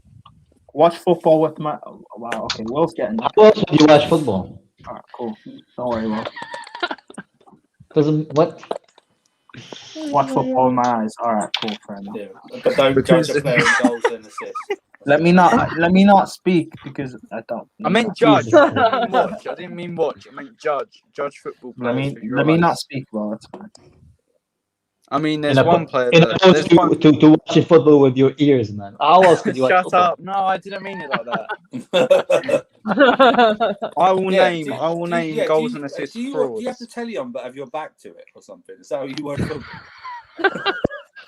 Watch football with my. Oh, wow. Okay, Will's getting. How else would you watch football? All right, cool. Don't worry, Will. Doesn't what? Watch football with my eyes. All right, cool. Fair enough. Yeah, but don't judge a player in goals and assists. Let me not speak because I don't. I meant judge. I didn't mean watch. I didn't mean watch. I meant judge. Judge football Let players. me with your let me eyes. not speak, Will. It's fine. I mean, there's In one player. opposed to watching football with your ears, man. How else could you watch Shut football? up! No, I didn't mean it like that. I will name goals and assists do frauds. you have the telly on but have your back to it or something? Is that how you watch football?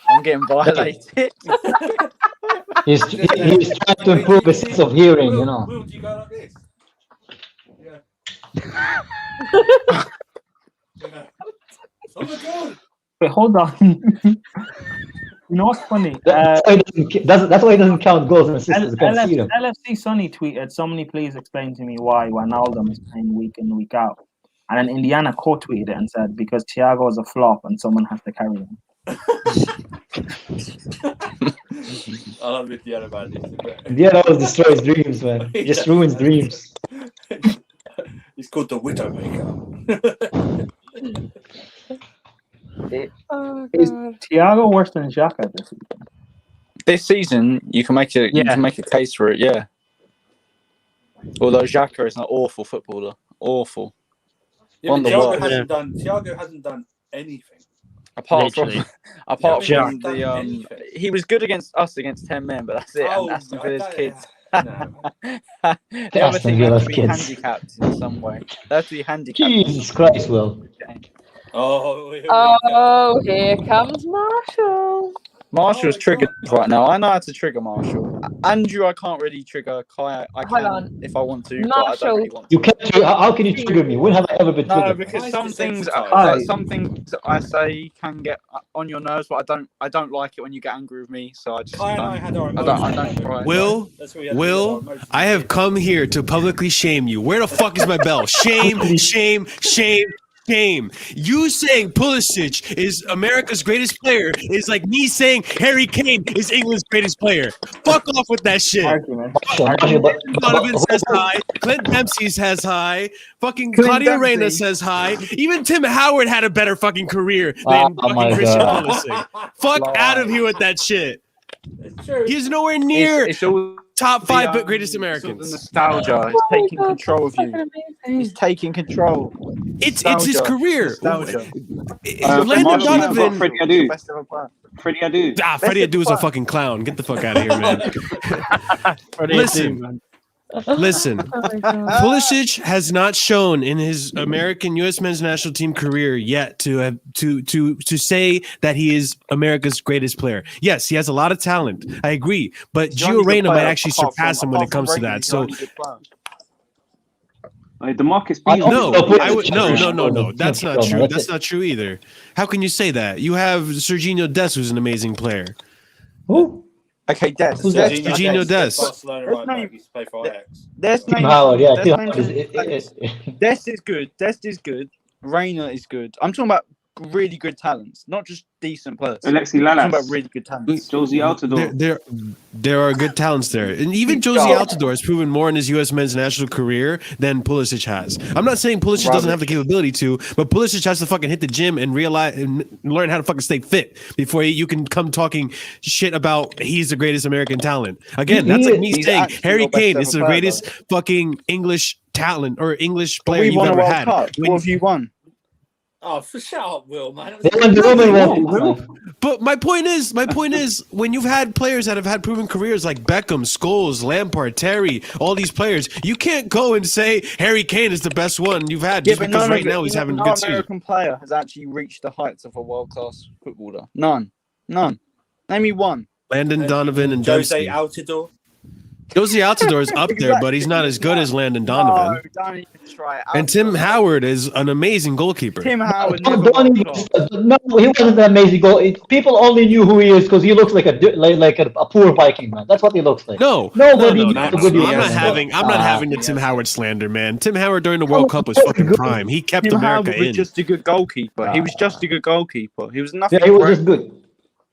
I'm getting violated. He's trying to improve his sense of hearing, you know. Will, do you go like this? Yeah. Yeah. Oh my god! Wait, hold on. You know what's funny? That's why he doesn't count goals and assists. He can't see them. LFC Sonny tweeted, "Somebody please explain to me why Wijnaldum is playing week in week out." And then Indiana co-tweeted it and said, "Because Thiago is a flop and someone has to carry him." I love Indiana, man. Indiana always destroys dreams, man. He just ruins dreams. He's called the Widowmaker. Oh, Is God. Thiago worse than Xhaka this season? This season, you can make a case for it. Yeah. Although Xhaka is an awful footballer. Awful. Yeah, On but the world. Thiago hasn't done anything. Apart Literally. from, apart Yeah, from but he's the done anything. he was good against us against 10 men, but that's it. Oh, and Aston I Villa's don't- kids. no. The other Aston team had Villa's to be kids. handicapped in some way. They have to be handicapped. Jesus Christ, Will. Oh, here we go. Oh, here comes Marshall. Marshall's Oh, triggered it's right now. I know how to trigger Marshall. Andrew, I can't really trigger. Kai, I Hold can on. if I want to, but I Marshall. don't really want to. You can't. How can you trigger me? When have I ever been No, triggered? because Nice some to things, sensitize. some things I say can get on your nerves, but I don't like it when you get angry with me. So I just Kai and I don't. had our I emotions. don't try. Will, That's what we had to do with our Will, emotions. I have come here to publicly shame you. Where the fuck is my bell? Shame, shame, shame, shame. You saying Pulisic is America's greatest player is like me saying Harry Kane is England's greatest player. Fuck off with that shit. Argument. Donovan says hi. Clint Dempsey says hi. Fucking Clint Claudio Reyna Dempsey. says hi. Even Tim Howard had a better fucking career than Oh my fucking Christian God. Pulisic. Fuck out of here with that shit. It's true. He's nowhere near It's all top five the, greatest sort of Americans. nostalgia. It's taking control of you. It's taking control. It's his Nostalgia. career. Nostalgia. Landon Marshall, you've got Donovan. Freddie Adu. Best ever player. Freddie Adu. Freddie Best Adu is a ever. fucking clown. Get the fuck out of here, man. Listen. Listen, Pulisic has not shown in his American U.S. men's national team career yet to have to say that he is America's greatest player. Yes, he has a lot of talent. I agree, but He's the only Gio good Reyna might player actually apart surpass from- him when it apart from comes to Reagan, that. he's the So only good player. DeMarcus I Beasley. no, No, I would no. no, That's no, not no, true. that's That's it. not true either. How can you say that? You have Serginho Dest, who's an amazing player. Who? Okay, Des. Who's that? Eugenio Dest. Barcelona Let's right back. name- He used to play for Ajax. Des Tim names- Howard, yeah. Des Tim names Howard is, Des is good. Des is good. Rayner is good. I'm talking about really good talents, not just decent players. Alexi I'm talking about Lalas. really good talents. Josie Altidore. There are good talents there, and even Josie Altidore has proven more in his U.S. men's national career than Pulisic has. I'm not saying Pulisic doesn't have the capability to, but Pulisic has to fucking hit the gym and realize and learn how to fucking stay fit before you can come talking shit about he's the greatest American talent. Again, that's like me He's saying actually Harry your best Kane ever is the player, greatest fucking English talent or English But player we you've won a ever World had. Cup. When- What have you won? Oh, for shut up, Will, man. They won the Women World Cup. But my point is, when you've had players that have had proven careers like Beckham, Scholes, Lampard, Terry, all these players, you can't go and say Harry Kane is the best one you've had just because right now he's having a no good season. American player has actually reached the heights of a world-class footballer. None. Name me one. Landon Donovan and Jose Dempsey. Altidore. Josie Altidore is up there, but he's not as good as Landon Donovan. No, don't even try it. And Tim Howard is an amazing goalkeeper. Tim Howard. No, never don't world class. even- no, he wasn't an amazing goal. People only knew who he is because he looks like a poor Viking man. That's what he looks like. No, Nobody knew no. how good he I'm was. not having the Tim Howard slander, man. Tim Howard during the World Cup was fucking prime. He kept Tim America Howard was in. just a good goalkeeper. He was just a good goalkeeper. He was nothing. Yeah, he was great. just good.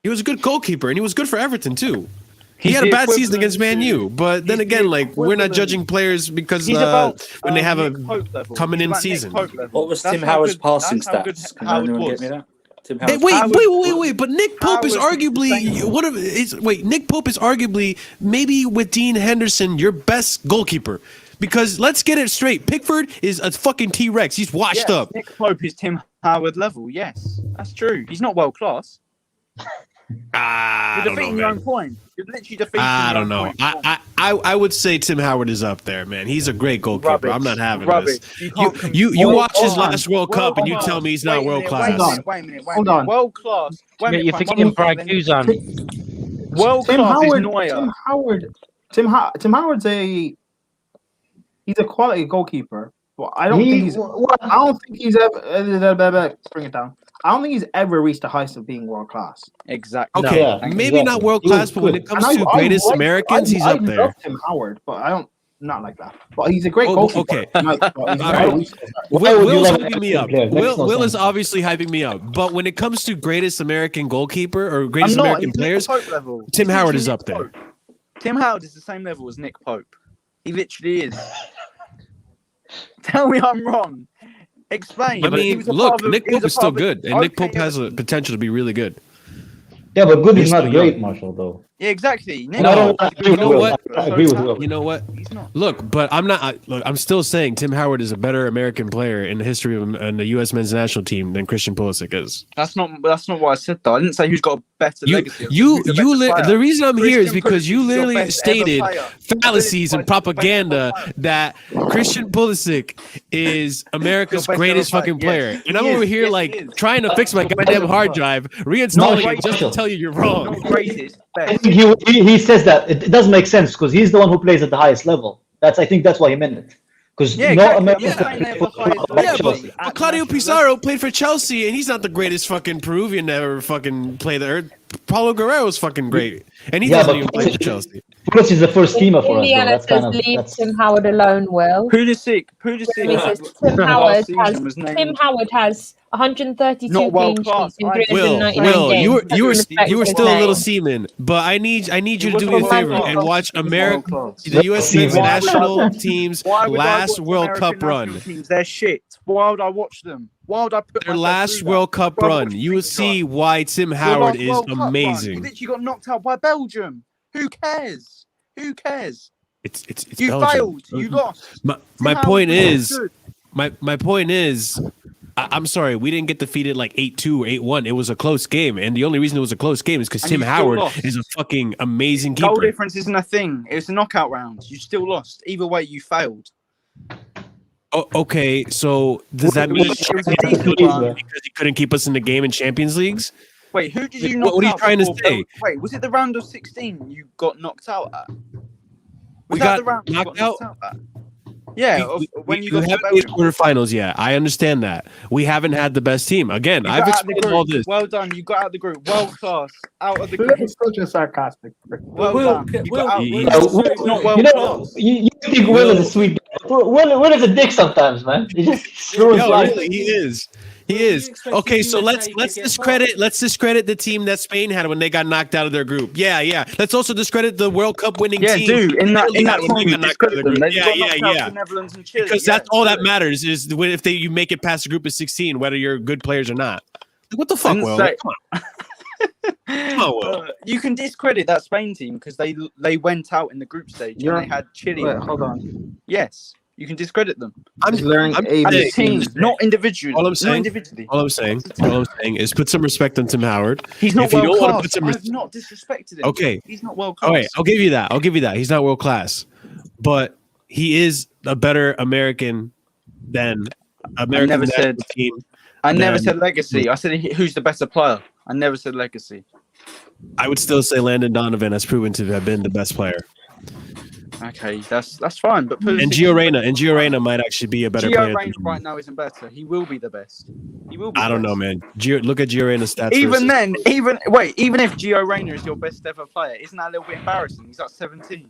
He was a good goalkeeper, and he was good for Everton too. He He's had a the bad season equivalent against Man to- U, but then he's again, the like we're not equivalent- judging players because He's about when they have a Nick Pope level. coming He's in about Nick season. Pope level. What was That's Tim how Howard's good- passing that's how good stats? Can Howard anyone was. get me that? Tim Hey, Howard's wait! But Nick Pope is Howard was arguably insane. one of Nick Pope is arguably maybe with Dean Henderson your best goalkeeper because let's get it straight. Pickford is a fucking T-Rex. He's washed Yes, up. Nick Pope is Tim Howard level. Yes, that's true. He's not world class. I You're don't know, defeating your man. own point. You're literally defeating I your don't own know. point. I would say Tim Howard is up there, man. He's a great goalkeeper. Rubbish. I'm not having Rubbish. this. You can't You Hold watch his on. last World Cup and you Hold tell on. me he's not Wait a world minute, class. Wait a minute. Hold on. World class. Wait a minute, You're fine, forgetting one Brian more. Guzan. World Tim class is Howard. Neuer. Tim Howard's he's a quality goalkeeper. Well, I don't think he's ever. Bring it down. I don't think he's ever reached the heights of being world class. Exactly. Okay, Yeah, maybe exactly. not world He was class, but when good. it comes to greatest Americans, he's up I there. love Tim Howard, but I don't not like that. But he's a great Oh, goalkeeper. okay. But he's All never right. reached it. Why would you Will's love hyping an me up. American player? Makes no Will is sense. obviously hyping me up, but when it comes to greatest American goalkeeper or I'm greatest not. American He's players, Nick Pope level. Tim He's Howard literally is up Nick there. Pope. Tim Howard is the same level as Nick Pope. He literally is. Tell me I'm wrong. Explain. I He mean, was a look, part of- Nick he was Pope a is still part of- good, and Nick okay, Pope has a Everton. potential to be really good. Yeah, but good He's is not still great, young. Marshall. Though Yeah, exactly. And I don't agree with know Will. what? I agree with Will. You know what? He's not. Look, but I'm still saying Tim Howard is a better American player in the history of the U.S. men's national team than Christian Pulisic is. That's not what I said though. I didn't say who's got a better legacy. The reason I'm here is Christian because you Pulisic is your literally best ever stated player. fallacies and Pulisic is your best propaganda ever player. that Christian Pulisic is America's Your best greatest ever player. fucking player, Yes. and I'm He over is. here Yes, like he is. trying to fix my Your best goddamn ever hard player. drive, reinstalling No, it just to Rachel. tell you you're wrong. Not greatest, I best. think he says that it does make sense because he's the one who plays at the highest level. I think that's why he meant it. Because Yeah, no exactly. American Yeah, player they have the highest Yeah, legacy but at Claudio national Pizarro played for Chelsea, and he's not the greatest fucking Peruvian to ever fucking play the earth. Paulo Guerrero's fucking great, and he Yeah, doesn't but even play for Chelsea. Pulisic is the first teamer for us. Though. Indiana That's kind says of leave that's. Tim Howard alone, Will. Pulisic He says Tim last Howard season was Tim named Howard has 132 not world clean class. sheets in I- 399 Will, games. you were Doesn't respect his still a little name. seaman, but I need you to was do me a world favor class. and watch World class. the U.S. men's Why would I national team's Why would I last watch World American Cup run. national teams? They're shit. Why would I watch them? Why would I put Their myself last through that? World Cup Why would I run, watch you will England see run? why Tim Your Howard last is World Cup run, amazing. You literally got knocked out by Belgium. Who cares? Who cares? It's You Belgium. failed. You lost. My Howard point was is, good. my point is, I'm sorry, we didn't get defeated like 8-2 or 8-1. It was a close game, and the only reason it was a close game is because And Tim you still Howard lost. is a fucking amazing Goal keeper. difference isn't a thing. It was a knockout round. You still lost. Either way, you failed. Oh, okay, so does that It mean was a because decent run. he couldn't keep us in the game in Champions Leagues? Wait, who did you What- knock out? what are you trying to before say? Belgium? Wait, was it the round of 16 you got knocked out at? We Was that got the round you knocked knocked out at? Yeah, when you got to haven't made Belgium. quarterfinals yet. I understand that. We haven't had the best team. Again, You I've got out of the explained all group. this. Well done. You got out of the group. World class. Out of the group. It's such a sarcastic. Well Will, done. You Will, got out. Will, It's not world You know, class. you think Will is a sweet guy. Will is a dick sometimes, man. He just throws Yo, lies. really, he is. He What do you is. expect Okay, the so USA let's to get discredit the team that Spain had when they got knocked out of their group. Yeah. Let's also discredit the World Cup winning Yeah, team. dude. In that when they got tournament, knocked out of their group. they Yeah, got knocked out yeah. to Netherlands and Chile. Because yeah, that's all that good. matters is if you make it past the group of 16, whether you're good players or not. Like, what the I fuck, didn't Will? say- Come on, Will. You can discredit that Spain team because they went out in the group stage You're- and they had Chile. Wait, hold on. Yes, you can discredit them I'm He's learning I'm- A, as B, a C. team, not individually. All I'm Not saying- individually. all I'm saying is put some respect on Tim Howard. He's not If you world don't wanna class. put some I've not disrespected him. Okay. He's not world class. All right, I'll give you that. He's not world class, but he is a better American than American never national said- team. I never Man. said legacy. I said who's the better player. I never said legacy. I would still say Landon Donovan has proven to have been the best player, Okay, that's fine. But Pulisic- and Gio Reyna might actually be a better player. Gio than Reyna him. right now isn't better. He will be the best. He will be. I don't best. know, man. Look at Gio Reyna's stats. Even versus- then, even if Gio Reyna is your best ever player, isn't that a little bit embarrassing? He's like 17.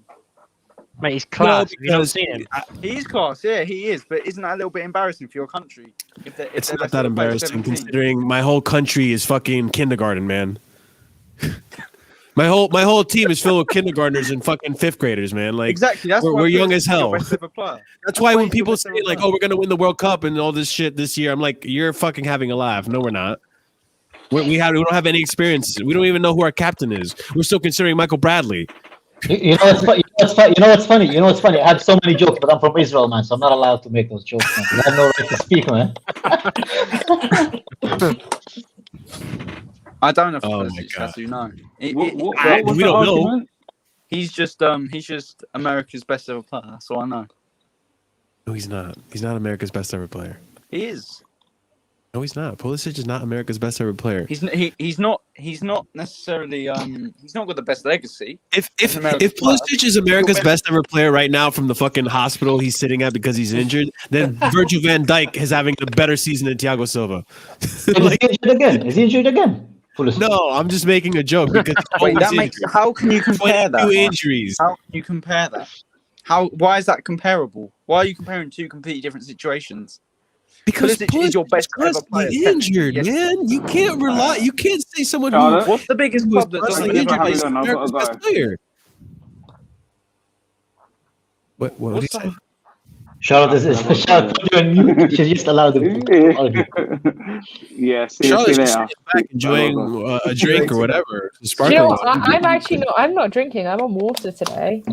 Mate, he's class. No, Have you not because seen him? He's class, yeah, he is. But isn't that a little bit embarrassing for your country? If it's their not best that ever player is embarrassing 17? considering my whole country is fucking kindergarten, man. my whole team is filled with kindergartners and fucking fifth graders, man. Like Exactly. That's we're why young Pulisic as is your hell. best ever player. That's why when he's your people best say ever like, player. "Oh, we're gonna win the World Cup" and all this shit this year, I'm like, "You're fucking having a laugh." No, we're not. We don't have any experience. We don't even know who our captain is. We're still considering Michael Bradley. You know what's funny? You know what's funny? I have so many jokes, but I'm from Israel, man, so I'm not allowed to make those jokes, man. 'Cause I have no right to speak, man. I don't know if Oh my Pulisic God. has to know. What was we the don't know. argument? He's just America's best ever player. That's all I know. No, he's not. He's not America's best ever player. He is. No, he's not. Pulisic is not America's best ever player. He's not necessarily he's not got the best legacy. If America's player. Pulisic is America's best ever player right now from the fucking hospital he's sitting at because he's injured, then Virgil van Dijk is having a better season than Thiago Silva. Like, Is he injured again? Pulisic. no, I'm just making a joke because he's Wait, always that makes. injured. How can you compare 22 that? injuries. How can you compare that? Why is that comparable? Why are you comparing two completely different situations? Because Pulisic is your best ever player, constantly injured, technically, yes. man. You can't rely. You can't say someone who Charlotte? What's the biggest was club that constantly doesn't injured injured? is Hang on, I've America's gotta best player. What did he What's say? Charlotte is Charlotte put you on mute. You should just allow them to argue. Yeah, see Charlotte's you just later. sitting back enjoying a drink or whatever. Do you Sparkling know what? water. I'm actually not. I'm not drinking. I'm on water today.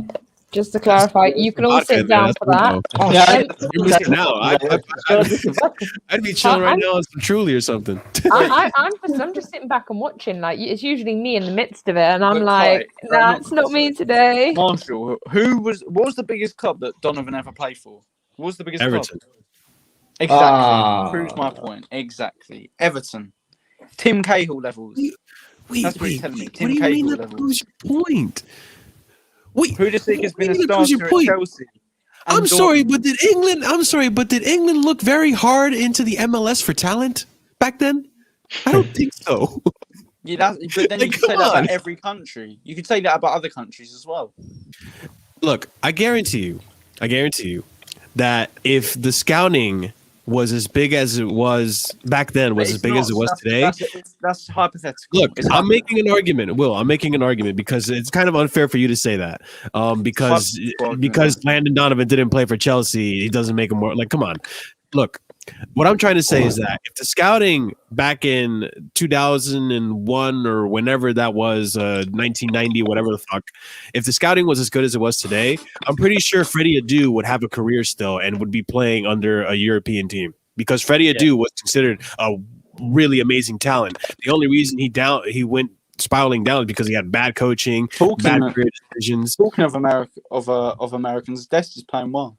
Just to clarify, you can all Vodka, sit man, down that's for that. good, Oh, though. Um, You're missing out. I'd be chilling right now on some Truly or something. I'm just sitting back and watching. Like it's usually me in the midst of it, and I'm But like, Kai, nah, it's not me today. Marshall, what was the biggest club that Donovan ever played for? What was the biggest Everton. club? Exactly. Ah. Proves my point. Exactly. Everton. Tim Cahill levels. Wait, That's what he's wait, telling me. what Tim do you Cahill mean that levels. proves your point? Wait, Pulisic has what been a do you mean that proves your starter at point? Chelsea. I'm sorry, but did England look very hard into the MLS for talent back then? I don't think so. Yeah, but then Like, you could say come that on. about every country. You could say that about other countries as well. Look, I guarantee you that if the scouting was as big as it was back then, was But as it's big not. as it was today. That's hypothetical. Look, It's I'm hypothetical. making an argument. Will, I'm making an argument because it's kind of unfair for you to say that. Because Hypothetical argument, because Landon Donovan didn't play for Chelsea, he doesn't make him more like. Come on, look. What I'm trying to say is that if the scouting back in 2001 or whenever that was, 1990, whatever the fuck, if the scouting was as good as it was today, I'm pretty sure Freddie Adu would have a career still and would be playing under a European team because Freddie Adu was considered a really amazing talent. The only reason he went spiraling down is because he had bad coaching, bad career decisions. Talking of Americans, Dest is playing well.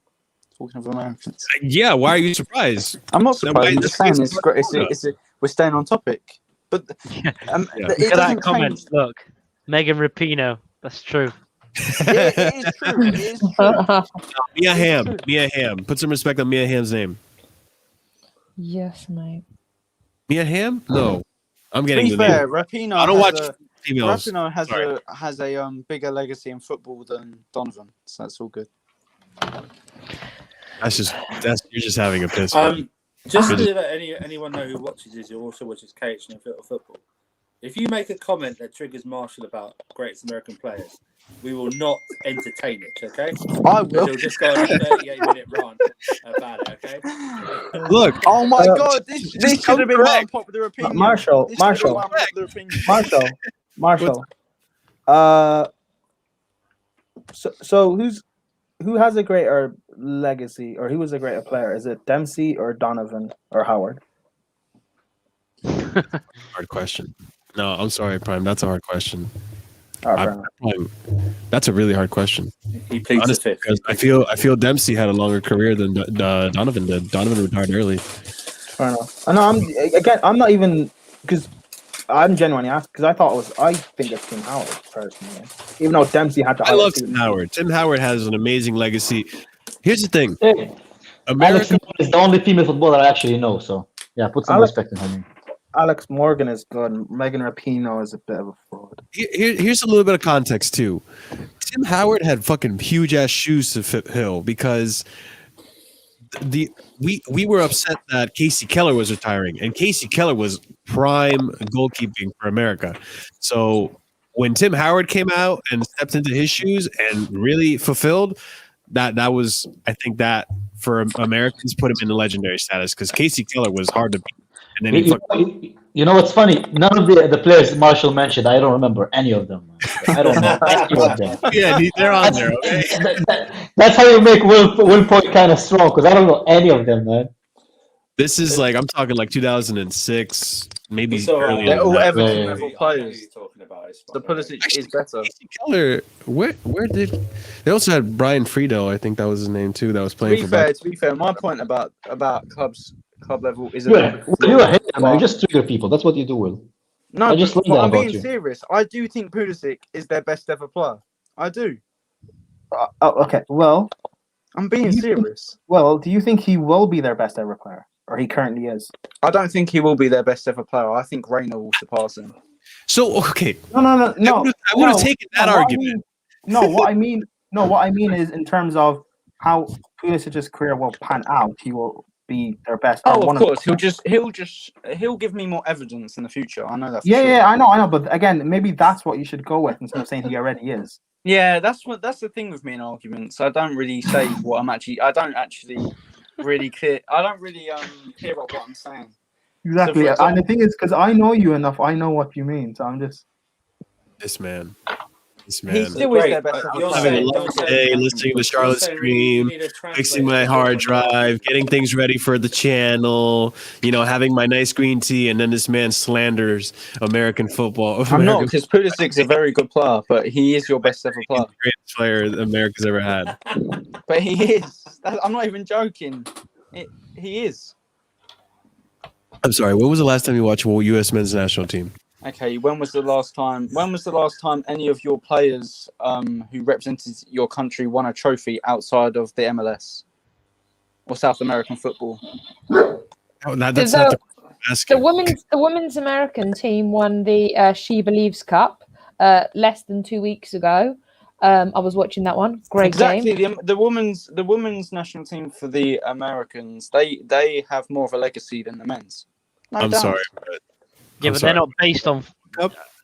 Talking of Americans. Yeah, why are you surprised? I'm not surprised. I'm just saying it's- we're staying on topic. But Yeah. it Look at doesn't that comment. change. Look, Megan Rapinoe. That's true. It is true. It is true. Mia Hamm. Put some respect on Mia Hamm's name. Yes, mate. Mia Hamm? No. I'm To getting be the fair, name. Rapinoe I don't watch has females. Rapinoe Sorry. has a bigger legacy in football than Donovan, so that's all good. You're just having a piss. Just to let anyone know who watches this, who also watches KH and football. If you make a comment that triggers Marshall about greatest American players, we will not entertain it, okay? I will. He'll just go on a 38-minute rant about it, okay? Look. Oh my God! This just should have been my correct. unpopular opinion. Marshall, This should have been my unpopular opinion. Marshall. So who has a greater legacy, or who was a greater player? Is it Dempsey or Donovan or Howard? Hard question. No, I'm sorry, Prime. That's a hard question. Oh, fair enough. Prime, that's a really hard question. He pleads the Honestly, fifth. because I feel Dempsey had a longer career than Donovan did. Donovan retired early. Fair enough. I know. I'm not even because I'm genuinely asking because I think it's Tim Howard personally, even though Dempsey had to. I love Tim Howard. Tim Howard has an amazing legacy. Here's the thing. Alex Morgan is the only female footballer I actually know, so yeah, put some respect in her name. Alex Morgan is good. Megan Rapinoe is a bit of a fraud. Here's a little bit of context too. Tim Howard had fucking huge ass shoes to fill because we were upset that Casey Keller was retiring, and Casey Keller was prime goalkeeping for America. So when Tim Howard came out and stepped into his shoes and really fulfilled, that was, I think, that for Americans put him in the legendary status because Casey Keller was hard to beat. And then You know what's funny? None of the players Marshall mentioned, I don't remember any of them. I don't know any of them. Yeah, they're on there. Okay. That's how you make Will point kind of strong because I don't know any of them, man. This is like I'm talking like 2006, maybe earlier. They're all than that. Everton level players. The Pulisic is better. Keller, where did they also had Brian Friedel? I think that was his name too. That was playing for. To be fair, my point about club level is You're a hater, man. You just trigger people. That's what you do, Will. No, I just but learned that I'm about being you. serious. I do think Pulisic is their best ever player. I do. Okay, well, I'm being serious. Well, do you think he will be their best ever player, or he currently is? I don't think he will be their best ever player. I think Reina will surpass him. So okay, No. I would have taken that argument. What I mean is in terms of how Pulisic's career will pan out, he will be their best. Oh, of course. He'll give me more evidence in the future. I know that. For sure. Yeah, I know. But again, maybe that's what you should go with instead of saying he already is. Yeah, that's the thing with me in arguments. I don't really say what I'm actually. I don't actually really care. I don't really care about what I'm saying. Exactly. So And the thing is, because I know you enough, I know what you mean. So I'm just. This man. He still is their best. I'm having a long day listening to Charlotte scream, fixing my hard drive, getting things ready for the channel, having my nice green tea, and then this man slanders American football. I'm not, because Pulisic's a very good player, but he is your best ever player. Greatest player America's ever had. But he is. I'm not even joking. He is. I'm sorry. When was the last time you watched a U.S. men's national team? Okay, when was the last time any of your players who represented your country won a trophy outside of the MLS or South American football? That's not the women's American team won the She Believes Cup less than 2 weeks ago. I was watching that one. Great game. Exactly. The women's national team for the Americans, they have more of a legacy than the men's. No doubt. Sorry. Yeah, but they're not based on.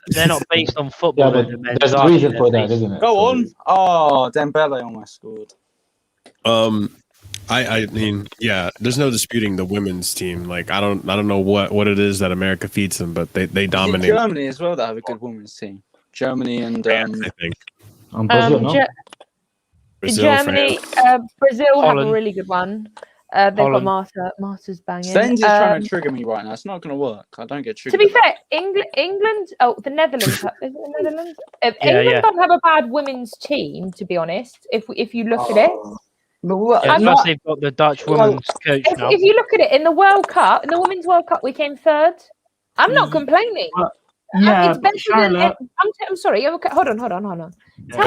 They're not based on football. Yeah, but there's a reason for that, isn't it? Go on. Oh, Dembele almost scored. I mean, yeah. There's no disputing the women's team. Like, I don't know what it is that America feeds them, but they dominate. Germany as well that have a good women's team. Germany and I think. Brazil, no? Brazil, Germany, Brazil have a really good one. They've got Marta's banging. Stenz is trying to trigger me right now. It's not going to work. I don't get triggered. To be fair, England. Oh, the Netherlands. Is it the Netherlands? England don't have a bad women's team, to be honest. If you look at it, plus they've got the Dutch women's coach now. If you look at it in the World Cup, in the Women's World Cup, we came third. I'm not complaining. Yeah, it's better than. I'm sorry. Okay, hold on. Tell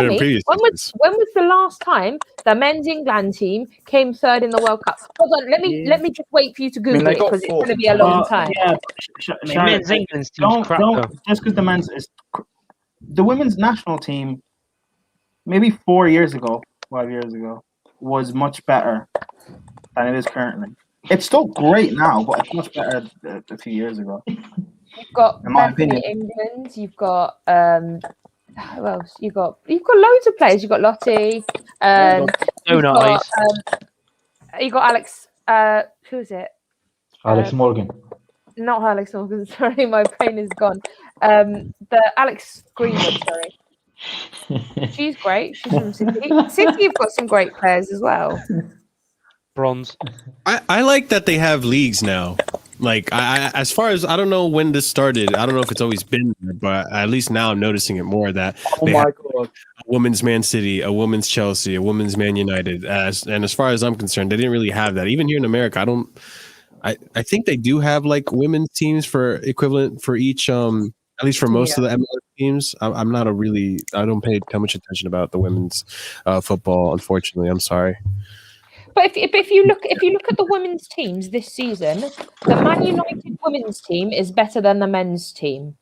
me, when was the last time the men's England team came third in the World Cup? Hold on, let me just wait for you to Google it because it's going to be a long time. Yeah, men's England's team's crap. Just because the men's is the women's national team, maybe 5 years ago, was much better than it is currently. It's still great now, but it's much better a few years ago. You've got in my Bethany opinion. England. You've got who else? You've got loads of players. You've got Lottie. You got Alex. Who is it? Alex Morgan. Not Alex Morgan. Sorry, my brain is gone. The Alex Greenwood. Sorry. She's great. She's from City. City have got some great players as well. Bronze. I like that they have leagues now. Like, as far as I don't know when this started, I don't know if it's always been there, but at least now I'm noticing it more that they have a women's Man City, a women's Chelsea, a women's Man United. And as far as I'm concerned, they didn't really have that. Even here in America, I think they do have like women's teams for equivalent for each, at least for most of the MLS teams. I'm not I don't pay too much attention about the women's football, unfortunately. I'm sorry. But if you look at the women's teams this season, the Man United women's team is better than the men's team.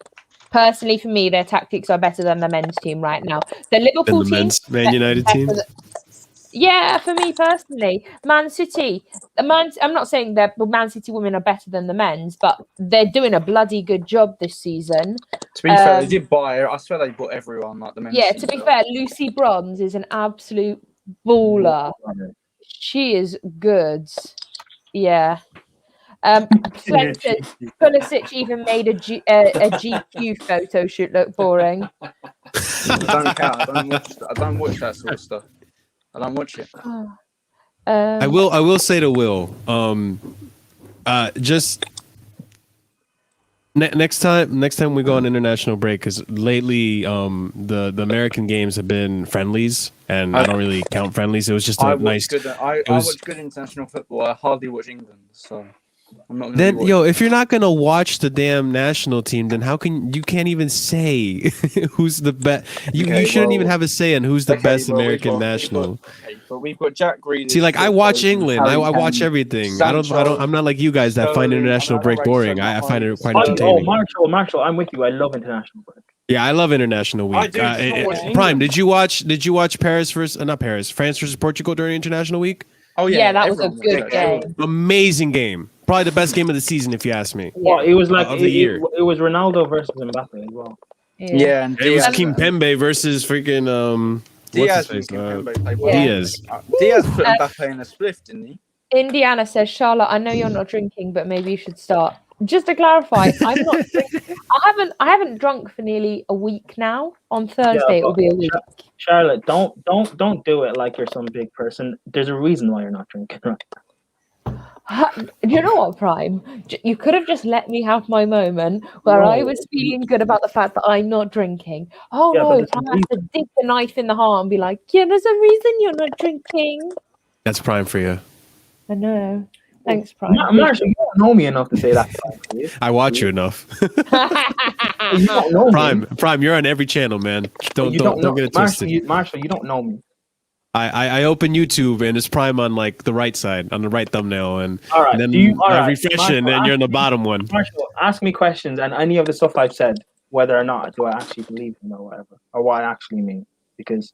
Personally, for me, their tactics are better than the men's team right now. The Liverpool team, Man United team. Yeah, for me personally, Man City. I'm not saying that the Man City women are better than the men's, but they're doing a bloody good job this season. To be fair, they did buy. I swear they bought everyone like the men's. Yeah, to be fair, Lucy Bronze is an absolute baller. She is good. Yeah. Pulisic even made a GQ photo shoot look boring. I don't count. I don't watch that sort of stuff. I don't watch it. I will say to Will, just next time we go on international break, because lately the American games have been friendlies, and I don't really count friendlies. It was just I nice. I watch good international football. I hardly watch England, so I'm not. Then if you're not gonna watch the damn national team, then how can you can't even say who's the best? You shouldn't even have a say on who's the best American national. But we've got Jack Grealish. See, like I watch England, I watch everything. Sancho, I'm not like you guys that find international break boring. I find it quite Oh, entertaining. Marshall, I'm with you. I love international break. Yeah, I love international week. Prime, did you watch France versus Portugal during international week? Oh yeah, that was a good game. Amazing game. Probably the best game of the season, if you ask me. Well, it was like of the year. It was Ronaldo versus Mbappe as well. Yeah, and It was Diaz. Kimpembe versus freaking Diaz what's his and face? Kimpembe played well. Diaz. Diaz put Mbappe in a spliff, didn't he? Indiana says, Charlotte, I know you're not drinking, but maybe you should start. Just to clarify, I'm not drinking. I haven't drunk for nearly a week now. On Thursday, it will be a week. Charlotte, don't do it like you're some big person. There's a reason why you're not drinking. Do you know what, Prime? You could have just let me have my moment where I was feeling good about the fact that I'm not drinking. Oh Yeah, no, but Prime has to dig the knife in the heart and be like, yeah, there's a reason you're not drinking. That's prime for you. I know. Thanks, Prime. Marshall, you don't know me enough to say that. I watch you enough. You don't know me. Prime, you're on every channel, man. Don't get it twisted. Marshall, you don't know me. I open YouTube and it's Prime on like the right side, on the right thumbnail, and, All right, and then I refresh Marshall, it, and then you're in the bottom one. Marshall, ask me questions, and any of the stuff I've said, whether or not do I actually believe them or whatever, or what I actually mean, because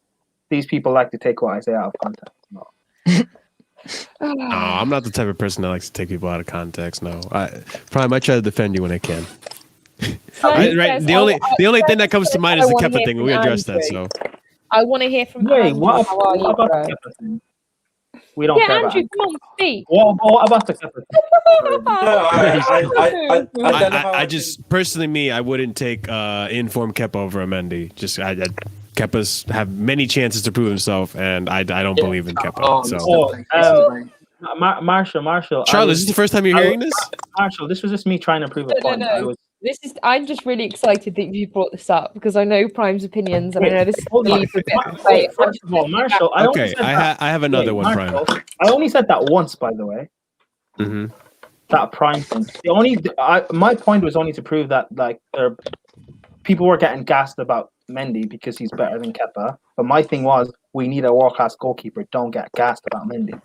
these people like to take what I say out of context. No. No, I'm not the type of person that likes to take people out of context. No, Prime, I try to defend you when I can. The only thing that comes to mind is the Kepa thing, and we addressed that. So I want to hear from Wait, Andrew. what How are you, about bro? the Kepa thing? We don't care Yeah, about Andrew, it. come on, speak. What about the Kepa thing? I just personally, I wouldn't take informed Kepa over Amendi. Just Kepa's have many chances to prove himself, and I don't believe in Kepa. Marshall. Charlotte, is this the first time you're hearing this? Marshall, this was just me trying to prove a point. No. I'm just really excited that you brought this up because I know Prime's opinions and I know this is First of all, Marshall, I have another one, Marshall, Prime. I only said that once, by the way. Mm-hmm. That Prime thing. My point was only to prove that people were getting gassed about Mendy because he's better than Kepa. But my thing was, we need a world-class goalkeeper. Don't get gassed about Mendy.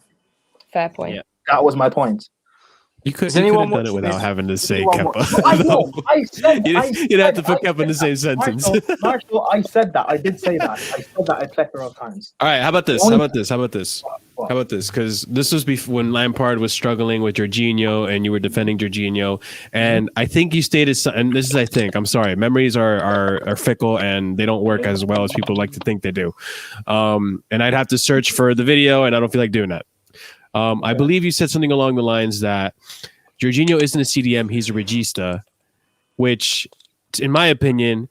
Fair point. Yeah. That was my point. You could have done it without having to say Kepa. I know. You'd have to put Kepa in the same sentence. Marshall, I said that. I did say that. I said that a plethora of times. All right, how about this? Because this was when Lampard was struggling with Jorginho and you were defending Jorginho. And I think you stated, and this is, I think, I'm sorry, memories are fickle and they don't work as well as people like to think they do. And I'd have to search for the video and I don't feel like doing that. I believe you said something along the lines that Jorginho isn't a CDM, he's a regista, which, in my opinion,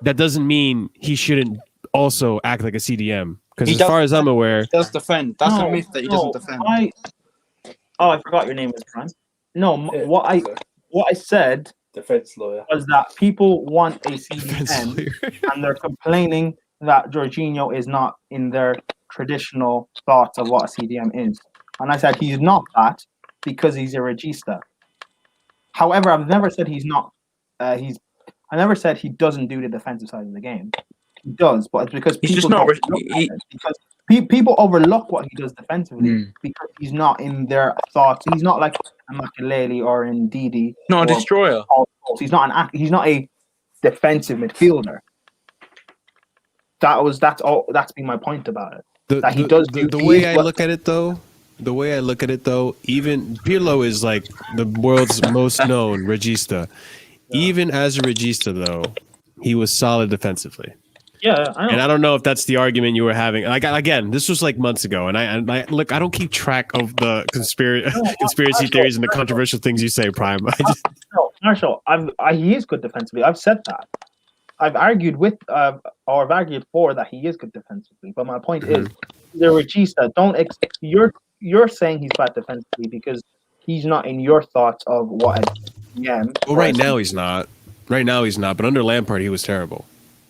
that doesn't mean he shouldn't also act like a CDM. Because as far as I'm aware, he does defend. That's a myth that he doesn't defend. I forgot your name was Prime. No, what I said defense lawyer was that people want a CDM and they're complaining that Jorginho is not in their traditional thoughts of what a CDM is. And I said he's not that because he's a regista. However, I've never said he's not. I never said he doesn't do the defensive side of the game. He does, but it's because people overlook what he does defensively because he's not in their thoughts. He's not like a Makelele or in Didi. Not a destroyer. He's not a defensive midfielder. That's been my point about it. The way I look at it though, even Pirlo is like the world's most known regista. Yeah. Even as a regista though, he was solid defensively. Yeah, I know. And I don't know if that's the argument you were having. Like again, this was like months ago, and I look, I don't keep track of the conspiracy theories and the controversial things you say, Prime. Marshall, he is good defensively. I've said that. I've argued I've argued for that he is good defensively. But my point is, the regista, you're saying he's bad defensively because he's not in your thoughts of what a GM. Well, right now he's not. But under Lampard, he was terrible.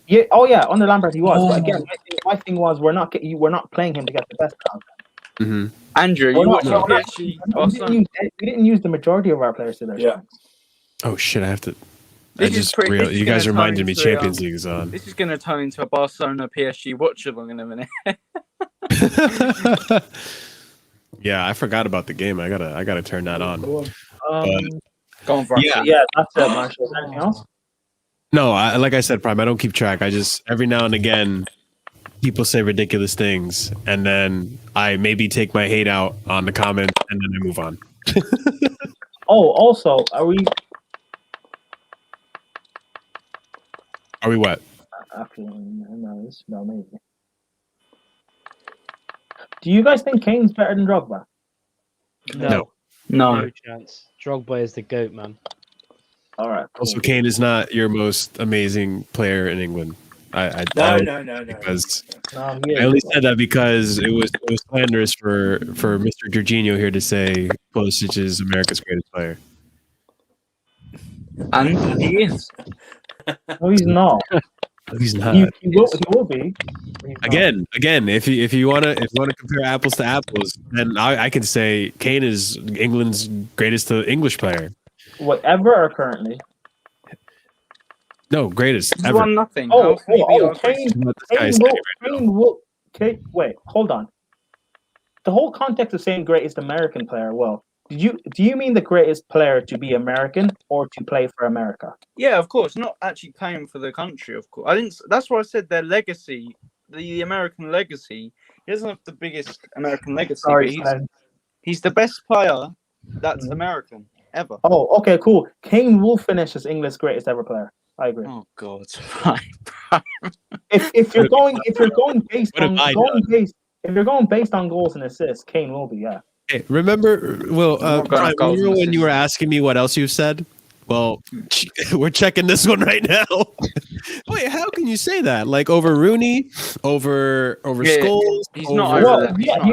Yeah. Oh yeah. Under Lampard, he was. But again, my thing was we're not playing him to get the best out of him. Andrew, we didn't use the majority of our players to their strengths. Oh shit! I have to. You guys reminded me Champions League is on. This is going to turn into a Barcelona PSG watch along in a minute. Yeah, I forgot about the game. I gotta turn that on. Go on, Brian. Yeah, that's it, Marshall. Is there anything else? No, like I said, Prime, I don't keep track. I just every now and again people say ridiculous things, and then I maybe take my hate out on the comments, and then I move on. Oh, also, are we? Are we what? No, it's not maybe. Do you guys think Kane's better than Drogba? No. No chance. Drogba is the GOAT, man. All right. Cool. Also, Kane is not your most amazing player in England. No. Because No, I only said that because it was slanderous for Mr. Jorginho here to say Pulisic is America's greatest player. And he is. No, he's not. He's not. He will be. Again, if you wanna compare apples to apples, then I can say Kane is England's greatest English player. Whatever or currently? No, greatest He's ever. won nothing. Oh, How can he be our Kane greatest? will. Okay, wait, hold on. The whole context of saying greatest American player. Well, do you mean the greatest player to be American or to play for America? Yeah, of course. Not actually playing for the country, of course. I didn't. That's why I said their legacy, the American legacy. He doesn't have the biggest American legacy. Sorry, but he's the best player that's American ever. Oh, okay, cool. Kane will finish as England's greatest ever player. I agree. Oh God! if you're going based What on have I done? if you're going based on goals and assists, Kane will be, yeah. Hey, remember, Prime, goals remember and when you were assists. asking me what else you said? Well, we're checking this one right now. Wait, how can you say that? Like over Rooney, over Yeah, Scholes? he's not over- over Well, that. He's yeah, not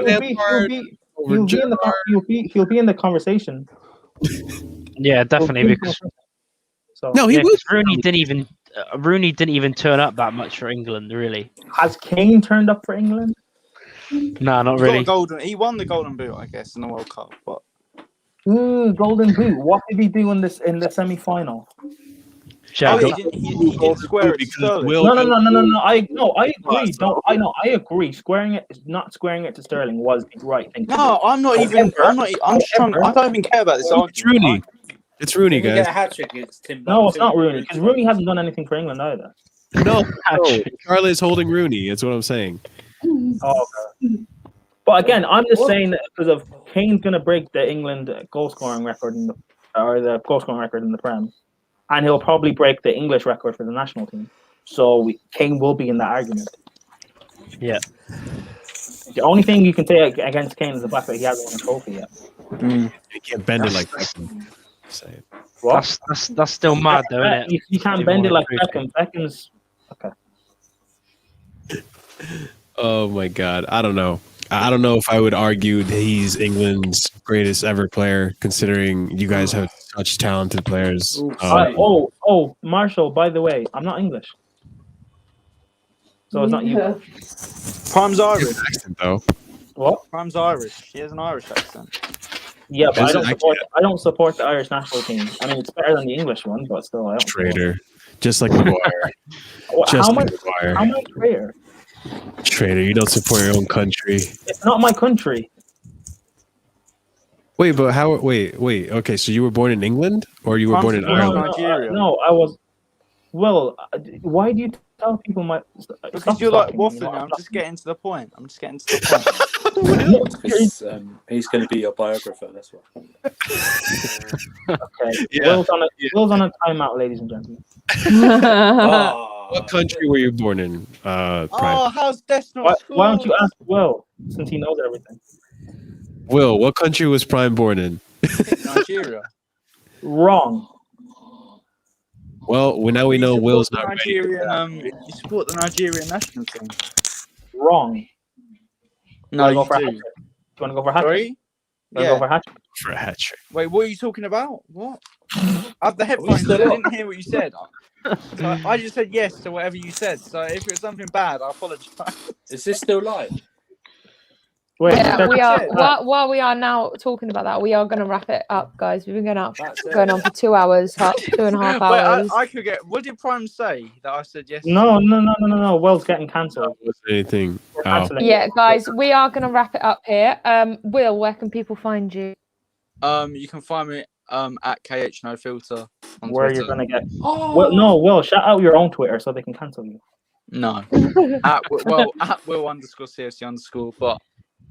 he'll be in the conversation. Yeah, definitely. Because So No, he yeah, was. 'cause Rooney didn't even turn up that much for England, really. has Kane turned up for England? No, not He got a really. golden. He won the Golden Boot, I guess, in the World Cup. But Golden Boot. What did he do in the semi-final? oh, he didn't square it. Because Sterling. Will- No. I agree. I agree. Not squaring it to Sterling was the right thing. to No, do. I'm not even. I'm not. I'm just trying. I don't even care about this It's argument. Rooney. It's Rooney, If we guys. get a hat trick, it's Timbuktu. No, it's not Rooney because Rooney hasn't done anything for England either. No, Charlie is holding Rooney. That's what I'm saying. Oh, okay. But again, I'm just saying that because of Kane's going to break the England goal scoring record the goal scoring record in the Prem, and he'll probably break the English record for the national team. So Kane will be in that argument. Yeah. The only thing you can say against Kane is the fact that he hasn't won a trophy yet. You can't bend it like that. Say it. What? That's still mad, though, isn't it? You can't bend it like Beckham. Beckham's okay. Oh my God, I don't know. I don't know if I would argue that he's England's greatest ever player, considering you guys have such talented players. Marshall. By the way, I'm not English, so it's not you. Prime's Irish. Accent, though. What? Prime's Irish. He has an Irish accent. Yeah, but Is it I don't support the Irish national team. I mean, it's better than the English one, but still, I don't. Traitor, just like Maguire. Just How like much? Maguire. How much traitor? Traitor, you don't support your own country. It's not my country. Wait, but how? Wait. Okay, so you were born in England, or you were born in No, Ireland? Nigeria. No, I was. Well, why do you tell people my? Because you're like waffling. I'm just getting to the point. He's going to be your biographer. That's why. Okay. Yeah. Will's on a timeout, ladies and gentlemen. What country were you born in? Prime? Oh, how's Death not? Why don't you ask Will, since he knows everything? Will, what country was Prime born in? Nigeria. Wrong. Well, now we know Will's not ready. Nigerian. You support the Nigerian national team. Wrong. No, Go you for a do. hat trick. Do you want to go for a hat trick? Sorry. Go for a hat trick? For a hat trick. Wait, what are you talking about? What? I have the headphones. I didn't hear what you said. So I just said yes to whatever you said. So if it was something bad, I apologize. Is this still live? Wait, Yeah, we are. it. While we are now talking about that, we are going to wrap it up, guys. We've been going on for 2 hours, 2.5 hours. Wait, I could get. What did Prime say that I said yes? No. Will's getting cancelled. Anything? Oh. Cancelling. Yeah, guys, we are going to wrap it up here. Will, where can people find you? You can find me at KHNoFilter on Where Twitter. you're gonna get? Will, shout out your own Twitter so they can cancel you. No. at Will_CFC_, but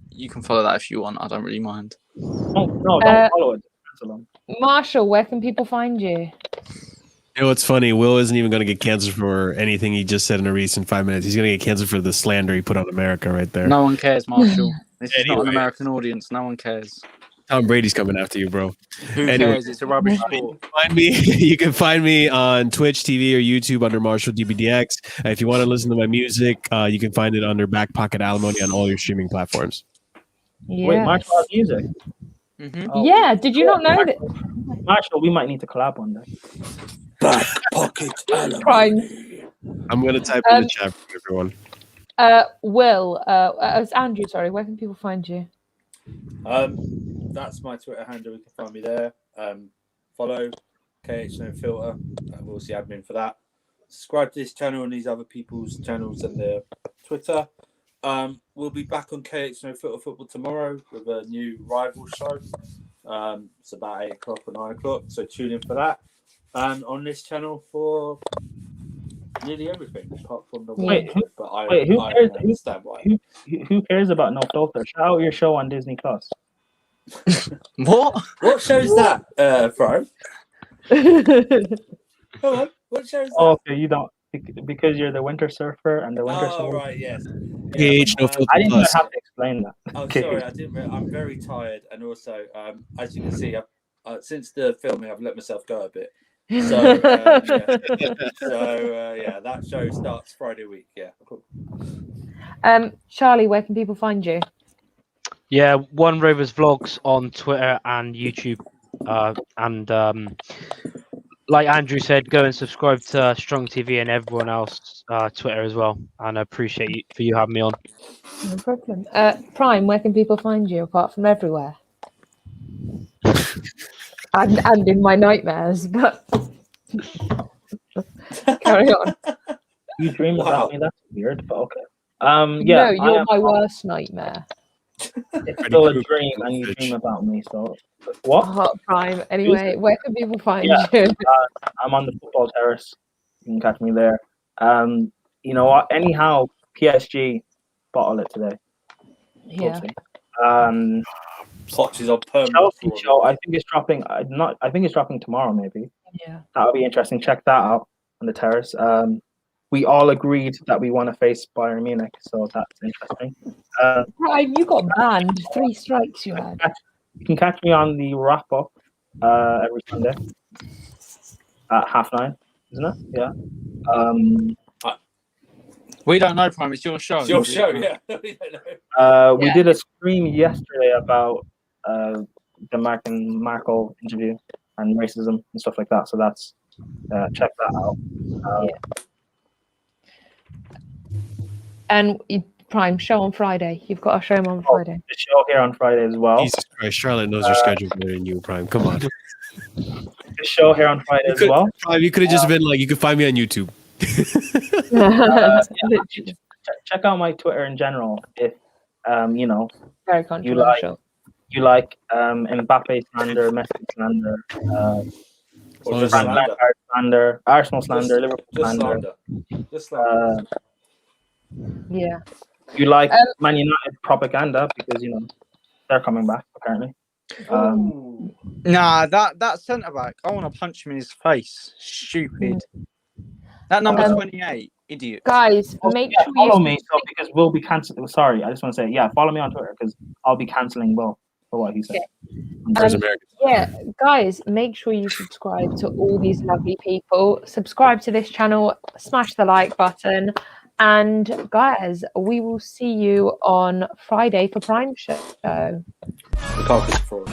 you can follow that if you want. I don't really mind. No, don't follow it. Cancel them. Marshall, where can people find you? You know what's funny? Will isn't even going to get canceled for anything he just said in a recent 5 minutes. He's going to get canceled for the slander he put on America right there. No one cares, Marshall. This is not an Anyway. American audience. No one cares. Tom Brady's coming after you, bro. Who cares? It's a rubbish sport. Find me. You can find me on Twitch TV or YouTube under Marshall DBDX. If you want to listen to my music, you can find it under Back Pocket Alimony on all your streaming platforms. Yeah. Wait, Marshall has music. Yeah, did you not know that? Marshall, we might need to collab on that. Back pocket alimony. Prime. I'm going to type in the chat for everyone. Will, it's Andrew, sorry, where can people find you? That's my Twitter handle. You can find me there. Follow KH No Filter. We'll see admin for that. Subscribe to this channel and these other people's channels and their Twitter. We'll be back on KH No Filter Football tomorrow with a new rival show. It's about 8 o'clock or 9 o'clock, so tune in for that. And on this channel for nearly everything apart from the Wait, but I understand why. Who cares about No Filter? Shout out your show on Disney Plus. What? What show's that, Brian? Come on, what show's that? Oh, okay, you don't because you're the Winter Surfer and the Winter Oh, Soldier. right, yes. KH No Filter I didn't even Plus. have to explain that. I'm Okay. sorry, I'm very tired, and also, as you can see, since the filming, I've let myself go a bit. So, yeah, that show starts Friday week. Yeah, cool. Charlie, where can people find you? Yeah, One Rovers Vlogs on Twitter and YouTube. And like Andrew said, go and subscribe to Strong TV and everyone else Twitter as well. And I appreciate you for having me on. No problem. Prime, where can people find you apart from everywhere? and in my nightmares, but carry on. You dream about me? That's weird, but okay. No, Yeah, you're my worst nightmare. It's still a dream, and you dream about me. So, what? Prime. Anyway, where can people find Yeah, you? I'm on the football terrace. You can catch me there. You know what? Anyhow, PSG bottle it today. Yeah. Poch is on permanent. Chelsea show. I think it's dropping. I think it's dropping tomorrow. Maybe. Yeah. That'll be interesting. Check that out on the terrace. We all agreed that we want to face Bayern Munich, so that's interesting. Prime, you got banned. 3 strikes you had. You can catch me on the wrap up every Sunday at 9:30, isn't it? Yeah. We don't know, Prime. It's your show. It's your show, yeah. We don't know. We did a stream yesterday about the Marco interview and racism and stuff like that. So that's check that out. And Prime, show on Friday. You've got a show on Friday. The show here on Friday as well. Jesus Christ, Charlotte knows her schedule better than you, Prime. Come on. The show here on Friday as well. Prime, you could have just been like, you could find me on YouTube. Check out my Twitter in general if you know Very controversial. you like Mbappe slander, Messi slander, Or just Frank slander. Lampard slander, Arsenal slander, Liverpool Just slander. slander. Just slander. Yeah. You like Man United propaganda because you know they're coming back apparently. Nah, that centre back. I want to punch him in his face. Stupid. That number 28, idiot. Guys, make sure follow you me so because we'll be canceling. Sorry, I just want to say follow me on Twitter because I'll be canceling Will for what he said. yeah, guys, make sure you subscribe to all these lovely people. Subscribe to this channel, smash the like button, and guys, we will see you on Friday for Prime Show. We can't get fraud.